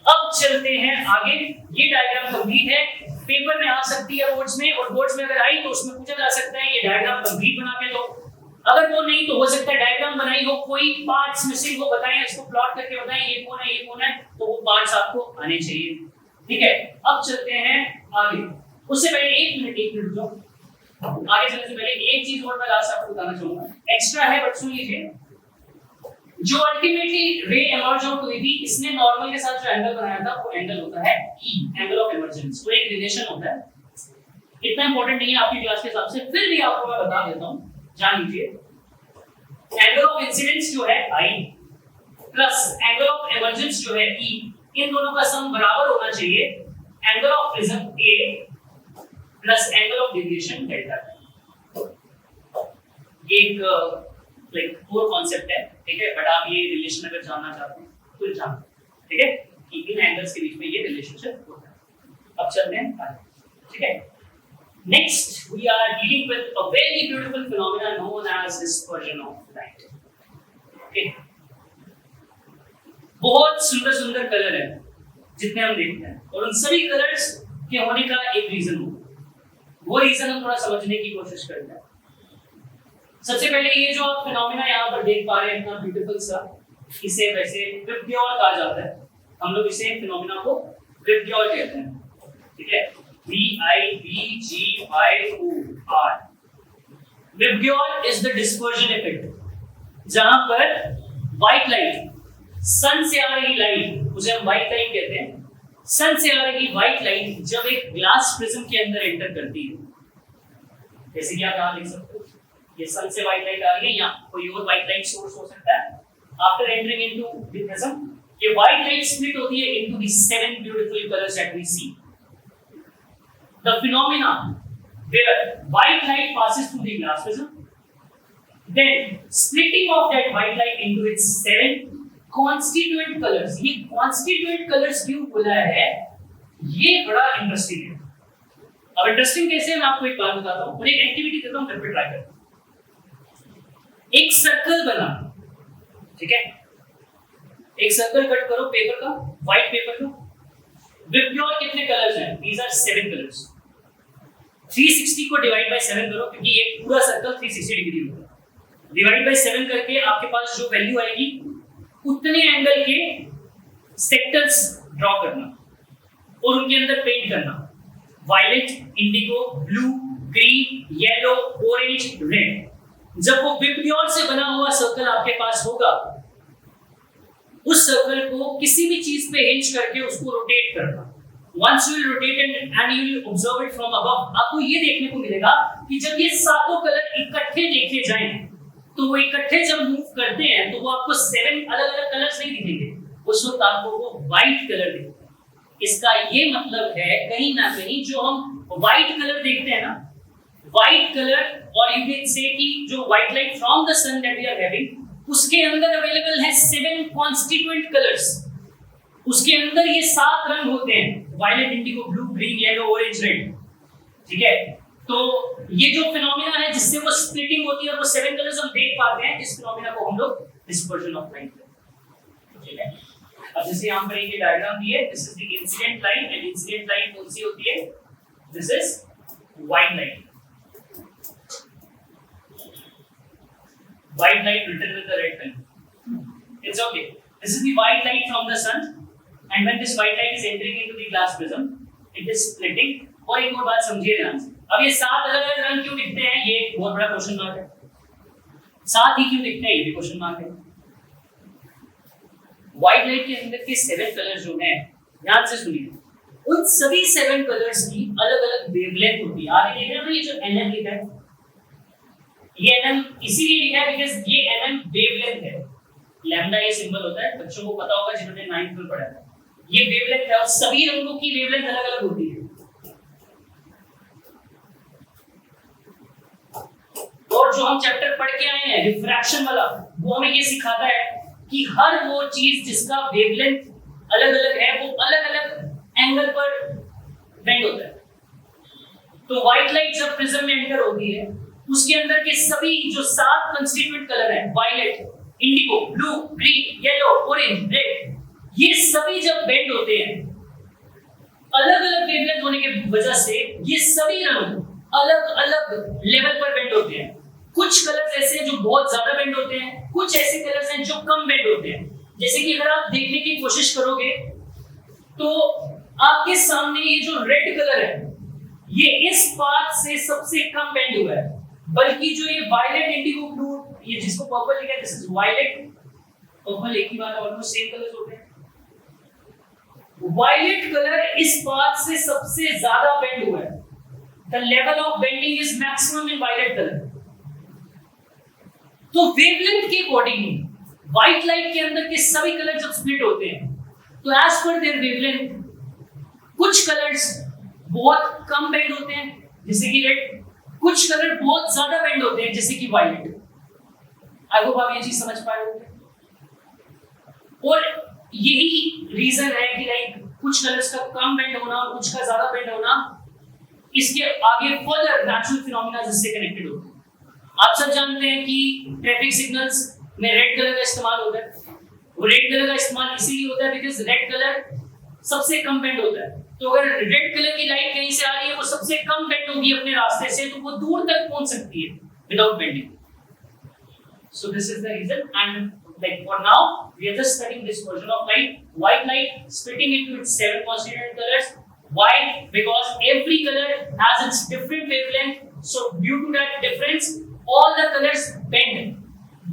अब चलते हैं आगे। ये डायग्राम कंप्लीट है, पेपर में आ सकती है बोर्ड्स में, और बोर्ड्स में अगर आई तो उसमें पूछा जा सकता है ये डायग्राम कंप्लीट बना के दो। अगर वो नहीं तो हो सकता है डायग्राम बनाई हो, कोई पार्ट्स मिसिंग हो, बताएं इसको प्लॉट करके बताएं ये कौन है ये कौन है, तो वो पार्ट्स आपको आने चाहिए। ठीक है, अब चलते हैं आगे। उससे पहले एक मिनट रुको। आगे चलने से पहले एक चीज और मैं लास्ट आपको बताना चाहूंगा, एक्स्ट्रा है बट सुन लीजिए। जो अल्टीमेटली रे एमर्ज आउट हुई थी, इसने नॉर्मल के साथ जो एंगल बनाया था वो एंगल होता है ई, एंगल ऑफ इमर्जेंस। वो एक रिलेशन होता है, इतना इंपॉर्टेंट नहीं है आपकी क्लास के हिसाब से, फिर भी आपको मैं बता देता हूं, जान लीजिए। एंगल ऑफ इंसिडेंस जो है आई प्लस एंगल ऑफ इमर्जेंस जो है ई, इन दोनों का सम बराबर होना चाहिए angle of prism A plus angle of deviation delta. ये एक लाइक कोर कॉन्सेप्ट है, ठीक है, बट आप ये रिलेशन अगर जानना चाहते हैं तो जान, ठीक है, कि इन एंगल्स के बीच में ये रिलेशनशिप होता है। अब चलते हैं आगे, ठीक है। Next we are dealing with a very beautiful phenomena known as dispersion of light. Okay, बहुत सुंदर सुंदर कलर है जितने हम देखते हैं, और उन सभी कलर्स के होने का एक रीजन हो, वो रीजन हम थोड़ा समझने की कोशिश करते हैं। सबसे पहले ये जो आप फिनोमेना यहाँ पर देख पा रहे हैं इतना ब्यूटीफुल सा, इसे वैसे विबग्योर कहा जाता है, हम लोग इसे फिनोमेना को विबग्योर कहते हैं, ठीक है, VIBGYOR। VIBGYOR is the dispersion effect, जहां पर व्हाइट लाइट, सन से आ रही लाइट, उसे हम व्हाइट लाइट कहते हैं, सन से आ रही व्हाइट लाइट जब एक ग्लास प्रिज्म के अंदर एंटर करती है, जैसे कि आप यहां लिख सकते हो, ये सन से व्हाइट लाइट आ रही है, या कोई और व्हाइट लाइट सोर्स हो सकता है। After entering into the prism, ये व्हाइट लाइट स्प्लिट होती है into the 7 beautiful colours that we see. The phenomena where white light passes through the glass prism, then splitting of that white light into its 7 constituent colors। ये constituent colors क्यों बोला है, ये बड़ा interesting है। अब इंटरेस्टिंग कैसे है मैं आपको एक बात बताता हूं, और एक एक्टिविटी देता हूं, घर पे ट्राई करो। एक सर्कल बना, ठीक है, एक सर्कल कट करो पेपर का, व्हाइट पेपर का। विबग्योर कितने कलर्स हैं? These are 7 colours. 360 को डिवाइड बाय 7 करो, क्योंकि ये पूरा सर्कल 360 डिग्री होगा। डिवाइड बाय 7 करके आपके पास जो वैल्यू आएगी, उतने एंगल के सेक्टर्स ड्रॉ करना और उनके अंदर पेंट करना, violet, indigo, blue, green, yellow, orange, red. जब वो विबग्योर से बना हुआ सर्कल आपके पास होगा, उस सर्कल को किसी भी चीज पे हिंज करके उसको रोटेट करना। Once you will rotate and you will observe it from above, आपको ये देखने को मिलेगा कि जब ये सातों कलर इकट्ठे देखे जाएं, तो वो इकट्ठे जब मूव करते हैं तो वो आपको 7 अलग-अलग कलर्स नहीं दिखेंगे, उस वक्त आपको वो व्हाइट कलर दिखेगा। इसका ये मतलब है कहीं ना कहीं जो हम व्हाइट कलर देखते हैं ना, व्हाइट कलर, और यू कैन से कि जो white light from the sun that we are having, उसके अंदर अवेलेबल है 7 कॉन्स्टिट्यूएंट कलर्स। उसके अंदर ये 7 रंग होते हैं, violet, indigo, blue, green, yellow, orange, red, ठीक है। तो ये जो फिनोमेना है जिससे वो स्प्लिटिंग होती है और वो 7 कलर्स हम देख पाते हैं, इस फिनोमेना को हम लोग डिस्पर्जन ऑफ लाइट कहते हैं, ठीक है। अब जैसे यहाँ पर एक डायग्राम दी है, this is the incident light, and incident light कौन सी होती है? This is white light, white light written with the red pen. It's okay. This is the white light from the sun, and when this white light is entering into the glass prism, it is splitting. और एक और बात समझिए ध्यान से, अब ये 7 अलग-अलग रंग क्यों दिखते हैं, ये एक बहुत बड़ा क्वेश्चन मार्क है। 7 ही क्यों दिखते हैं, ये भी क्वेश्चन मार्क है। व्हाइट लाइट के अंदर के 7 कलर्स जो हैं, ध्यान से सुनिए, उन सभी 7 कलर्स की अलग-अलग वेवलेंथ होती है। आप ये देख रहे हो ना, ये जो nm लिखा है, ये nm इसीलिए लिखा है बिकॉज़ ये nm वेवलेंथ है। लैम्डा ये सिंबल होता है, बच्चों को पता होगा जिन्होंने 9th में पढ़ा है। ये वेवलेंथ है और सभी रंगों की वेवलेंथ अलग-अलग होती है। और जो हम चैप्टर पढ़ के आए हैं रिफ्रैक्शन वाला, वो हमें ये सिखाता है कि हर वो चीज जिसका वेवलेंथ अलग-अलग है, वो अलग-अलग एंगल पर बेंड होता है। तो व्हाइट लाइट जब प्रिज्म में एंटर होती है उसके अंदर के सभी जो 7 कंस्टिट्यूएंट कलर हैं, violet, indigo, blue, green, yellow, orange, red, ये सभी जब बेंड होते हैं अलग अलग वेवलेंथ होने की वजह से, ये सभी रंग अलग अलग लेवल पर बेंड होते हैं। कुछ कलर्स ऐसे हैं जो बहुत ज्यादा बेंड होते हैं, कुछ ऐसे कलर्स हैं जो कम बेंड होते हैं। जैसे कि अगर आप देखने की कोशिश करोगे तो आपके सामने ये जो रेड कलर है ये इस पाथ से सबसे कम बेंड हुआ है, बल्कि जो ये वायलेट, इंडिगो, ब्लू, ये जिसको पर्पल लिखा है, दिस इज वायलेट, पर्पल एक ही बात है, ऑलमोस्ट सेम कलर्स होते हैं। वायलेट कलर इस पाथ से सबसे ज्यादा बेंड हुआ है। The level of bending is maximum in violet color. तो वेवलेंथ के अकॉर्डिंगली व्हाइट लाइट के अंदर के सभी कलर जब स्प्लिट होते हैं तो एज पर देयर वेवलेंथ कुछ कलर्स बहुत कम बेंड होते हैं जैसे कि रेड, कुछ कलर बहुत ज्यादा बेंड होते हैं जैसे कि वायलेट। आई होप आप ये चीज समझ पाए होंगे। और यही रीजन है कि लाइक कुछ कलर्स का कम बेंड होना और कुछ का ज्यादा बेंड होना इसके आगे फर्दर नेचुरल फिनोमेना जिससे कनेक्टेड होते हैं। आप सब जानते हैं कि ट्रैफिक सिग्नल्स में रेड कलर का इस्तेमाल होता है। वो रेड कलर का इस्तेमाल इसीलिए होता है बिकॉज़ रेड कलर सबसे कम बेंड होता है। तो अगर रेड कलर की लाइट कहीं से आ रही है, वो सबसे कम बेंड होगी अपने रास्ते से, तो वो दूर तक पहुंच सकती है without bending. So this is the reason, and like for now we are just studying dispersion of light. White light splitting into its 7 constituent colors. Why? Because every color has its different wavelength, so due to that difference all the colors bend.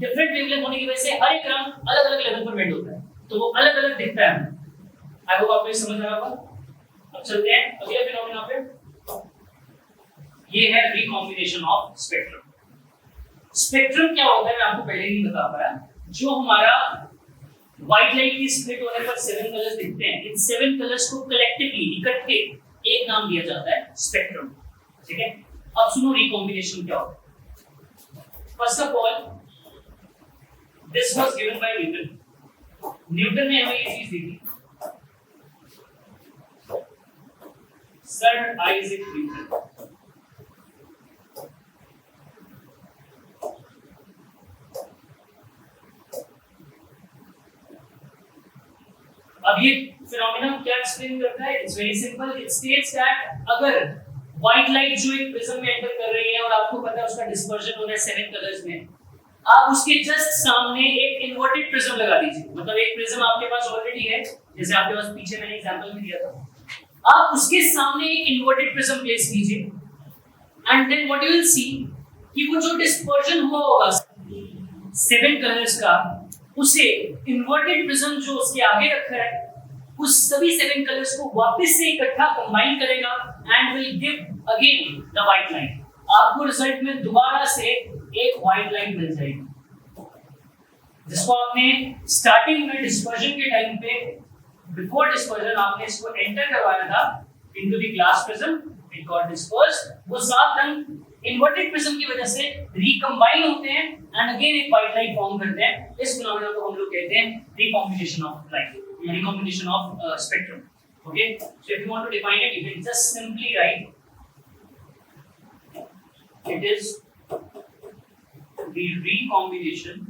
Different wavelength होने की वजह से हर एक रंग अलग अलग level पर bend होता है, तो वो अलग अलग दिखता है। आई होप आपको ये समझ आ रहा होगा। अब चलते हैं अगले फिनोमेना पे। ये है रिकॉम्बिनेशन ऑफ स्पेक्ट्रम। स्पेक्ट्रम क्या होता है मैं आपको पहले ही बता पाया। जो हमारा व्हाइट लाइट की स्प्लिट होने पर 7 कलर्स दिखते हैं, इन 7 कलर्स को कलेक्टिवली इकट्ठे एक नाम दिया जाता है स्पेक्ट्रम। ठीक है, अब सुनो रिकॉम्बिनेशन क्या होता है। First of all this was given by Newton. Newton ने हमें ये चीज दी थी, सर आइजैक न्यूटन। अब ये फिनोमेना क्या एक्सप्लेन करता है? It's very simple. It states that अगर व्हाइट लाइट जो एक प्रिज्म में एंटर कर रही है और आपको पता है उसका डिस्पर्जन हो रहा है 7 कलर्स में, आप उसके जस्ट सामने एक इन्वर्टेड प्रिज्म लगा दीजिए। मतलब एक प्रिज्म आपके पास ऑलरेडी है, जैसे आपके पास पीछे मैंने एग्जांपल में दिया था। आप उसके सामने एक इन्वर्टेड प्रिज्म प्लेस कीजिए and then what you will see कि वो जो डिस्पर्जन हुआ होगा 7 कलर्स का, उसे इन्वर्टेड प्रिज्म जो उसके आगे रखा है उस सभी 7 कलर्स को वापस से इकट्ठा कंबाइन करेगा and will give again the white light. आपको रिजल्ट में दोबारा से एक व्हाइट लाइट मिल जाएगी, जिसको आपने स्टार्टिंग में डिस्पर्जन के टाइम पे बिफोर डिस्पर्जन आपने इसको एंटर करवाया था into the glass prism, it got dispersed. वो 7 रंग इन्वर्टेड प्रिज्म की वजह से रिकंबाइन होते हैं एंड अगेन एक व्हाइट लाइट फॉर्म करते हैं। इस फिनोमेना को हम लोग कहते हैं recombination of light, recombination of spectrum. Okay, so if you want to define it, you can just simply write it is the recombination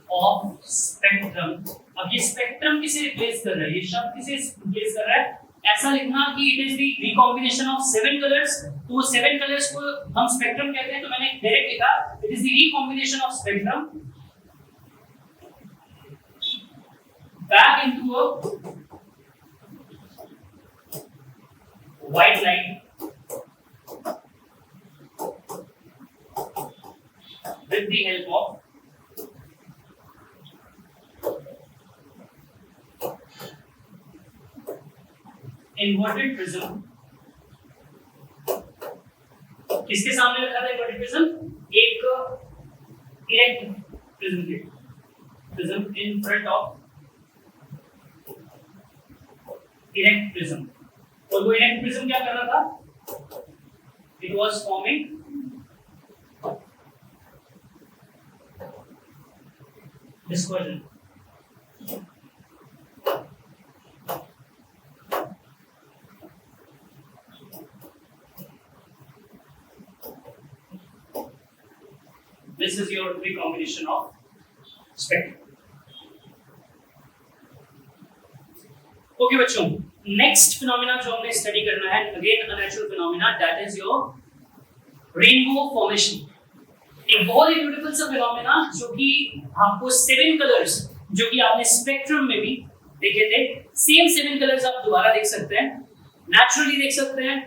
of spectrum. अब ये spectrum किसे रिप्लेस कर रहा है? ये शब्द किसे रिप्लेस कर रहा है? ऐसा लिखना कि it is the recombination of 7 colors, तो 7 colors को हम spectrum कहते हैं, तो मैंने डायरेक्ट लिखा it is the recombination of spectrum back into a white light with the help of inverted prism। किसके सामने रखा था inverted prism? एक erect prism के prism in front of erect prism। और वो erect prism क्या कर रहा था? It was forming dispersion। This is your recombination of spectrum. Okay बच्चों, next phenomena जो हमने study करना है, again a natural phenomena, that is your rainbow formation. एक बहुत ही ब्यूटीफुल सा phenomena जो कि आपको 7 कलर्स जो कि आपने स्पेक्ट्रम में भी देखे थे, सेम 7 कलर्स आप दोबारा देख सकते हैं, नेचुरली देख सकते हैं.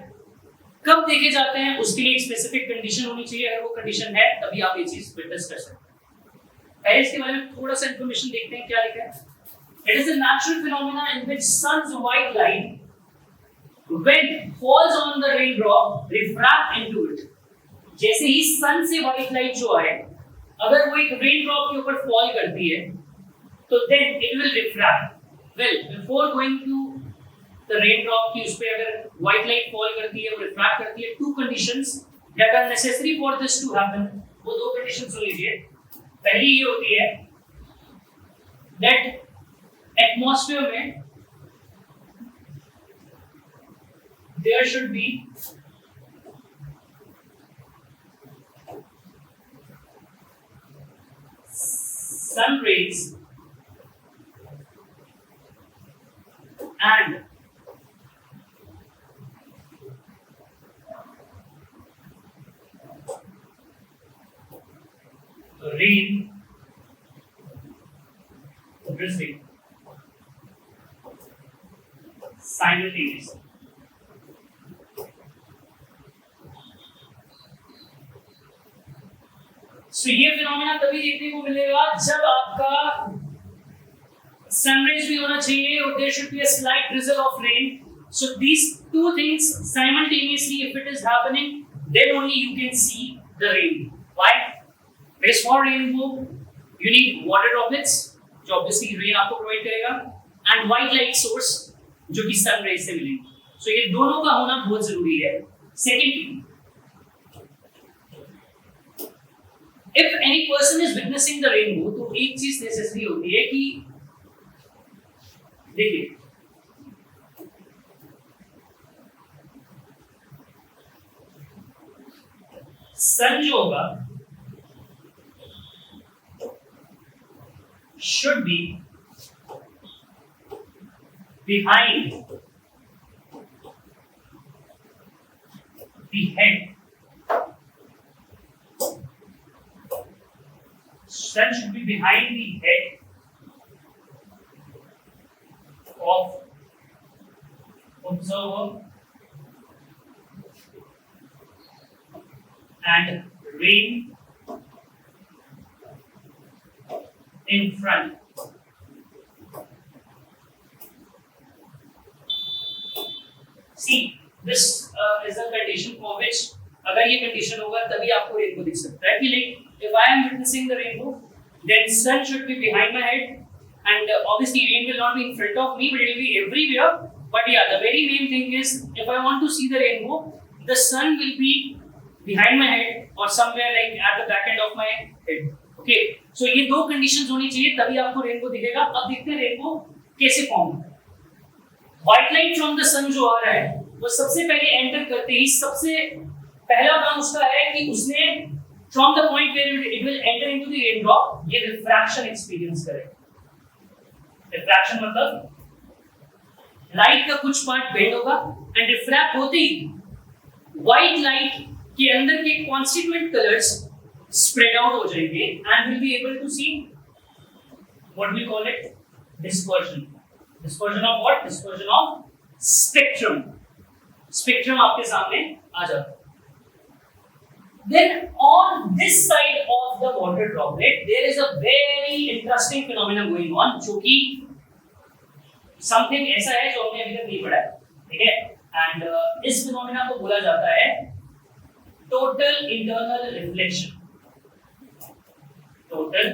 कब देखे जाते हैं उसके लिए एक स्पेसिफिक कंडीशन होनी चाहिए. अगर वो कंडीशन है तभी आप ये चीज विटनेस कर सकते हैं. पहले इसके बारे में थोड़ा सा इंफॉर्मेशन देखते हैं क्या लिखा है. It is a natural phenomena in which sun's white light, when falls on the raindrop, refract into it. जैसे ही सन से व्हाइट लाइट जो है, अगर वो एक रेनड्रॉप के ऊपर फॉल करती है, तो then it will refract. Well, before going to the raindrop की उस पे अगर व्हाइट लाइट फॉल करती है, वो रिफ्रैक्ट करती है, two conditions that are necessary for this to happen. वो दो कंडीशंस हो लीजिए. पहली ये होती है that एटमॉस्फेयर में there should be sun rays and rain drizzling simultaneously. So ये फिनोमेना तभी देखने को मिलेगा जब आपका सनराइज भी होना चाहिए और there should be a slight drizzle of rain. So these two things simultaneously, if it is happening, then only you can see the rain. Why? Because for rainbow you need water droplets, जो obviously rain आपको provide करेगा, and white light source जो कि sun rays से मिलेंगे. सो ये दोनों का होना बहुत जरूरी है. Secondly, if any person is witnessing the rainbow, तो एक चीज नेसेसरी होती है कि देखिए सन जो होगा should be behind the head. Sun should be behind the head of observer and rain in front. See, this is a condition for which अगर ये condition होगा तभी आपको rainbow दिख सकता है. कि like if I am witnessing the rainbow, then sun should be behind my head, and obviously rain will not be in front of me, but it will be everywhere. But yeah, the very main thing is if I want to see the rainbow, the sun will be behind my head or somewhere like at the back end of my head. Okay, so ये दो conditions होनी चाहिए तभी आपको rainbow दिखेगा. अब देखते हैं rainbow कैसे form होता है. व्हाइट लाइट फ्रॉम द सन जो आ रहा है वो सबसे पहले एंटर करते ही सबसे पहला काम उसका है कि उसने from the point where it will enter into the raindrop ये रिफ्रैक्शन एक्सपीरियंस करेगा. रिफ्रैक्शन मतलब लाइट का कुछ पार्ट बेंड होगा एंड रिफ्रैक्ट होते ही व्हाइट लाइट के अंदर के कॉन्स्टिट्यूएंट कलर्स स्प्रेड आउट हो जाएंगे and will be able to see what we call it dispersion. Dispersion of what? Dispersion of spectrum. Spectrum आपके सामने आ जाता है. Then on this side of the water droplet, there is a very interesting phenomenon going on, जो कि something ऐसा है जो हमने अभी तक नहीं पढ़ा है, ठीक है? And इस phenomena को बोला जाता है total internal reflection. Total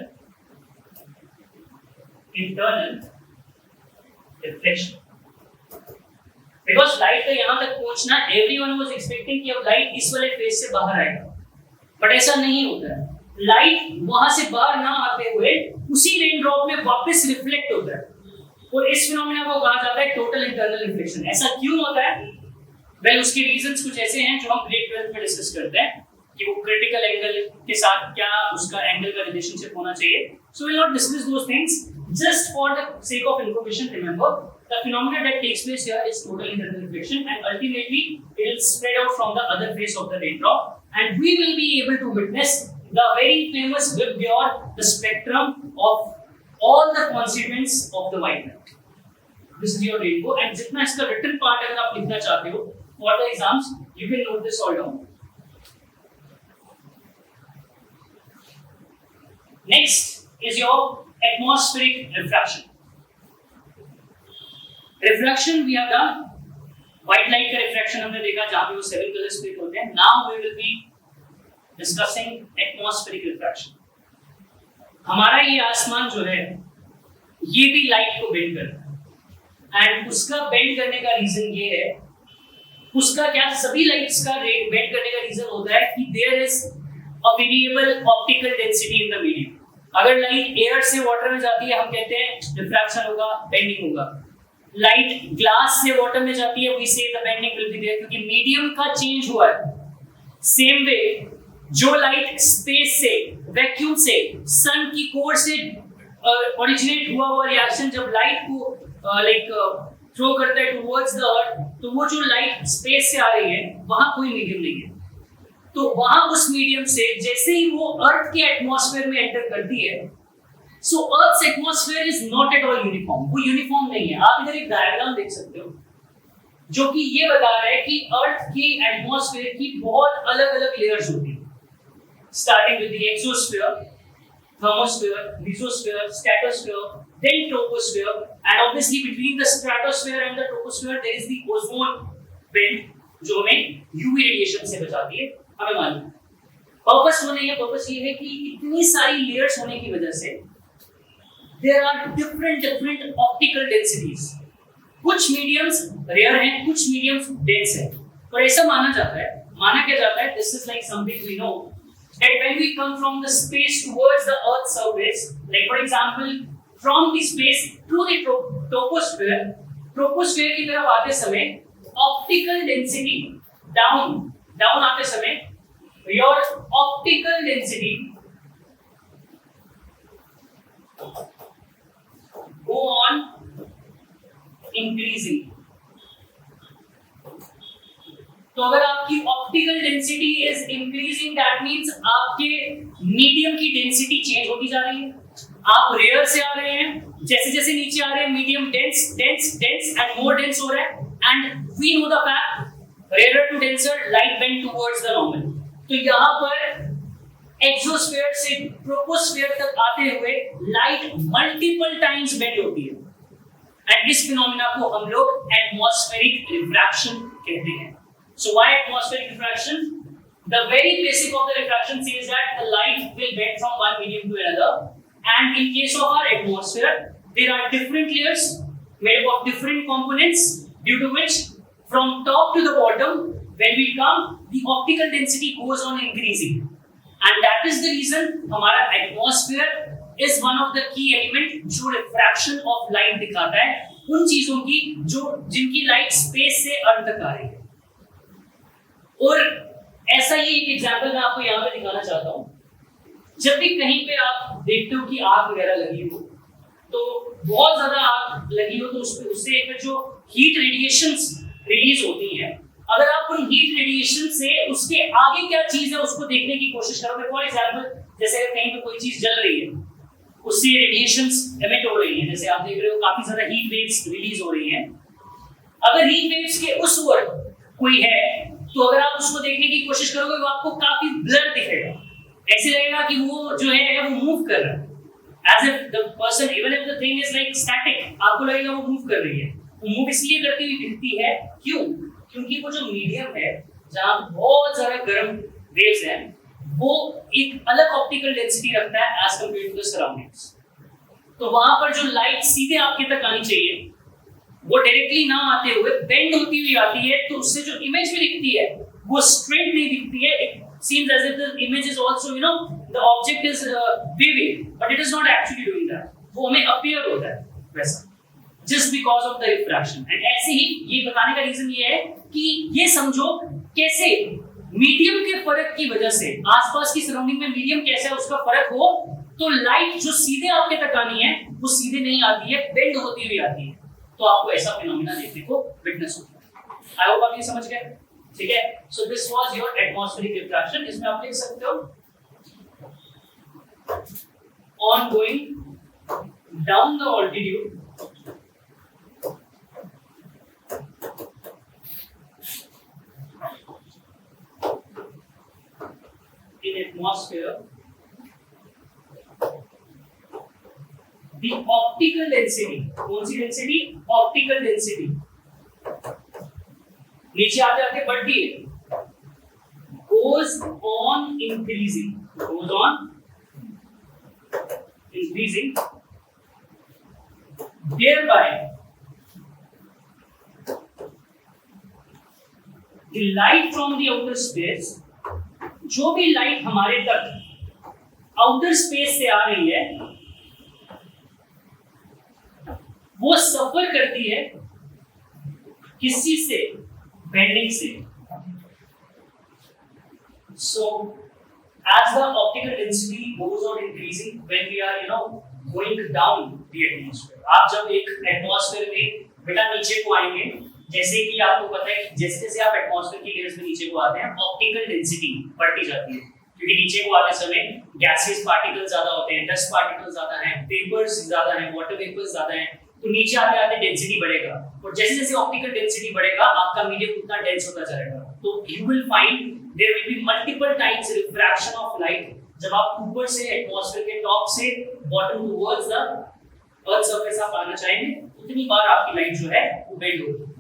internal reflection. Because light का यहाँ तक पहुँचना everyone was expecting कि अब light इस वाले फेस से बाहर आएगा, but ऐसा नहीं होता है. Light वहाँ से बाहर ना आते हुए उसी रेन ड्रॉप में वापस रिफ्लेक्ट होता है और इस फिनोमेना को कहा जाता है टोटल इंटरनल रिफ्लेक्शन. ऐसा क्यों होता है? वेल उसके रीजंस कुछ ऐसे हैं जो हम ग्रेड 12 में डिस्कस करते हैं. कि वो क्रिटिकल एंगल के साथ क्या उसका एंगल का रिलेशनशिप होना चाहिए. So we'll not discuss those things. Just for the sake of information, remember the phenomena that takes place here is total internal reflection, and ultimately it will spread out from the other face of the raindrop, and we will be able to witness the very famous Vibgyor, the spectrum of all the constituents of the white light. This is your rainbow, and जितना इसका written part अगर आप लिखना चाहते हो for the exams, you can note this all down. Next is your atmospheric refraction. Refraction we have done. White light का refraction हमने देखा जहाँ पे वो 7 colors split होते हैं. Now we will be discussing atmospheric refraction. हमारा ये आसमान जो है ये भी लाइट को बेंड करता है, एंड उसका बेंड करने का रीजन ये है, उसका क्या सभी लाइट्स का बेंड करने का रीजन होता है कि there is a variable optical density in the medium. अगर लाइट एयर से वाटर में जाती है हम कहते हैं रिफ्रैक्शन होगा, बेंडिंग होगा. लाइट ग्लास से वाटर में जाती है, we say the bending will be there, क्योंकि मीडियम का चेंज हुआ है. सेम वे जो लाइट स्पेस से, वैक्यूम से, सन की कोर से ओरिजिनेट हुआ रिएक्शन जब लाइट को थ्रो करता है टुवर्ड्स द अर्थ, तो वो जो लाइट स्पेस से आ रही है वहां कोई मीडियम नहीं है. तो वहां उस मीडियम से जैसे ही वो अर्थ के एटमॉस्फेयर में एंटर करती है, so earth's atmosphere is not at all uniform. वो यूनिफॉर्म नहीं है. आप इधर एक डायग्राम देख सकते हो जो कि ये बता रहा है कि अर्थ के एटमॉस्फेयर की बहुत अलग-अलग लेयर्स होती हैं, starting with the exosphere, thermosphere, mesosphere, stratosphere, then troposphere, and obviously between the stratosphere and the troposphere there is the ozone belt जो हमें UV रेडिएशन से बचाती है. हमें मालूम है पर्पस वो नहीं है. पर्पस ये है कि इतनी सारी लेयर्स होने की वजह से there are different optical densities. कुछ मीडियम्स रेयर हैं, कुछ मीडियम्स डेंस हैं. और ऐसा माना क्या जाता है, this is like something we know, that when we come from the space towards the earth's surface, like for example from the space to the troposphere की तरफ आते समय optical density down आते समय your optical density go on increasing. तो अगर आपकी optical density is increasing, that means आपके मीडियम की डेंसिटी चेंज होती जा रही है. आप रेयर से आ रहे हैं, जैसे जैसे नीचे आ रहे हैं medium dense and more dense हो रहा है. And we know the fact rare to denser light bend towards the normal. तो यहाँ पर एक्सोस्फीयर से ट्रोपोस्फीयर तक आते हुए लाइट मल्टीपल टाइम्स बेंड होती है, एंड इस फिनोमेना को हम लोग एटमॉस्फेरिक रिफ्रैक्शन कहते हैं. So why atmospheric refraction? The very basic of the refraction says that the light will bend from one medium to another, and in case of our atmosphere there are different layers made of different components, due to which from top to the bottom when we come the optical density goes on increasing, and that is the reason हमारा atmosphere is one of the key element जो refraction of light दिखाता है उन चीजों की जो जिनकी light space से अर्थ तक आ रही है. और ऐसा ही एक एग्जांपल मैं आपको यहाँ पे दिखाना चाहता हूँ. जब भी कहीं पे आप देखते हो कि आग वगैरह लगी हो, तो बहुत ज्यादा आग लगी हो तो उससे एक जो हीट रेडिएशंस रिलीज होती हैं, अगर आप उन हीट रेडिएशन से उसके आगे क्या चीज है उसको देखने की कोशिश करोगे. फॉर एग्जांपल जैसे अगर कहीं पे कोई चीज जल रही है, उससे रेडिएशंस एमिट हो रही हैं, जैसे आप देख रहे हो काफी ज्यादा हीट वेव्स रिलीज हो रही हैं. अगर हीट वेव्स के उस ओर कोई है तो अगर आप उसको देखने की कोशिश करोगे वो आपको काफी ब्लर दिखेगा. ऐसे लगेगा कि वो जो है वो मूव कर रहा है, as if the person, even if the thing is like static, आपको लगेगा वो मूव कर रही है. वो मूव इसलिए करती हुई दिखती है, क्यों? क्योंकि वो जो मीडियम है जहाँ बहुत सारा गर्म वेव्स हैं, वो एक अलग ऑप्टिकल डेंसिटी रखता है as compared to the surroundings. तो वहां पर जो लाइट सीधे आपके तक आनी चाहिए वो डायरेक्टली ना आते हुए बेंड होती हुई आती है, तो उससे जो इमेज भी दिखती है वो स्ट्रेट नहीं दिखती है. It seems as if the image is also the object is waving, but it is not actually doing that. वो हमें अपीयर होता है वैसा, just because of the refraction. And ऐसे ही ये बताने का रीजन ये है कि ये समझो कैसे मीडियम के फर्क की वजह से, आसपास की सराउंडिंग में मीडियम कैसा है उसका फर्क हो, तो लाइट जो सीधे आपके तक आनी है वो सीधे नहीं आती है, बेंड होती हुई आती है, तो आपको ऐसा फिनोमेना देखने को विटनेस होता है। आई होप आप ये समझ गए, ठीक है। So this was your atmospheric refraction. इसमें आप लिख सकते हो on going down the altitude in atmosphere, the optical density, कौन सी डेंसिटी? ऑप्टिकल डेंसिटी नीचे आते आते बढ़ती है, goes on increasing, goes on increasing, thereby the light from the outer space, जो भी लाइट हमारे तक आउटर स्पेस से आ रही है वो सफर करती है किसी से? बेंडिंग से। So as the optical density goes on increasing when we are going down the atmosphere, आप जब एक एटमॉस्फेयर में बेटा नीचे को आएंगे, जैसे कि आपको पता है कि जैसे जैसे आप एटमॉस्फेयर की लेयर्स में नीचे को आते हैं ऑप्टिकल डेंसिटी बढ़ती जाती है, क्योंकि नीचे को आते समय गैसेस पार्टिकल्स ज्यादा होते हैं, डस्ट पार्टिकल्स ज्यादा हैं, वेपर्स ज्यादा हैं, वाटर वेपर्स ज्यादा हैं, तो नीचे आते आते डेंसिटी बढ़ेगा, और जैसे जैसे ऑप्टिकल डेंसिटी बढ़ेगा आपका मीडियम उतना डेंस होता जाएगा, तो you will find there will be multiple times refraction of light. जब आप ऊपर से एटमॉस्फेयर के टॉप से bottom towards the earth surface आप आना चाहेंगे, उतनी बार आपकी लाइट जो है वो बेंड होगी।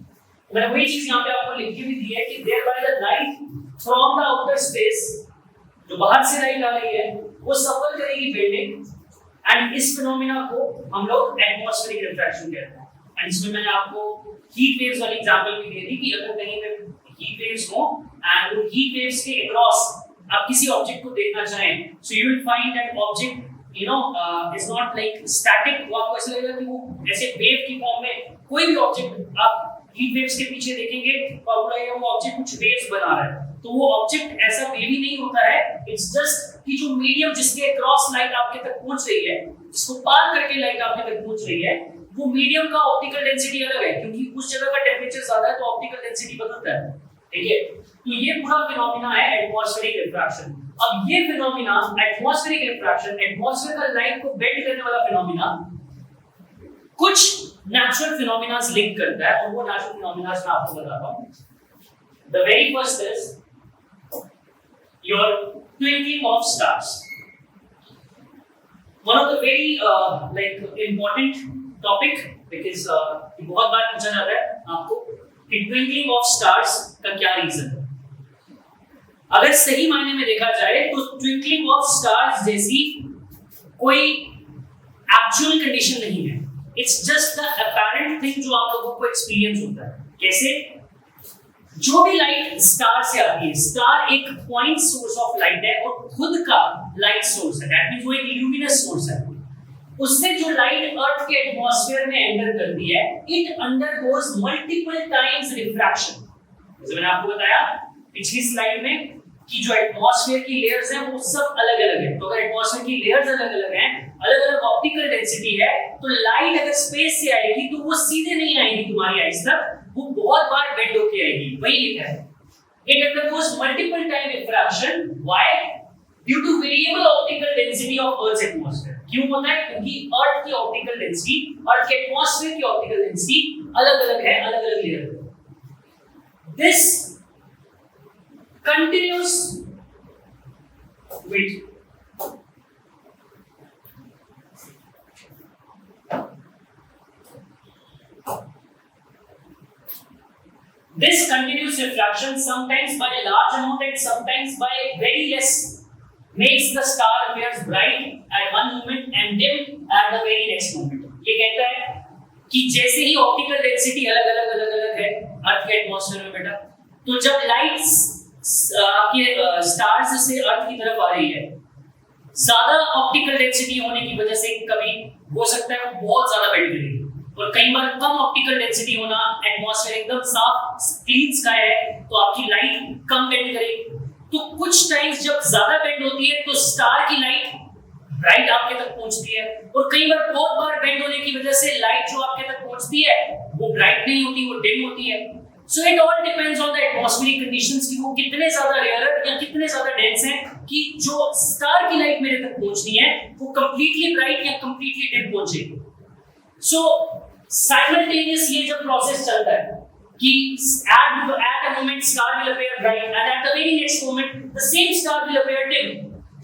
मैंने वही चीज यहाँ पे आपको लिख के भी दी है कि thereby the light from the outer space, जो बाहर से लाइट आ रही है वो सफर करेगी बेंडिंग, एंड इस फिनोमेना को हम लोग एटमॉस्फेरिक रिफ्रैक्शन कहते हैं। एंड इसमें मैंने आपको हीट वेव्स वाली एग्जांपल भी दी थी कि अगर कहीं पे हीट वेव्स हो एंड वो हीट वेव्स के अक्रॉस आप किसी ऑब्जेक्ट को देखना चाहें, so you will find that object is not like static, वो आपको ऐसा लगेगा कि वो ऐसे वेव की फॉर्म में कोई भी ऑब्जेक्ट आप हीट वेव्स के पीछे देखेंगे तो आपको लगेगा वो ऑब्जेक्ट कुछ वेव्स बना रहा है, तो वो ऑब्जेक्ट ऐसा वेवी नहीं होता है, इट्स जस्ट कि जो मीडियम जिसके क्रॉस लाइट आपके तक पहुंच रही है, जिसको पार करके लाइट आपके तक पहुंच रही है, वो मीडियम का ऑप्टिकल डेंसिटी अलग है, क्योंकि उस जगह का टेंपरेचर ज्यादा है तो ऑप्टिकल डेंसिटी बदलता है, ठीक है। तो ये पूरा फिनोमेना है एटमॉस्फेरिक रिफ्रैक्शन। अब ये फिनोमेना एटमॉस्फेरिक रिफ्रैक्शन, एटमॉस्फेयर का लाइट को बेंड करने वाला फिनोमेना कुछ नेचुरल फिनोमेना लिंक करता है, और वो नेचुरल फिनोमेना मैं आपको बताता हूं। The very first is your twinkling of stars. One of the very important topic, because बहुत बार पूछा जाता है आपको कि twinkling of stars का क्या रीजन है। अगर सही मायने में देखा जाए तो twinkling of stars जैसी कोई एक्चुअल कंडीशन नहीं है, it's just the apparent thing जो आप लोगों को एक्सपीरियंस होता है। कैसे? जो भी लाइट स्टार से आती है, स्टार एक पॉइंट सोर्स ऑफ लाइट है और खुद का लाइट सोर्स है, दैट मींस वो एक ल्यूमिनस सोर्स है। उससे जो लाइट अर्थ के एटमॉस्फेयर में एंटर करती है, it undergoes multiple times refraction. जैसे मैंने आपको बताया पिछली स्लाइड में कि जो एटमॉस्फेयर की लेयर्स हैं वो सब अलग-अलग हैं, तो अगर एटमॉस्फेयर की लेयर्स अलग-अलग हैं, अलग-अलग ऑप्टिकल डेंसिटी है, तो लाइट अगर स्पेस से आएगी तो वो सीधे नहीं आएगी तुम्हारी आईज तक, वो बहुत बार बेंड होके आएगी। वही लिखा है, it undergoes multiple time refraction. Why? Due two variable optical density of earth atmosphere. क्यों होता है? क्योंकि अर्थ की ऑप्टिकल डेंसिटी, अर्थ के एटमॉस्फेयर की ऑप्टिकल डेंसिटी अलग-अलग है, अलग-अलग लेयर है। This continues with this continuous refraction, sometimes by a large amount and sometimes by very less, makes the star appears bright at one moment and dim at the very next moment. ये कहता है कि जैसे ही optical density अलग-अलग है अर्थ के atmosphere में बेटा, तो जब लाइट्स आपके स्टार्स से अर्थ की तरफ आ रही है, ज्यादा ऑप्टिकल डेंसिटी होने की वजह से कभी हो सकता है बहुत ज्यादा बेंड करेगी, और कई बार कम ऑप्टिकल डेंसिटी होना, एटमॉस्फेयर एकदम साफ क्लीन स्काई है तो आपकी लाइट कम बेंड करेगी। तो कुछ टाइम्स जब ज्यादा बेंड होती है तो स्टार की लाइट ब्राइट आपके तक पहुंचती है, और कई बार बहुत बार बेंड होने की वजह से लाइट जो आपके तक पहुंचती है वो ब्राइट नहीं होती, वो डिम होती है। So it all depends on the atmospheric conditions कि वो कितने ज्यादा रेयर या कितने ज्यादा डेंस हैं कि जो स्टार की लाइट मेरे तक पहुंचनी है वो कंप्लीटली ब्राइट या कंप्लीटली डिम पहुंचेगी। सो साइमल्टेनियस ये जब प्रोसेस चलता है कि at a moment star will appear bright and at the very next moment the same star will appear dim.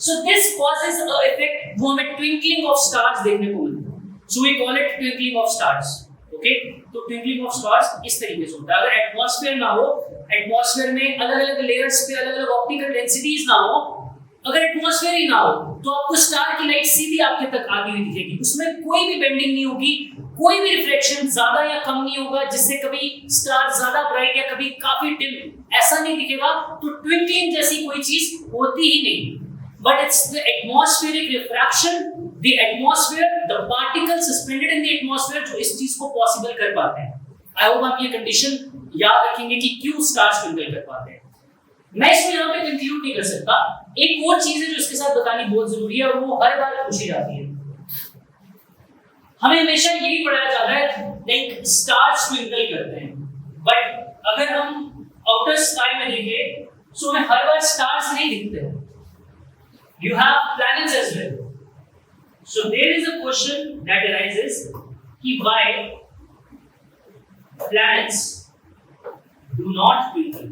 So this causes a effect वो हमें twinkling of stars देखने को मिलता है। So we call it twinkling of stars. Okay? तो twinkling of stars इस तरीके से होता है। अगर एटमॉस्फेयर ना हो, एटमॉस्फेयर में अलग-अलग लेयर्स पे अलग-अलग ऑप्टिकल डेंसिटीज ना हो, अगर एटमॉस्फेयर ही ना हो तो आपको स्टार की लाइट सीधी आपके तक आती हुई दिखेगी, उसमें कोई भी बेंडिंग नहीं होगी, कोई भी रिफ्लेक्शन ज्यादा या कम नहीं होगा जिससे कभी स्टार ज्यादा ब्राइट या कभी काफी डिम ऐसा नहीं दिखेगा। तो ट्विंकलिंग जैसी कोई चीज होती ही नहीं, but it's the atmospheric refraction, the atmosphere, the particle suspended in the atmosphere जो इस चीज को पॉसिबल कर पाते हैं। आई होप आप ये कंडीशन याद रखेंगे कि क्यों स्टार्स ट्विंकल कर पाते हैं। मैं इसको यहाँ पे कंक्लूड नहीं कर सकता, एक और चीज है जो इसके साथ बतानी बहुत जरूरी है और वो हर बार पूछी जाती है। हमें हमेशा यही पढ़ाया जाता है लाइक स्टार्स ट्विंकल करते हैं, बट अगर हम आउटर स्काई में देखें तो हमें हर बार स्टार्स नहीं दिखते। You have planets as well. So there is a question that arises कि why planets do not twinkle?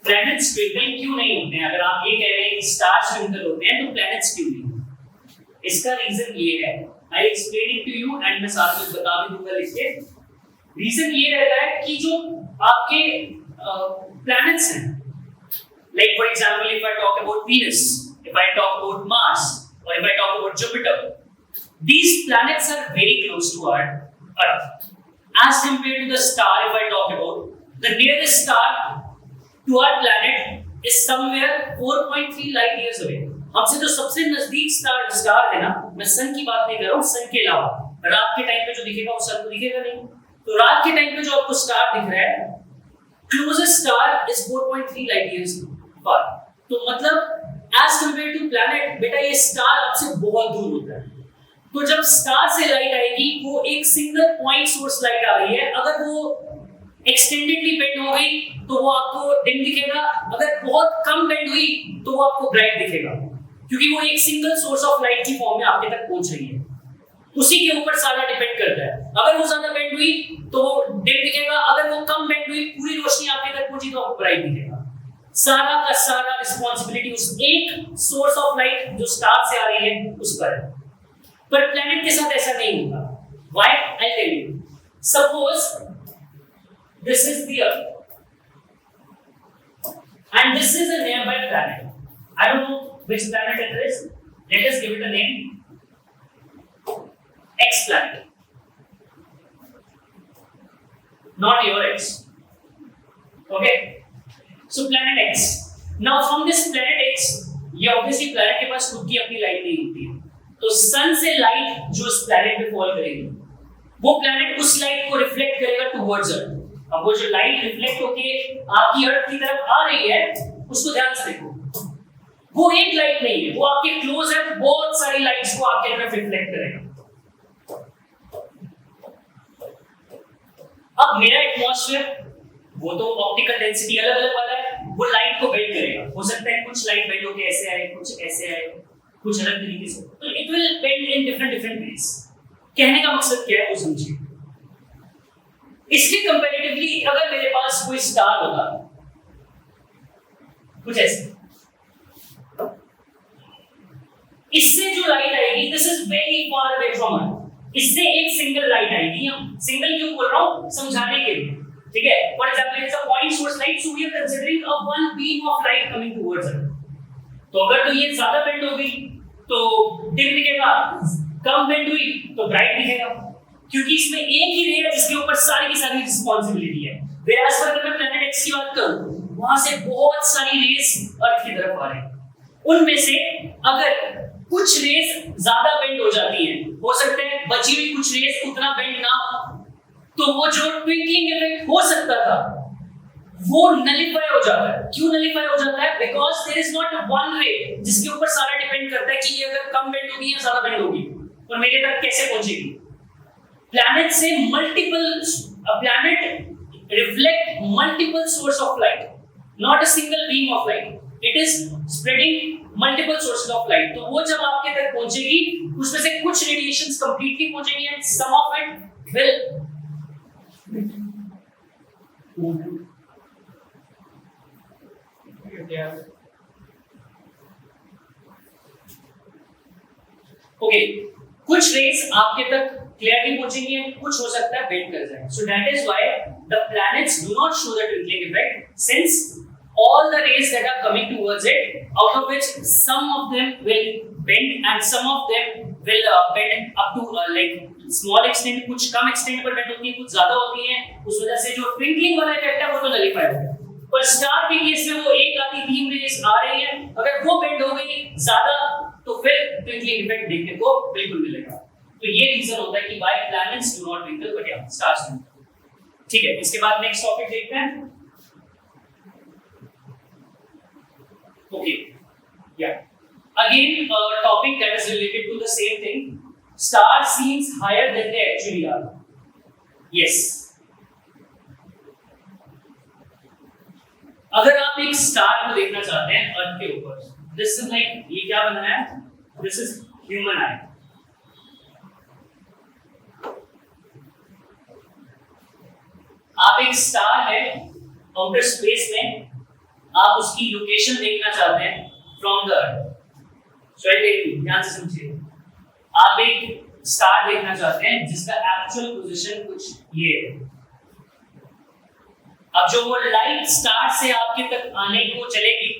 Planets twinkle क्यों नहीं होते हैं? अगर आप ये कह रहे हैं कि stars twinkle होते हैं तो planets क्यों नहीं? इसका रीजन ये है, I explain it to you and मैं साथ में बता भी दूंगा लिख के। रीजन ये रहता है कि जो आपके planets हैं, like for example if I talk about Venus, if I talk about Mars, or if I talk about Jupiter, these planets are very close to our Earth as compared to the star. If I talk about the nearest star to our planet is somewhere 4.3 light years away. हमसे जो सबसे नजदीक star है ना, मैं सन की बात नहीं कर रहा हूँ, सन के अलावा रात के टाइम पे जो दिखेगा वो सन को दिखेगा नहीं। तो रात के टाइम पे जो आपको स्टार दिख रहा है, closest star is 4.3 light years far. तो मतलब एज कंपेयर टू प्लैनेट, बेटा ये स्टार आपसे बहुत दूर होता है। तो जब स्टार से लाइट आएगी वो एक सिंगल पॉइंट सोर्स लाइट आ रही है, अगर वो एक्सटेंडेडली बेंड हो गई तो वो आपको डिम दिखेगा, अगर बहुत कम बेंड हुई तो वो आपको ब्राइट दिखेगा, क्योंकि वो एक सिंगल सोर्स ऑफ लाइट की फॉर्म में आपके तक पहुंच रही है। उसी के ऊपर सारा डिपेंड करता है। अगर वो ज्यादा बेंड हुई तो वो डिम दिखेगा, अगर वो कम बेंड हुई पूरी रोशनी आपके तक पहुंची तो आपको ब्राइट दिखेगा। सारा का सारा रिस्पांसिबिलिटी उस एक सोर्स ऑफ लाइट जो स्टार से आ रही है उस पर है। पर प्लैनेट के साथ ऐसा नहीं होगा। Why? I tell you. Suppose this is the Earth and this is a nearby planet. I don't know which planet it is. Let us give it a name. X planet. Not your X. Okay? So planet X. Now from this planet X, ये obviously planet के पास खुद की अपनी light नहीं होती है, तो सन से लाइट जो इस planet पे फॉल करेगी वो planet उस लाइट को रिफ्लेक्ट करेगा टुवर्ड्स अर्थ। अब वो जो लाइट रिफ्लेक्ट होके आपकी अर्थ की तरफ आ रही है उसको ध्यान से देखो, वो एक लाइट नहीं है, वो आपके क्लोज है, बहुत सारी लाइट्स को आपके तरफ रिफ्लेक्ट करेगा। अब मेरा एटमॉस्फेयर वो तो ऑप्टिकल डेंसिटी अलग अलग वाला है, वो लाइट को बेंड करेगा। हो सकता है कुछ लाइट बेंड होके ऐसे आए, कुछ ऐसे आए, कुछ अलग तरीके से, तो it will bend in different ways. कहने का मकसद क्या है वो समझिए। इसके कंपैरेटिवली अगर मेरे पास कोई स्टार होगा कुछ ऐसे, इससे जो लाइट आएगी this is very far away from earth, इससे एक सिंगल लाइट आएगी। हम सिंगल क्यों बोल रहा हूं? समझाने के लिए, ठीक है। For example it's a point source light, so we are considering a one beam of light coming towards earth. तो अगर तो ये ज्यादा बेंड हो गई तो डिम दिखेगा, कम बेंड हुई तो ब्राइट दिखेगा, क्योंकि इसमें एक ही रे है जिसके ऊपर सारी की सारी रिस्पांसिबिलिटी है। वेराज पर अगर मैं प्लैनेट एक्स की बात करूं, वहां से बहुत सारी रेस अर्थ की तरफ आ रही हैं, उनमें से अगर कुछ रेस ज्यादा बेंड हो जाती हैं, हो सकता है बची हुई कुछ रेस उतना बेंड ना हो, तो वो जो ट्विंकलिंग इफेक्ट हो सकता था वो नलिफाई हो जाता है। क्यों नलिफाई हो जाता है? Because there is not one ray जिसके ऊपर सारा डिपेंड करता है कि ये अगर कम बेंड होगी या ज्यादा बेंड होगी और मेरे तक कैसे पहुंचेगी। प्लैनेट से multiple planet reflect multiple source of light, not a single beam of light, it is spreading multiple sources of light. तो वो जब आपके तक पहुंचेगी उसमें से कुछ रेडिएशंस कंप्लीटली पहुंचेंगी and some of it will okay, कुछ रेस आपके तक क्लियरली पहुंचेंगी एंड कुछ हो सकता है बेंड कर जाए। So that is why the planets do not show the twinkling effect, since all the rays that are coming towards it, out of which some of them will bend and some of them will bend up to like small extent, कुछ कम extent पर bend होती है, कुछ ज्यादा होती है। उस वजह से जो ट्विंकलिंग वाला इफेक्ट है वो तो नलिफाई हो गया। पर स्टार के केस में वो एक आधी बीम रेस आ रही है, अगर वो बेंड हो गई ज्यादा तो फिर ट्विंकलिंग इफेक्ट देखने को बिल्कुल मिलेगा। तो ये रीजन होता है कि why planets do not twinkle but yeah stars do। ठीक है, इसके बाद नेक्स्ट टॉपिक देखते हैं। Okay, yeah. Again, a topic that is related to the same thing. Stars seems higher than they actually are. Yes. अगर आप एक star को देखना चाहते हैं अर्थ के ऊपर, this is like ये क्या बना है? This is human eye. आप एक स्टार है आउटर स्पेस में, आप उसकी लोकेशन देखना चाहते हैं फ्रॉम द अर्थ। ध्यान से समझिए, आप एक स्टार देखना चाहते हैं जिसका एक्चुअल पोजीशन कुछ ये है। अब जो वो लाइट स्टार से आपके तक आने को चलेगी,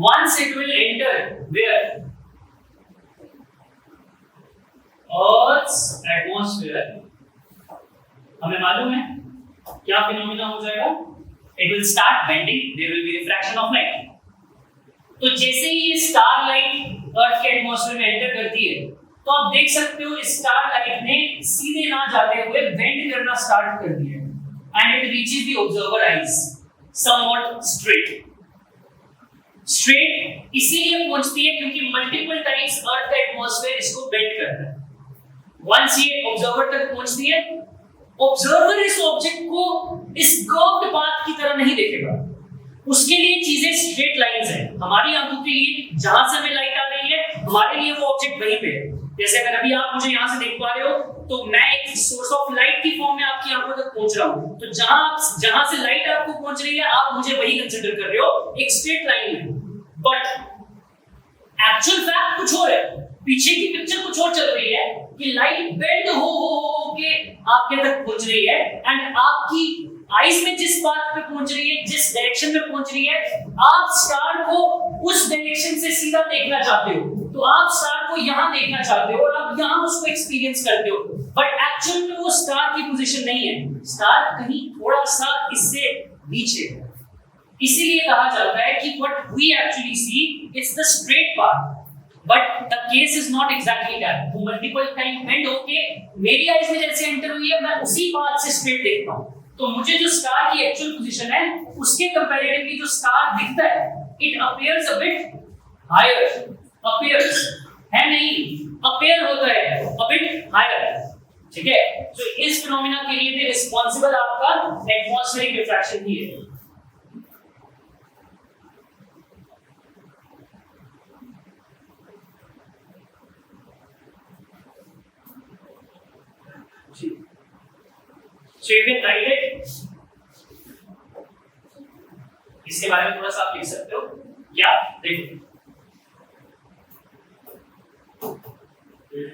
once it will enter where Earth's atmosphere, हमें मालूम है क्या फिनोमेना हो जाएगा? It will start bending, there will be refraction of light। तो जैसे ही ये स्टार लाइट अर्थ के एटमॉस्फेयर में एंटर करती है तो आप देख सकते हो स्टार लाइट ने सीधे ना जाते हुए बेंड करना स्टार्ट कर दिया and it reaches the observer eyes somewhat straight. Straight इसीलिए पहुंचती है क्योंकि मल्टीपल टाइम्स अर्थ का एटमॉस्फेयर इसको बेंड करता है। वंस ये ऑब्जर्वर तक पहुंचती है, ऑब्जर्वर इस ऑब्जेक्ट को इस कर्व्ड पाथ की तरह नहीं देखेगा, उसके लिए चीजें स्ट्रेट लाइंस हैं। हमारी आंखों के लिए जहां से हमें लाइट आ रही है, हमारे लिए वो ऑब्जेक्ट वहीं पे है। जैसे अगर अभी आप मुझे यहां से देख पा रहे हो तो मैं एक सोर्स ऑफ लाइट की फॉर्म में आपकी आंखों तक पहुंच रहा हूं, तो जहां से लाइट आपको पहुंच रही है आप मुझे वही कंसीडर कर रहे हो, एक स्ट्रेट लाइन है। बट एक्चुअल फैक्ट कुछ और है, पीछे की पिक्चर कुछ और चल रही है कि लाइट बेंड हो के आपके तक पहुंच रही है एंड आपकी आईज में जिस पाथ पे पहुंच रही है, जिस डायरेक्शन में पहुंच रही है, आप स्टार को उस डायरेक्शन से सीधा देखना चाहते हो, तो आप स्टार को यहां देखना चाहते हो और आप यहां उसको एक्सपीरियंस करते हो। बट एक्चुअल में वो स्टार की पोजीशन नहीं है, स्टार कहीं थोड़ा सा इससे नीचे है। इसीलिए कहा जाता है कि what we actually see it's the straight path, but the case is not exactly that. वो मल्टीपल टाइम बेंड होके मेरी आईज में जैसे एंटर हुई है, मैं उसी पाथ से स्ट्रेट देखता हूं, तो मुझे जो स्टार की एक्चुअल पोजीशन है उसके कंपैरेटिवली जो स्टार दिखता है, it appears a bit higher, appears है नहीं, अपीयर होता है अ बिट हायर। ठीक है, तो इस फिनोमेना के लिए भी रिस्पांसिबल आपका एटमॉस्फेरिक रिफ्रैक्शन ही है। So you can write it। इसके बारे में थोड़ा सा आप लिख सकते हो क्या? देखो,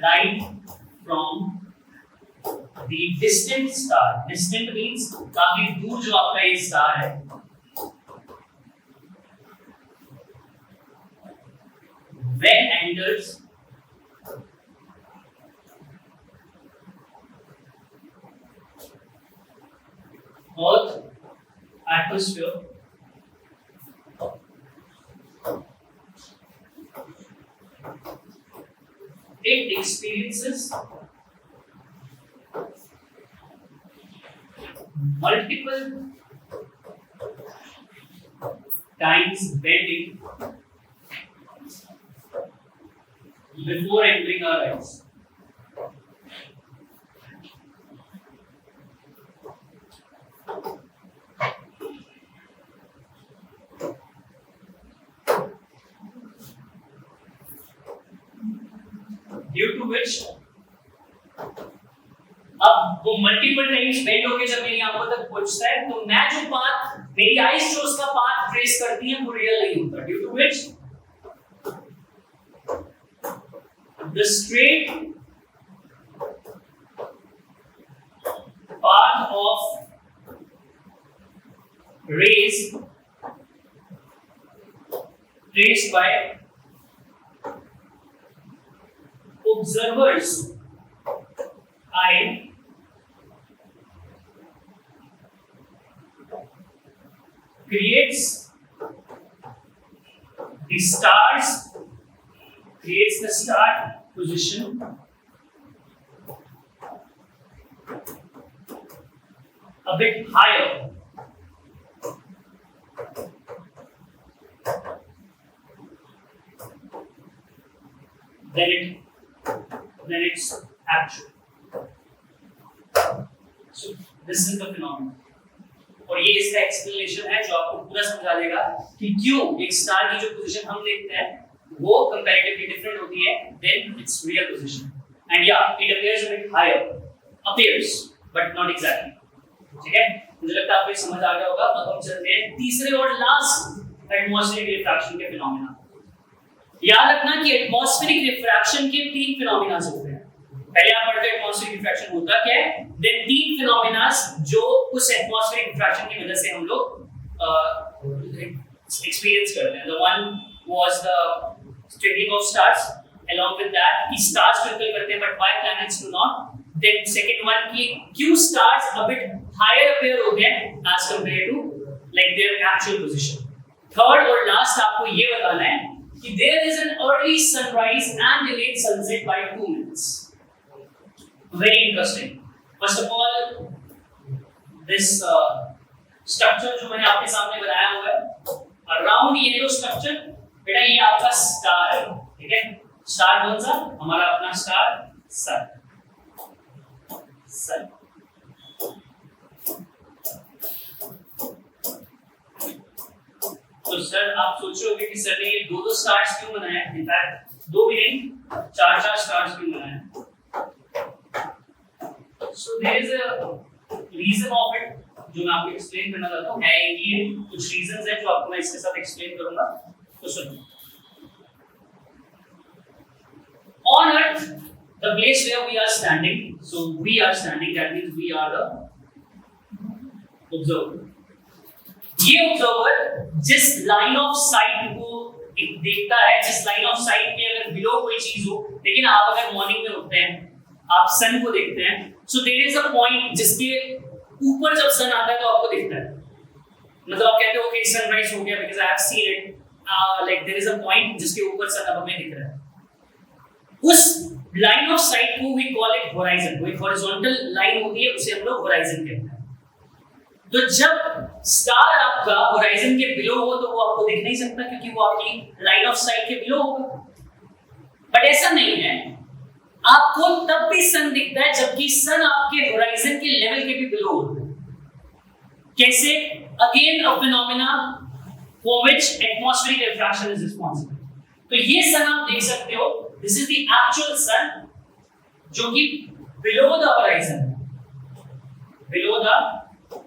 light from the distant star, distant means काफी दूर जो आपका ये स्टार है, when enters Earth atmosphere, it experiences multiple times bending before entering our eyes. Due to which अब वो मल्टीपल टाइम्स बेंड होके जब मेरी आंखों तक पहुंचता है तो मैं जो पाथ मेरी आईज जो उसका पाथ ट्रेस करती है वो रियल नहीं होता. Due to which the straight path of rays traced by observer's eye creates the star position a bit higher than its actual. So this is the phenomenon. और ये इसका एक्सप्लेनेशन है जो आपको पूरा समझा देगा कि क्यों एक स्टार की जो पोजीशन हम देखते हैं वो कंपैरेटिवली डिफरेंट होती है than its real position. And या it appears a bit higher appears but not exactly. ठीक है, मुझे लगता है आपको ये समझ आ गया होगा. अब हम चलते हैं तीसरे और लास्ट एटमॉस्फेरिक रिफ्रैक्शन के फिनोमेना. याद रखना कि एटमॉस्फेरिक रिफ्रैक्शन के तीन फिनोमेना होते हैं. पहले आप पढ़ते हैं एटमॉस्फेरिक रिफ्रैक्शन होता क्या है, देन तीन फिनोमेना जो उस एटमॉस्फेरिक रिफ्रैक्शन की वजह से हम लोग एक्सपीरियंस करते हैं. The one was the twinkling of stars, along with that कि stars twinkle करते हैं but why planets do not. Then second one कि क्यों stars a bit higher appear होते हैं as compared to like their actual position. Third और last आपको ये बताना है कि there is an early sunrise and delayed sunset by 2 minutes. Very interesting. First of all, this structure जो मैंने आपके सामने बनाया हुआ है, around yellow structure, बेटा ये आपका स्टार है. ठीक है, स्टार कौन सा? हमारा अपना स्टार सन. सन तो सर आप सोच रहे होंगे कि सर ने ये दो स्टार्स क्यों बनाया. इनफैक्ट दो भी नहीं, चार स्टार्स क्यों बनाया. So there is a reason of it जो मैं आपको एक्सप्लेन करना चाहता हूं. है ये कुछ रीजंस है जो आपको मैं इसके साथ एक्सप्लेन करूंगा. तो सुनिए. On earth, the place where we are standing, so we are standing, that means we are the observer. ये ऑब्जर्वर जिस लाइन ऑफ साइट को देखता है, जिस लाइन ऑफ साइट के अगर बिलो कोई चीज हो, लेकिन आप अगर मॉर्निंग में उठते हैं, आप सन को देखते हैं, so there is a point जिसके ऊपर जब सन आता है तो आपको दिखता है. मतलब आप कहते हो कि सनराइज हो गया because I have seen it. Like there is a point जिसके ऊपर सन अब हमें दिख रहा है. उस लाइन ऑफ साइट को वी कॉल इट होराइजन. कोई हॉरिजॉन्टल लाइन होती है उसे हम लोग होराइजन कहते हैं. तो जब स्टार आपका होराइजन के बिलो हो तो वो आपको दिख नहीं सकता क्योंकि वो आपकी लाइन ऑफ साइट के बिलो होगा. बट ऐसा नहीं है, आपको तब भी सन दिखता है जबकि सन आपके होराइजन के लेवल के भी बिलो होता है. कैसे? Again a phenomena for which atmospheric refraction is responsible. तो ये सन आप देख सकते हो, दिस इज द एक्चुअल सन जो कि below the horizon, below the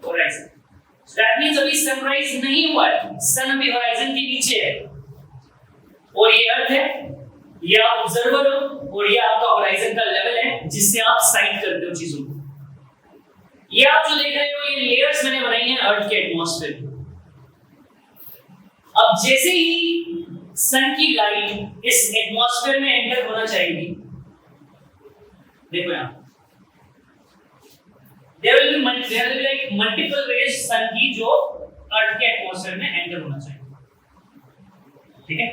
horizon. So that means अभी सनराइज नहीं हुआ है, सन अभी होराइजन के नीचे है. और ये अर्थ है, ये आप ऑब्जर्वर हो और ये आपका होराइजन का लेवल है जिससे आप साइट करते हो चीजों को. ये आप जो देख रहे हो ये लेयर्स मैंने बनाई हैं अर्थ के एटमॉस्फेयर. अब जैसे ही सन की लाइट इस एटमॉस्फेयर में एंटर होना चाहिए, देखो यहां there will be like multiple rays सन की जो अर्थ के एटमॉस्फेयर में एंटर होना चाहिए. ठीक है,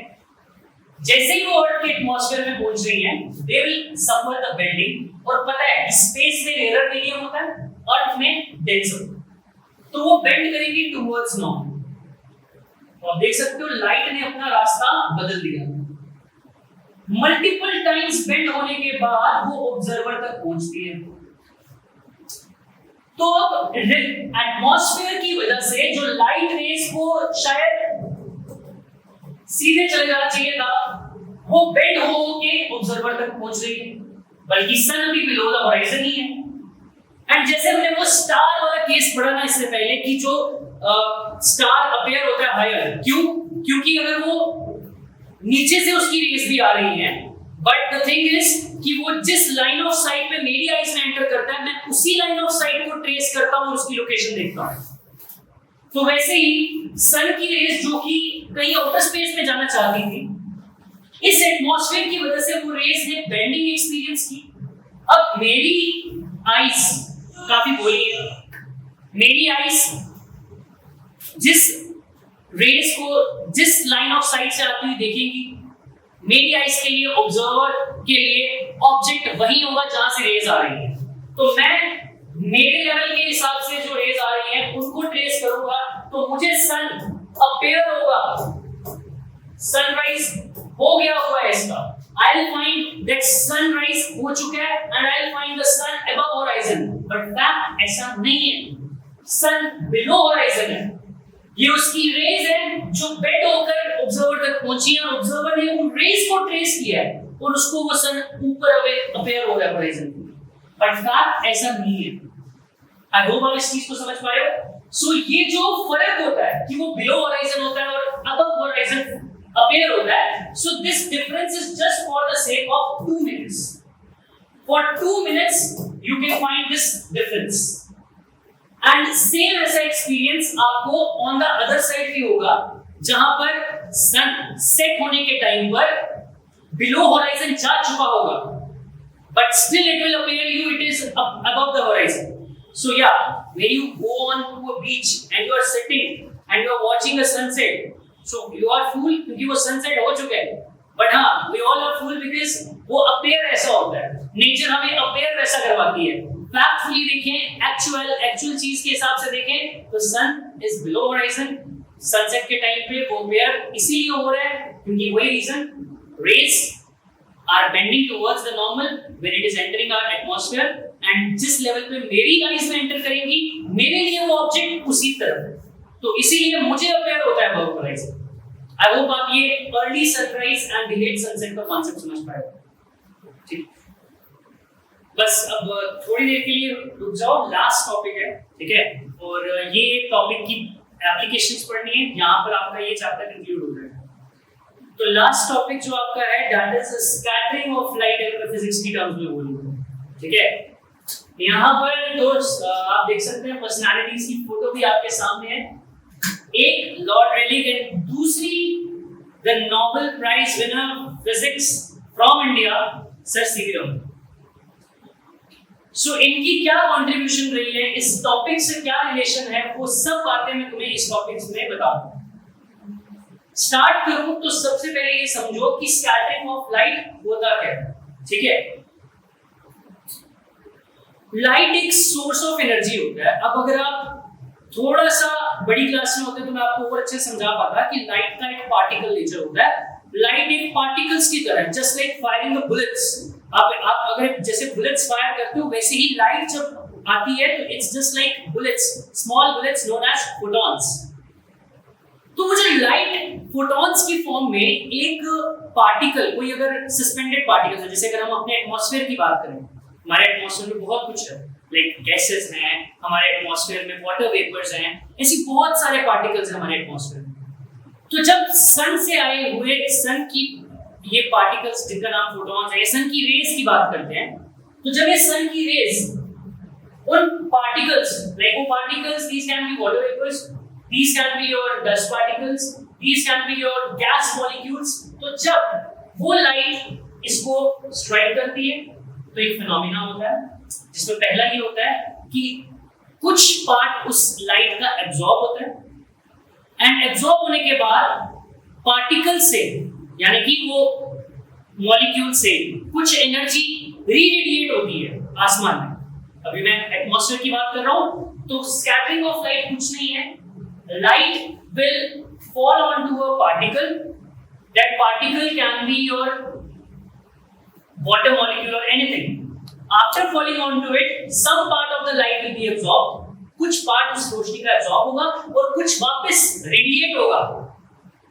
जैसे ही वो अर्थ के एटमॉस्फेयर में पहुंच रही हैं they will suffer the bending. और पता है स्पेस में एरर मीडियम होता है, अर्थ में डेंस होता है, तो वो बेंड करेंगी टुवर्ड्स नॉर्थ. तो आप देख सकते हो लाइट ने अपना रास्ता बदल दिया। मल्टीपल टाइम्स बेंड होने के बाद वो ऑब्जर्वर तक पहुंचती है। तो अब एटमॉस्फेयर की वजह से जो लाइट रेस को शायद सीधे चले जाना चाहिए था, वो बेंड हो के ऑब्जर्वर तक पहुंच रही है, बल्कि सन भी बिलो द होराइजन ही है। एंड जैसे हमने वो स्टार वाला केस पढ़ा ना इससे पहले कि जो स्टार अपीयर होता है हायर, क्योंकि अगर वो नीचे से उसकी रेस भी आ रही है, बट द थिंग इज कि वो जिस लाइन ऑफ साइट पे मेरी आईज में एंटर करता है, मैं उसी लाइन ऑफ साइट को ट्रेस करता हूं और उसकी लोकेशन देखता हूं। तो वैसे ही सन की रेस जो कि कहीं आउटर स्पेस में जाना चाहती थी, इस एटमॉस्फेयर की वजह से वो रेस ने बेंडिंग एक्सपीरियंस की। अब मेरी आईज काफी बोली है, मेरी आईज जिस रेस को जिस लाइन ऑफ साइट से आती हुई देखेंगी, मेरी आईज के लिए ऑब्जर्वर के लिए ऑब्जेक्ट वही होगा जहां से रेस आ रही है। तो मैं मेरे लेवल के हिसाब से जो रेस आ रही है उनको ट्रेस करूंगा, तो मुझे सन अपीयर होगा, सनराइज हो गया हुआ है इसका। I will find that sunrise हो चुका है and I will find the sun above horizon, but fact ऐसा नहीं है, सन बिलो होराइजन है। ये उसकी रेज है जो बेंड होकर ऑब्जर्वर तक पहुंची है, और ऑब्जर्वर ने उन रेज को ट्रेस किया है और उसको वो सन ऊपर अपीयर हो गया होराइजन। बट फैक्ट ऐसा नहीं है। आई होप आप इस चीज को समझ पाए हो। सो ये जो फर्क होता है कि वो बिलो होराइजन होता है और अबव होराइजन अपीयर होता है, so this difference is just for the sake of 2 minutes. For 2 minutes you can find this difference. And same ऐसा एक्सपीरियंस आपको ऑन द अदर साइड भी होगा, जहां पर सन सेट होने के टाइम पर बिलो होराइजन जा चुका होगा, but still it will appear you it is above the horizon. So yeah, when you go on to a beach and you are sitting and you are watching a sunset, so you are fool क्योंकि वो sunset हो चुका है, but हाँ we all are fool because वो appear ऐसा होता है, नेचर हमें अपीयर वैसा करवाती है। फैक्टफुली देखें, एक्चुअल चीज के हिसाब से देखें तो sun is below horizon. Sunset के टाइम पे वो अपीयर इसीलिए हो रहा है क्योंकि वही reason, rays are bending towards the normal when it is entering our atmosphere, and जिस लेवल पे मेरी आईज में एंटर करेंगी मेरे लिए वो ऑब्जेक्ट उसी तरफ है, तो इसीलिए मुझे अपीयर होता है अबव होराइजन। आई होप आप ये early sunrise and delayed sunset का कांसेप्ट समझ पाए। ठीक, बस अब थोड़ी देर के लिए रुक जाओ, लास्ट टॉपिक है, ठीक है, और ये टॉपिक की एप्लीकेशंस पढ़नी है, यहाँ पर आपका ये चैप्टर कंक्लूड हो जाएगा। तो लास्ट टॉपिक जो आपका है that is scattering of light, अगर फिजिक्स की टर्म्स में बोलूं, ठीक है। यहाँ पर दो आप देख सकते हैं पर्सनालिटीज की फोटो भी आपके सामने है, एक लॉर्ड रेलिग एंड दूसरी the Nobel prize winner physics from India sir C V Raman. So इनकी क्या कंट्रीब्यूशन रही है, इस टॉपिक से क्या रिलेशन है, वो सब बातें मैं तुम्हें इस टॉपिक्स में बताऊंगा। स्टार्ट करूं तो सबसे पहले ये समझो कि स्कैटरिंग ऑफ लाइट होता क्या है, ठीक है। लाइट एक सोर्स ऑफ एनर्जी होता है। अब अगर आप थोड़ा सा बड़ी क्लास में होते तो मैं आपको और अच्छे समझा पाता कि लाइट का एक पार्टिकल नेचर होता है। लाइट एक पार्टिकल्स की तरह, just like firing the bullets. आप अगर जैसे बुलेट्स फायर करते हो, वैसे ही लाइट जब आती है तो it's just like bullets, small bullets known as photons. तो वो जो लाइट फोटॉन्स की फॉर्म में एक पार्टिकल, कोई अगर सस्पेंडेड पार्टिकल है, जैसे अगर हम अपने एटमॉस्फेयर की बात करें, हमारे एटमॉस्फेयर में बहुत कुछ है, लाइक गैसेस हैं, हमारे एटमॉस्फेयर में वाटर वेपर्स हैं, ऐसी बहुत सारे पार्टिकल्स हैं हमारे एटमॉस्फेयर में। तो जब सन से आए हुए सन की ये पार्टिकल्स जिनका नाम फोटॉन्स है, सन की रेज की बात करते हैं, तो जब ये सन की रेज उन पार्टिकल्स, लाइक वो particles, these can be water vapours, these can be your dust particles, these can be your gas molecules, तो जब वो लाइट इसको स्ट्राइक करती है तो एक फिनोमेना होता है, जिसमें पहला ये होता है कि कुछ पार्ट उस लाइट का एब्जॉर्ब होता है, एंड एब्जॉर्ब होने के बाद पार्टिकल से, यानी कि वो मॉलिक्यूल से कुछ एनर्जी रीरेडिएट होती है आसमान में। अभी मैं एटमॉस्फेयर की बात कर रहा हूं, तो स्कैटरिंग ऑफ लाइट कुछ नहीं है, light will fall onto a particle, that particle can be your water molecule or anything. After falling onto it, some part of the light will be absorbed, कुछ पार्ट उस रोशनी का absorb होगा और कुछ वापस रेडिएट होगा,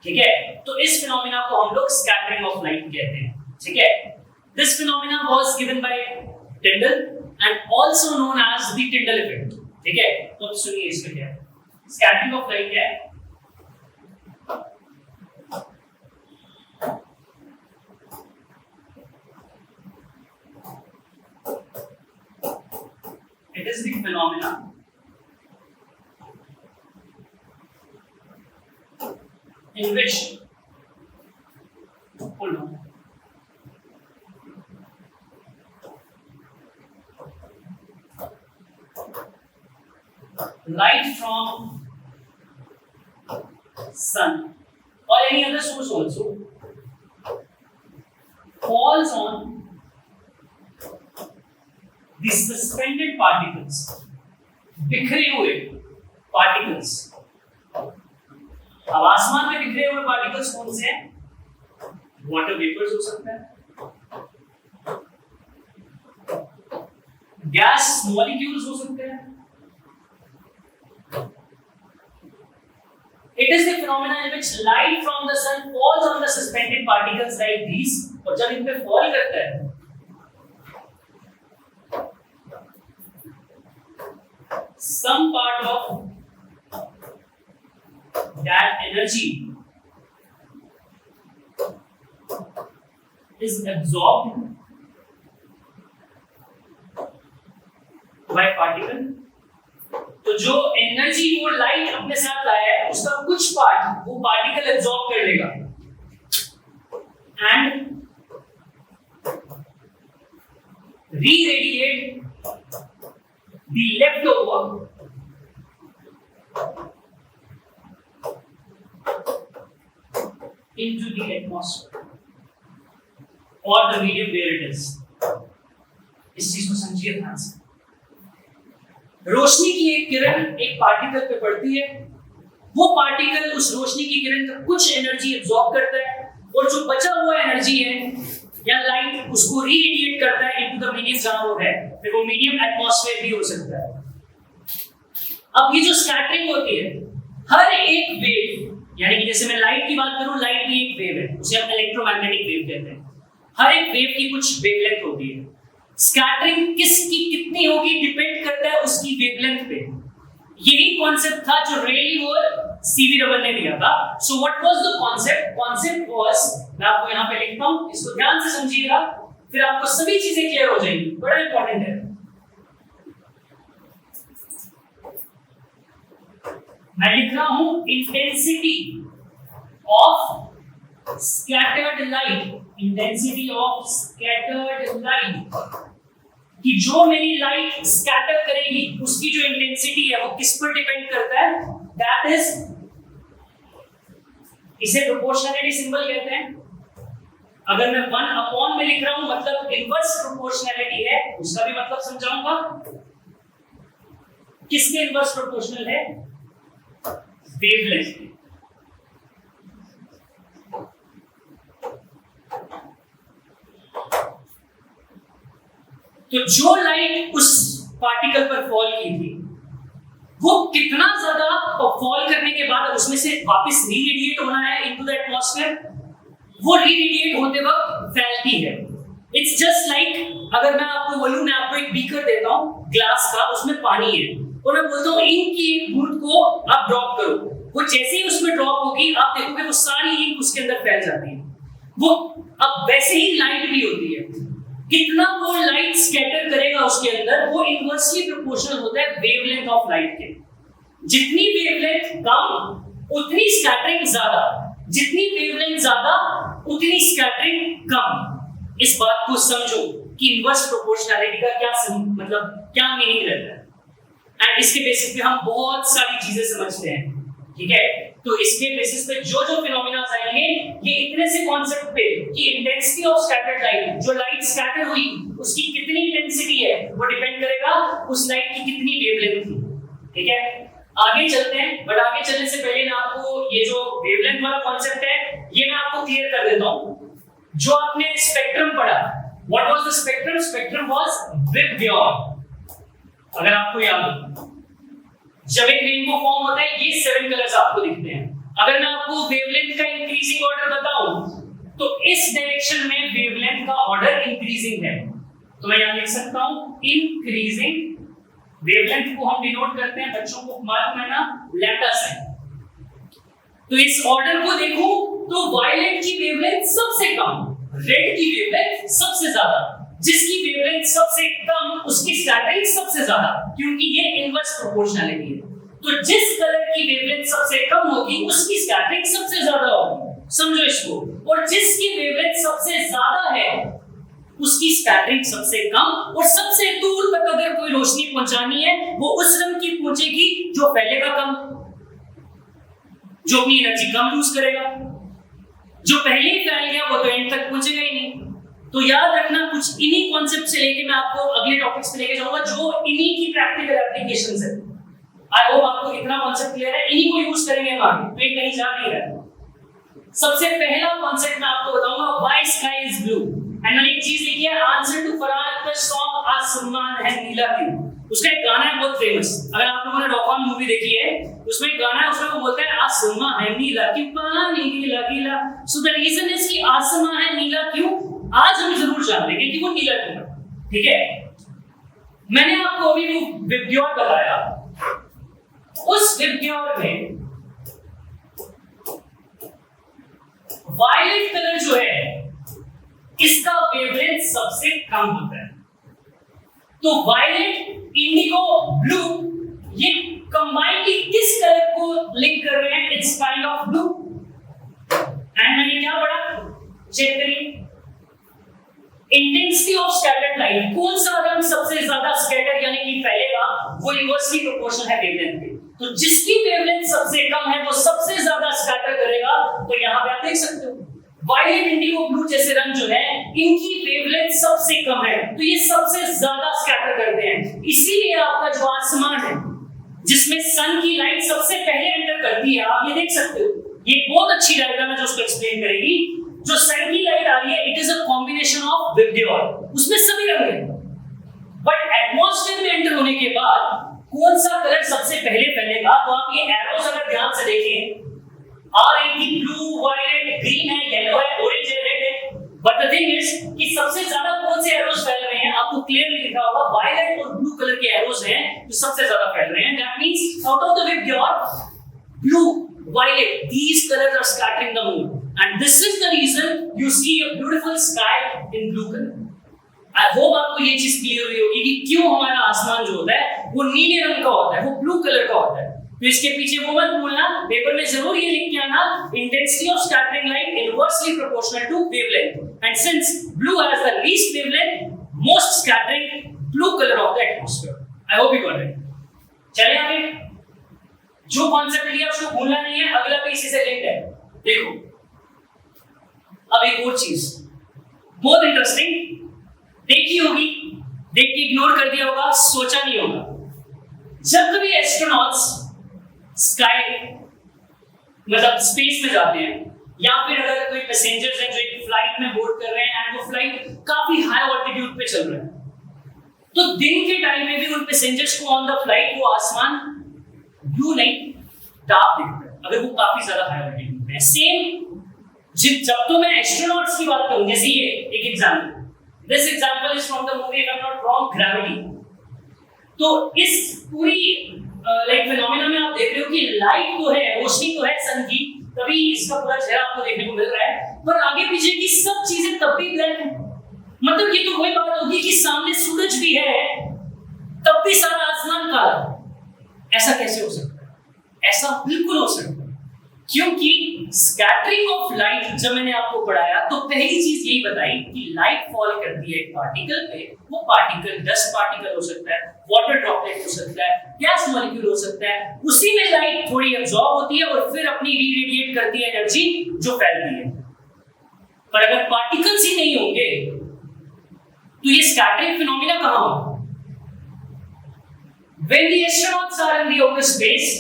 ठीक है? तो इस फिनोमेना को हम लोग स्कैटरिंग ऑफ लाइट कहते हैं, ठीक है? This phenomena was given by Tyndall and also known as the Tyndall effect, ठीक है? तो सुनिए इसका क्या है, स्कैटरिंग ऑफ लाइट क्या है? It is the phenomena in which, hold on, light from sun or any other source also falls on the suspended particles, बिखरे हुए particles. अब आसमान में बिखरे हुए particles कौन से हैं? वाटर वेपर्स हो सकता है, गैस मॉलिक्यूल्स हो सकते हैं. It is the phenomena in which light from the sun falls on the suspended particles like these, और जब इन पे fall करता है some part of that energy is absorbed by particle. तो जो एनर्जी वो लाइट अपने साथ लाया है उसका कुछ पार्ट वो पार्टिकल एब्जॉर्ब कर लेगा and re-radiate the leftover into the atmosphere or the medium where it is. इस चीज को समझिए ध्यान से. रोशनी की एक किरण एक पार्टिकल पे पड़ती है, वो पार्टिकल उस रोशनी की किरण का कुछ एनर्जी एब्जॉर्ब करता है और जो बचा हुआ एनर्जी है या लाइट उसको रीरेडिएट करता है इनटू द मीडियम जहां वो है, फिर वो मीडियम एटमॉस्फेयर भी हो सकता है. अब ये जो स्कैटरिंग होती है, हर एक वेव, यानी कि जैसे मैं लाइट की बात करूं, लाइट भी एक वेव है, उसे हम इलेक्ट्रोमैग्नेटिक वेव कहते हैं. हर एक वेव की कुछ वेवलेंथ होती है. स्कैटरिंग किसकी कितनी होगी डिपेंड करता है उसकी वेवलेंथ पे. यही कॉन्सेप्ट था जो रेली और सीवी रमन ने दिया था. So what was the concept? Concept was, मैं आपको यहां पे लिखता हूं, इसको ध्यान से समझिएगा, फिर आपको सभी चीजें क्लियर हो जाएंगी. बड़ा इंपॉर्टेंट है. मैं लिख रहा हूं intensity of scattered light, intensity of scattered light, कि जो मेरी लाइट स्कैटर करेगी उसकी जो इंटेंसिटी है वो किस पर डिपेंड करता है? दैट इज, इसे प्रोपोर्शनैलिटी सिंबल कहते हैं. अगर मैं 1 अपॉन में लिख रहा हूं मतलब इनवर्स प्रोपोर्शनैलिटी है, उसका भी मतलब समझाऊंगा. किसके इनवर्स प्रोपोर्शनल है? वेवलेंथ. तो जो लाइट उस पार्टिकल पर फॉल की थी वो कितना ज्यादा फॉल करने के बाद उसमें से वापस रीरेडिएट होना है इनटू द एटमॉस्फेयर, वो रीरेडिएट होते वक्त फैलती है. इट्स जस्ट लाइक, अगर मैं आपको बोलूं, मैं आपको एक बीकर देता हूं ग्लास का, उसमें पानी है और मैं बोलता हूं इंक की एक बूंद को आप ड्रॉप करो, वो जैसे ही उसमें ड्रॉप होगी आप देखोगे वो सारी इंक उसके अंदर फैल जाती है. वो अब वैसे ही लाइट भी होती है, कितना वो लाइट स्कैटर करेगा उसके अंदर वो इनवर्सली प्रोपोर्शनल होता है वेवलेंथ ऑफ लाइट के. जितनी वेवलेंथ कम उतनी स्कैटरिंग ज्यादा, जितनी वेवलेंथ ज्यादा उतनी स्कैटरिंग कम. इस बात को समझो कि इनवर्स प्रोपोर्शनैलिटी का क्या मतलब क्या मीनिंग रहता है. एंड इसके बेसिस पे हम बहुत सारी चीजें समझते हैं, ठीक है. तो इसके बेसिस पे जो जो फिनोमेना आएंगे ये इतने से कॉन्सेप्ट पे कि इंटेंसिटी ऑफ स्कैटर्ड लाइट, जो लाइट स्कैटर हुई उसकी कितनी इंटेंसिटी है वो डिपेंड करेगा उस लाइट की कितनी वेवलेंथ थी, ठीक है. आगे चलते हैं, बट आगे चलने से पहले मैं आपको ये जो वेवलेंथ वेवलेंथ वाला कॉन्सेप्ट है, ये मैं आपको क्लियर कर देता हूं। जो आपने स्पेक्ट्रम पढ़ा, what was the spectrum? Spectrum was VIBGYOR. अगर आपको याद हो, जब एक रेनबो फॉर्म होता है, ये 7 कलर्स आपको दिखते हैं। अगर मैं आपको वेवलेंथ का इंक्रीजिंग ऑर्डर बताऊं, तो इस डायरेक्शन में वेवलेंथ का ऑर्डर इंक्रीजिंग है, तो मैं यहां लिख सकता हूं इंक्रीजिंग। वेवलेंथ को हम डिनोट करते हैं, बच्चों को मालूम है ना, लैम्डा से। तो इस ऑर्डर को देखो तो वायलेट की वेवलेंथ सबसे कम, रेड की वेवलेंथ सबसे ज्यादा, जिसकी वेवलेंथ सबसे कम उसकी स्कैटरिंग सबसे ज्यादा, क्योंकि ये इनवर्स प्रोपोर्शनलिटी है। तो जिस कलर की वेवलेंथ सबसे कम होगी उसकी स्कैटरिंग सबसे ज्यादा होगी, समझो इसको। और जिसकी वेवलेंथ सबसे ज्यादा है उसकी स्कैटरिंग सबसे कम, और सबसे दूर तक अगर कोई रोशनी पहुंचानी है वो उस रंग की पहुंचेगी जो फैलेगा कम, जो अपनी एनर्जी कम यूज करेगा। जो पहले ही फैल गया वो तो एंड तक पहुंचेगा ही नहीं। तो याद रखना, कुछ इन्हीं कॉन्सेप्ट से लेके मैं आपको अगले टॉपिक्स पे लेके जाऊंगा जो इन्हीं की प्रैक्टिकल एप्लीकेशंस है। आई होप आपको इतना कॉन्सेप्ट क्लियर है, इन्हीं को यूज करेंगे हम आगे, तो ये कहीं जा नहीं रहा है। सबसे पहला कॉन्सेप्ट मैं आपको बताऊंगा, why sky is blue. And मैंने एक चीज लिखी है, आंसर टू फरहान का सॉन्ग आसमान है नीला क्यों। उसका एक गाना है बहुत फेमस, अगर आप लोगों ने रॉकॉन मूवी देखी है, उसमें एक गाना है, उसमें वो बोलता है आसमान है नीला क्यों, पानी नीला गीला। सो द रीजन इज कि आसमान है नीला क्यों, आज हम जरूर जान लेंगे कि वो नीला क्यों, ठीक है। मैंने आपको अभी वो विबग्योर बताया, उस विबग्योर में वायलेट कलर जो है इसका वेवलेंथ सबसे कम होता है। तो वायलेट, इंडिगो, ब्लू, ये कंबाइनली किस कलर को लिंक कर रहे हैं? It's kind of blue. And मैंने क्या पढ़ा, चेक करिए, इंटेंसिटी ऑफ स्कैटर्ड लाइट, कौन सा रंग सबसे ज्यादा स्कैटर यानी कि फैलेगा, वो इनवर्सली प्रोपोर्शनल है वेवलेंथ के। तो जिसकी वेवलेंथ सबसे कम है वो सबसे ज्यादा स्कैटर करेगा। तो यहां पे आप देख सकते हो वायलेट, इंडिगो, ब्लू जैसे रंग जो है इनकी वेवलेंथ सबसे कम है, तो ये सबसे ज्यादा स्कैटर करते हैं। इसीलिए आपका जो आसमान है जिसमें सन की लाइट सबसे पहले एंटर करती है, आप ये देख सकते हो, ये बहुत अच्छी डायग्राम है जो उसको एक्सप्लेन करेगी। जो सन की लाइट आ रही है, it is a combination of VIBGYOR, उसमें सभी रंग हैं, बट एटमॉस्फेयर में एंटर होने के बाद कौन सा कलर सबसे पहले फैलेगा? तो आप ये एरोस अगर ध्यान से देखें, ब्लू, वायलेट, ग्रीन है, येलो है, ऑरेंज है, रेड है, बट द थिंग इज कि सबसे ज्यादा कौन से एरोस फैल रहे हैं, आपको क्लियरली लिखा होगा वायलेट और ब्लू कलर के एरोस हैं जो सबसे ज्यादा फैल रहे हैं। That means out of the VIBGYOR, blue, violet, these colors are scattering the moon, and this is the reason you see a beautiful sky in blue color. I hope आपको ये चीज क्लियर हुई होगी कि क्यों हमारा आसमान जो होता है वो नीले रंग का होता है, वो ब्लू कलर का होता है। तो इसके पीछे वो मत भूलना, पेपर में जरूर ये लिख के आना, intensity of scattering light inversely proportional to wavelength, and since blue has the least wavelength, most scattering blue colour of the atmosphere. I hope you got it. चलिए आगे, जो कॉन्सेप्ट लिया उसको भूलना नहीं है, अगला भी इसी से लिंक्ड है। देखो अब एक और चीज बहुत इंटरेस्टिंग, देखी होगी, देख के इग्नोर कर दिया होगा, सोचा नहीं होगा। जब कभी एस्ट्रोनॉट्स स्काई मतलब स्पेस में जाते हैं, या फिर अगर कोई पैसेंजर्स हैं जो एक फ्लाइट में बोर्ड कर रहे हैं एंड वो फ्लाइट काफी हाई ऑल्टीट्यूड पे चल रहा है, तो दिन के टाइम में भी उन पैसेंजर्स को ऑन द फ्लाइट वो आसमान ब्लू नहीं डार्क दिखता है, अगर वो काफी ज्यादा हाई ऑल्टीट्यूड पे है। सेम जब तो मैं एस्ट्रोनॉट्स की बात करूं, जैसे ये एक example, this example is from the movie if I am not wrong, gravity. तो इस पूरी लाइक फिनोमेना में आप देख रहे हो कि लाइट तो है, रोशनी तो है सन की, तभी इसका पूरा चेहरा आपको देखने को मिल रहा है, पर आगे पीछे की सब चीजें तब भी ब्लैक है। मतलब ये तो वही बात होगी कि सामने सूरज भी है तब भी सारा आसमान काला। ऐसा कैसे हो सकता है? ऐसा बिल्कुल हो सकता है, क्योंकि स्कैटरिंग ऑफ लाइट जब मैंने आपको पढ़ाया तो पहली चीज यही बताई कि लाइट फॉल करती है एक पार्टिकल पे, वो पार्टिकल डस्ट पार्टिकल हो सकता है, वाटर ड्रॉपलेट हो सकता है, गैस मॉलिक्यूल हो सकता है, उसी में लाइट थोड़ी एब्जॉर्ब होती है और फिर अपनी रीरेडिएट करती है एनर्जी जो फैलती है। पर अगर पार्टिकल्स ही नहीं होंगे तो ये स्कैटरिंग फिनोमेना कहां होगा? When the astronauts are in the outer space,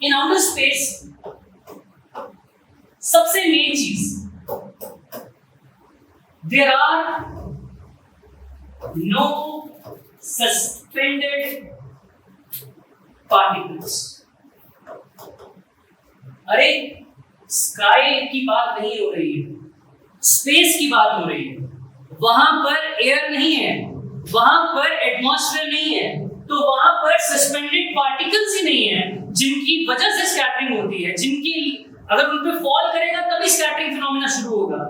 in outer space सबसे मेन चीज, there are no suspended particles. अरे स्काई की बात नहीं हो रही है, स्पेस की बात हो रही है। वहां पर एयर नहीं है, वहां पर एटमॉस्फेयर नहीं है, तो वहां पर सस्पेंडेड पार्टिकल्स ही नहीं है जिनकी वजह से स्कैटरिंग होती है, जिनकी अगर उन पे फॉल करेगा तभी स्कैटरिंग फिनोमेना शुरू होगा।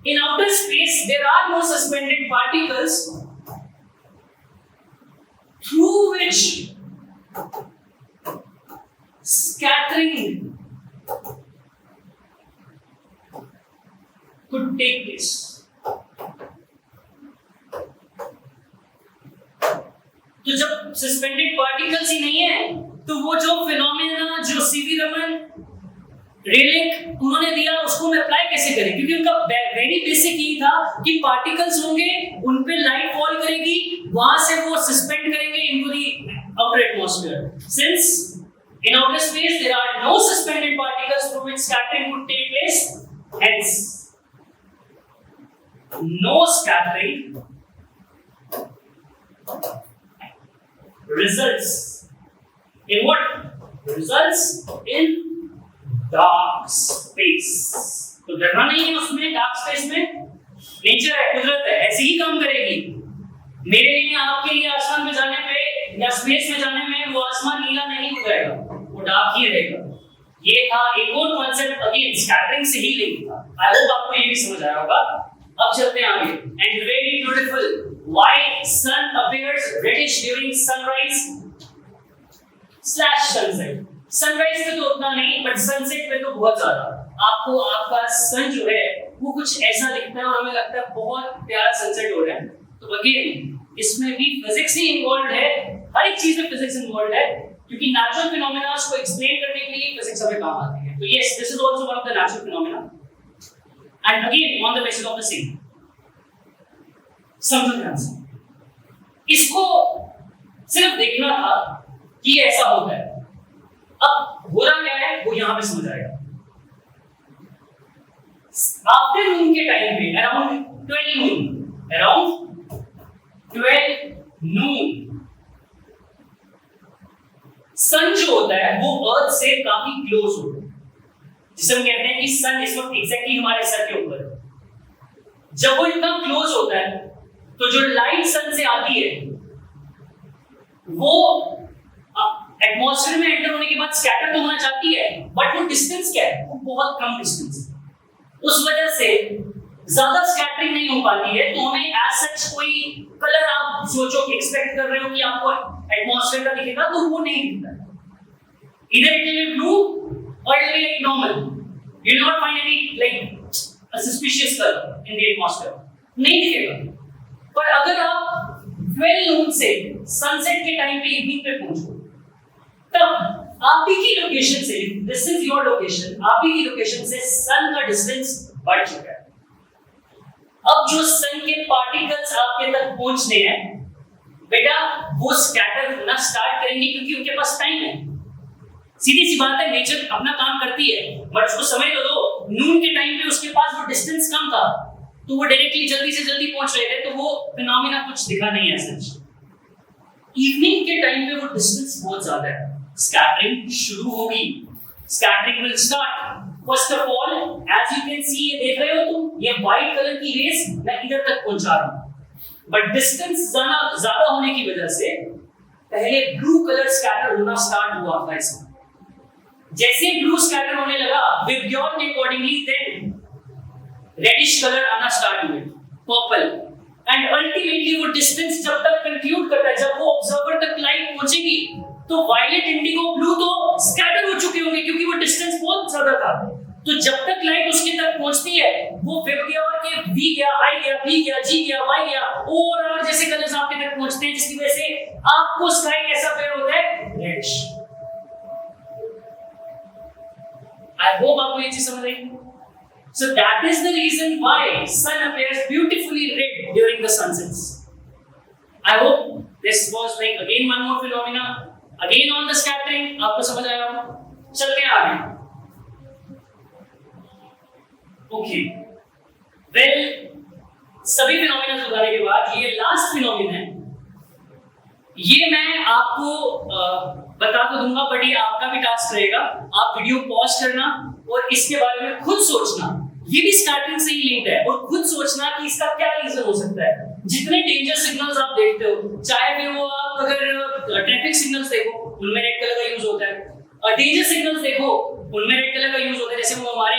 In outer space there are no suspended particles through which scattering could take place. तो जब सस्पेंडेड पार्टिकल्स ही नहीं है तो वो जो फिनोमेना जो सीवी रमन रेलिक उन्होंने दिया उसको हम अप्लाई कैसे करें, क्योंकि उनका वेरी बेसिक यही था कि पार्टिकल्स होंगे, उन पे लाइट फॉल करेगी, वहां से वो सस्पेंड करेंगे into the outer atmosphere. Since in outer space there are no suspended particles through which scattering would take place, hence no scattering results in what? Results in dark space. तो डरना नहीं है उसमें, डार्क स्पेस में nature है, कुदरत है, ऐसे ही काम करेगी। मेरे लिए आपके लिए आसमान में जाने पे या स्पेस में जाने में वो आसमान नीला नहीं हो जाएगा, वो डार्क ही रहेगा। ये था एक और कॉन्सेप्ट, अगेन स्कैटरिंग से ही लिंक था। आई होप आपको ये भी समझ आया होगा। अब चलते हैं आगे। And very beautiful, why sun appears reddish during sunrise slash sunset. Sunrise पे तो उतना नहीं, बट सनसेट पे तो बहुत ज्यादा। आपको आपका सन जो है वो कुछ ऐसा दिखता है और हमें लगता है बहुत प्यारा सनसेट हो रहा है। तो अगेन इसमें भी फिजिक्स ही इन्वॉल्व है, हर एक चीज में फिजिक्स इन्वॉल्व है, क्योंकि नेचुरल फिनोमेना को एक्सप्लेन करने के लिए फिजिक्स हमें काम आती है। तो yes, this is also one of the natural phenomena and again on the basis of the same. समझो ध्यान से, इसको सिर्फ देखना था कि ऐसा होता है। अब हो रहा क्या है वो यहां पे समझ आएगा। आफ्टरनून के टाइम पे अराउंड 12 नून, अराउंड 12 नून सन जो होता है वो अर्थ से काफी क्लोज होता है, जिसे हम कहते हैं कि सन इस वक्त एग्जैक्टली हमारे सर के ऊपर है। जब वो इतना क्लोज होता है तो जो लाइट सन से आती है वो एटमॉस्फेयर में एंटर होने के बाद स्कैटर तो होना चाहती है, बट वो डिस्टेंस क्या है, वो बहुत कम डिस्टेंस है। उस वजह से ज्यादा स्कैटरिंग नहीं हो पाती है। तो हमें एज सच कोई कलर आप सोचो कि एक्सपेक्ट कर रहे हो कि आपको एटमॉस्फेयर का दिखेगा, तो वो नहीं दिखता है। इधर इट विल बी ब्लू और it will be like normal, you will not find any like a suspicious colour in the atmosphere, नहीं दिखेगा। पर अगर आप 12 नून से सनसेट के टाइम पे इवनिंग पे पहुंचो, तब आप ही की लोकेशन से, दिस इज योर लोकेशन, आप ही की लोकेशन से सन का डिस्टेंस बढ़ चुका है। अब जो सन के पार्टिकल्स आपके तक पहुंचने हैं बेटा, वो स्कैटर होना स्टार्ट करेंगे, क्योंकि उनके पास टाइम है। सीधी सी बात है, नेचर अपना काम करती है, बट उसको समय तो दो। नून के टाइम पे उसके पास वो डिस्टेंस कम था, तो वो डायरेक्टली जल्दी से जल्दी पहुंच रहे थे, तो वो फिनोमेना कुछ दिखा नहीं है सच। इवनिंग के टाइम पे वो डिस्टेंस बहुत ज्यादा है, स्कैटरिंग शुरू होगी, scattering will start. First of all as you can see, ये देख रहे हो तुम, ये व्हाइट कलर की रेस मैं इधर तक पहुंचा रहा हूं, बट डिस्टेंस ज्यादा होने की वजह से पहले ब्लू कलर स्कैटर होना स्टार्ट हुआ था इसमें। जैसे ब्लू स्कैटर होने लगा, विबग्योर के अकॉर्डिंगली देन रेडिश कलर आना स्टार्ट हुए, पर्पल, एंड अल्टीमेटली वो डिस्टेंस जब तक कंक्लूड करता है, जब वो ऑब्जर्वर तक लाइट पहुंचेगी, तो वायलेट, इंडिगो, ब्लू तो स्कैटर हो चुके होंगे, क्योंकि वो डिस्टेंस बहुत ज्यादा था। तो जब तक लाइट उसके तक पहुंचती है, वो विबग्योर के वी गया, आई गया, बी गया, जी गया, वाई गया, और जैसे कलर्स आपके तक पहुंचते हैं, जिसकी वजह से आपको स्काई कैसा पेयर होता है, रेडिश। आई होप आपको ये चीज समझ आई। So that is the reason why sun appears beautifully red during the sunsets. I hope this was like again one more phenomena, again on the scattering, आपको समझ आया होगा। चलते हैं आगे। ओके, वेल सभी फिनोमेना बताने के बाद ये लास्ट फिनोमेना है। ये मैं आपको बता तो दूंगा, बट ये आपका भी टास्क रहेगा। आप वीडियो पॉज करना और इसके बारे में खुद सोचना। ये भी स्कैटरिंग से ही लिंक्ड है, और खुद सोचना कि इसका क्या रीजन हो सकता है। जितने डेंजर सिग्नल्स आप देखते हो, चाहे फिर वो आप अगर ट्रैफिक सिग्नल्स देखो उनमें रेड कलर का यूज होता है, और डेंजर सिग्नल्स देखो उनमें रेड कलर का यूज होता है। जैसे वो हमारे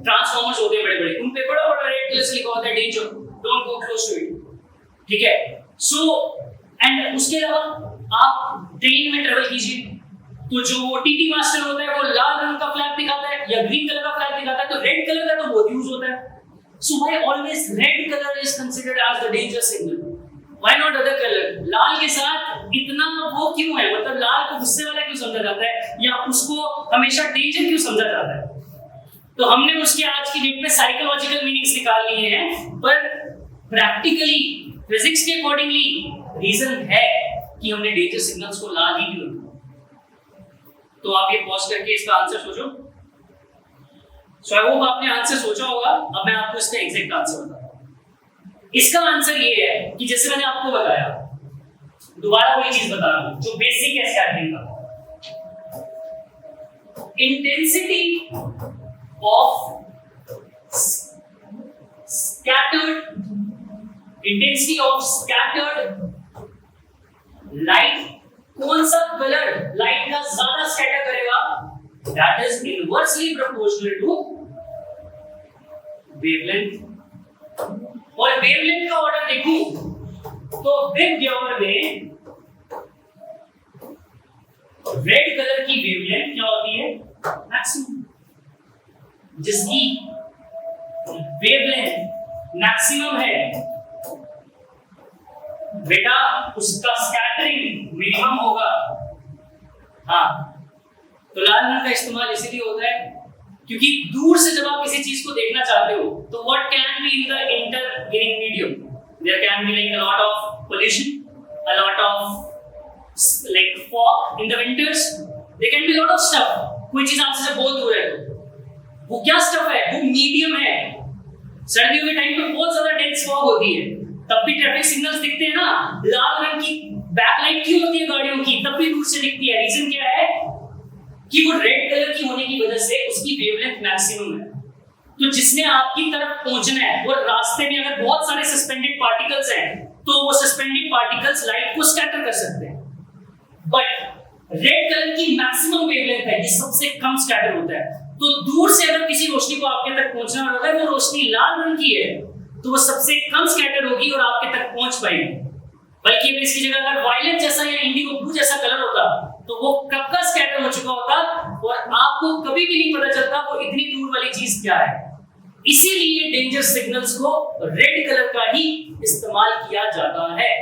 ट्रांसफॉर्मर्स होते हैं बड़े बड़े, उन पे बड़ा बड़ा रेड कलर से लिखा होता है danger, don't go close to it. ठीक है, सो एंड उसके अलावा आप ट्रेन में ट्रेवल कीजिए तो जो टीटी मास्टर होता है वो लाल रंग का फ्लैग दिखाता है या ग्रीन कलर का फ्लैग दिखाता है, तो रेड कलर का तो बहुत यूज होता है। So why always red color is considered as the danger signal? Why not other color? लाल के साथ इतना वो क्यों है, मतलब लाल को गुस्से वाला क्यों समझा जाता है, या उसको हमेशा डेंजर क्यों समझा जाता है? तो हमने उसके आज की डेट में साइकोलॉजिकल मीनिंग्स निकाल लिए हैं, पर प्रैक्टिकली फिजिक्स के अकॉर्डिंगली रीजन है कि हमने डेंजर सिग्नल्स को लाल ही क्यों। तो आप ये पॉज करके इसका आंसर सोचो। सो आई होप आपने आंसर सोचा होगा। अब मैं आपको इसका एग्जैक्ट आंसर बताता हूं। इसका आंसर ये है कि जैसे मैंने आपको बताया, दोबारा वही चीज बता रहा हूं जो बेसिक है स्कैटरिंग का। इंटेंसिटी ऑफ स्कैटर्ड लाइट, कौन सा कलर लाइट का ज्यादा स्कैटर करेगा, that is inversely proportional to wavelength। और wavelength का ऑर्डर देखूं तो बिग जॉमर में रेड कलर की वेवलेंथ क्या होती है, मैक्सिमम। जिसकी वेवलेंथ मैक्सिमम है बेटा, उसका स्कैटरिंग मिनिमम होगा। हाँ, तो लाल रंग का इस्तेमाल इसीलिए होता है क्योंकि दूर से जब आप किसी चीज को देखना चाहते हो तो what can be in the intervening medium, there can be like a lot of pollution, a lot of like fog in the winters, there can be lot of stuff. कोई चीज आपसे जब बहुत दूर है तो वो क्या स्टफ है, वो मीडियम है। सर्दियों के टाइम पे बहुत ज्यादा डेंस फॉग होती है, तब भी ट्रैफिक सिग्नल्स दिखते हैं ना, लाल रंग की बैकलाइट क्यों होती है गाड़ियों की, तब भी दूर से दिखती है। रीजन क्या है कि वो रेड कलर की होने की वजह से उसकी वेवलेंथ मैक्सिमम है। तो जिसने आपकी तरफ पहुंचना है और रास्ते में अगर बहुत सारे सस्पेंडेड पार्टिकल्स हैं तो वो सस्पेंडेड पार्टिकल्स लाइट को स्कैटर कर सकते हैं, बट रेड कलर की मैक्सिमम वेवलेंथ है, ये सबसे कम स्कैटर होता है। तो दूर से अगर किसी रोशनी को आपके तक पहुंचना है, अगर वो रोशनी लाल रंग की है तो वो सबसे कम स्कैटर होगी और आपके तक पहुंच पाएगी। बल्कि अगर इसकी जगह अगर वायलेट जैसा या इंडिगो ब्लू जैसा कलर होता तो वो कब का स्कैटर हो चुका होता और आपको कभी भी नहीं पता चलता वो इतनी दूर वाली चीज क्या है। इसीलिए डेंजर सिग्नल्स को रेड कलर का ही इस्तेमाल किया जाता है।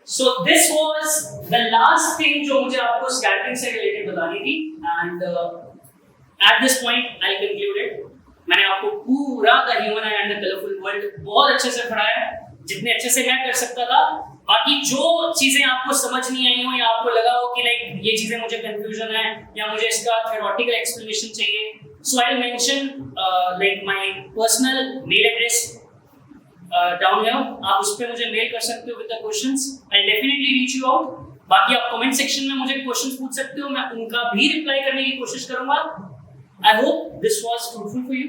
So this was the last thing जो मुझे आपको स्कैटरिंग से रिलेटेड बतानी थी, and at this point I'll conclude it। मैंने आपको पूरा the human eye and the colourful world बहुत अच्छे से पढ़ाया, जितने अच्छे से मैं कर सकता था। बाकी जो चीजें आपको समझ नहीं आई हो या आपको लगा हो कि लाइक ये चीजें मुझे कंफ्यूजन है या मुझे इसका थ्योरेटिकल एक्सप्लेनेशन चाहिए, so I will mention like my personal mail address down here. आप उस पे मुझे मेल कर सकते हो with the questions, I will definitely reach you out. बाकी आप कमेंट सेक्शन में मुझे क्वेश्चंस पूछ सकते हो, मैं उनका भी रिप्लाई करने की कोशिश करूंगा। I hope this was fruitful for you.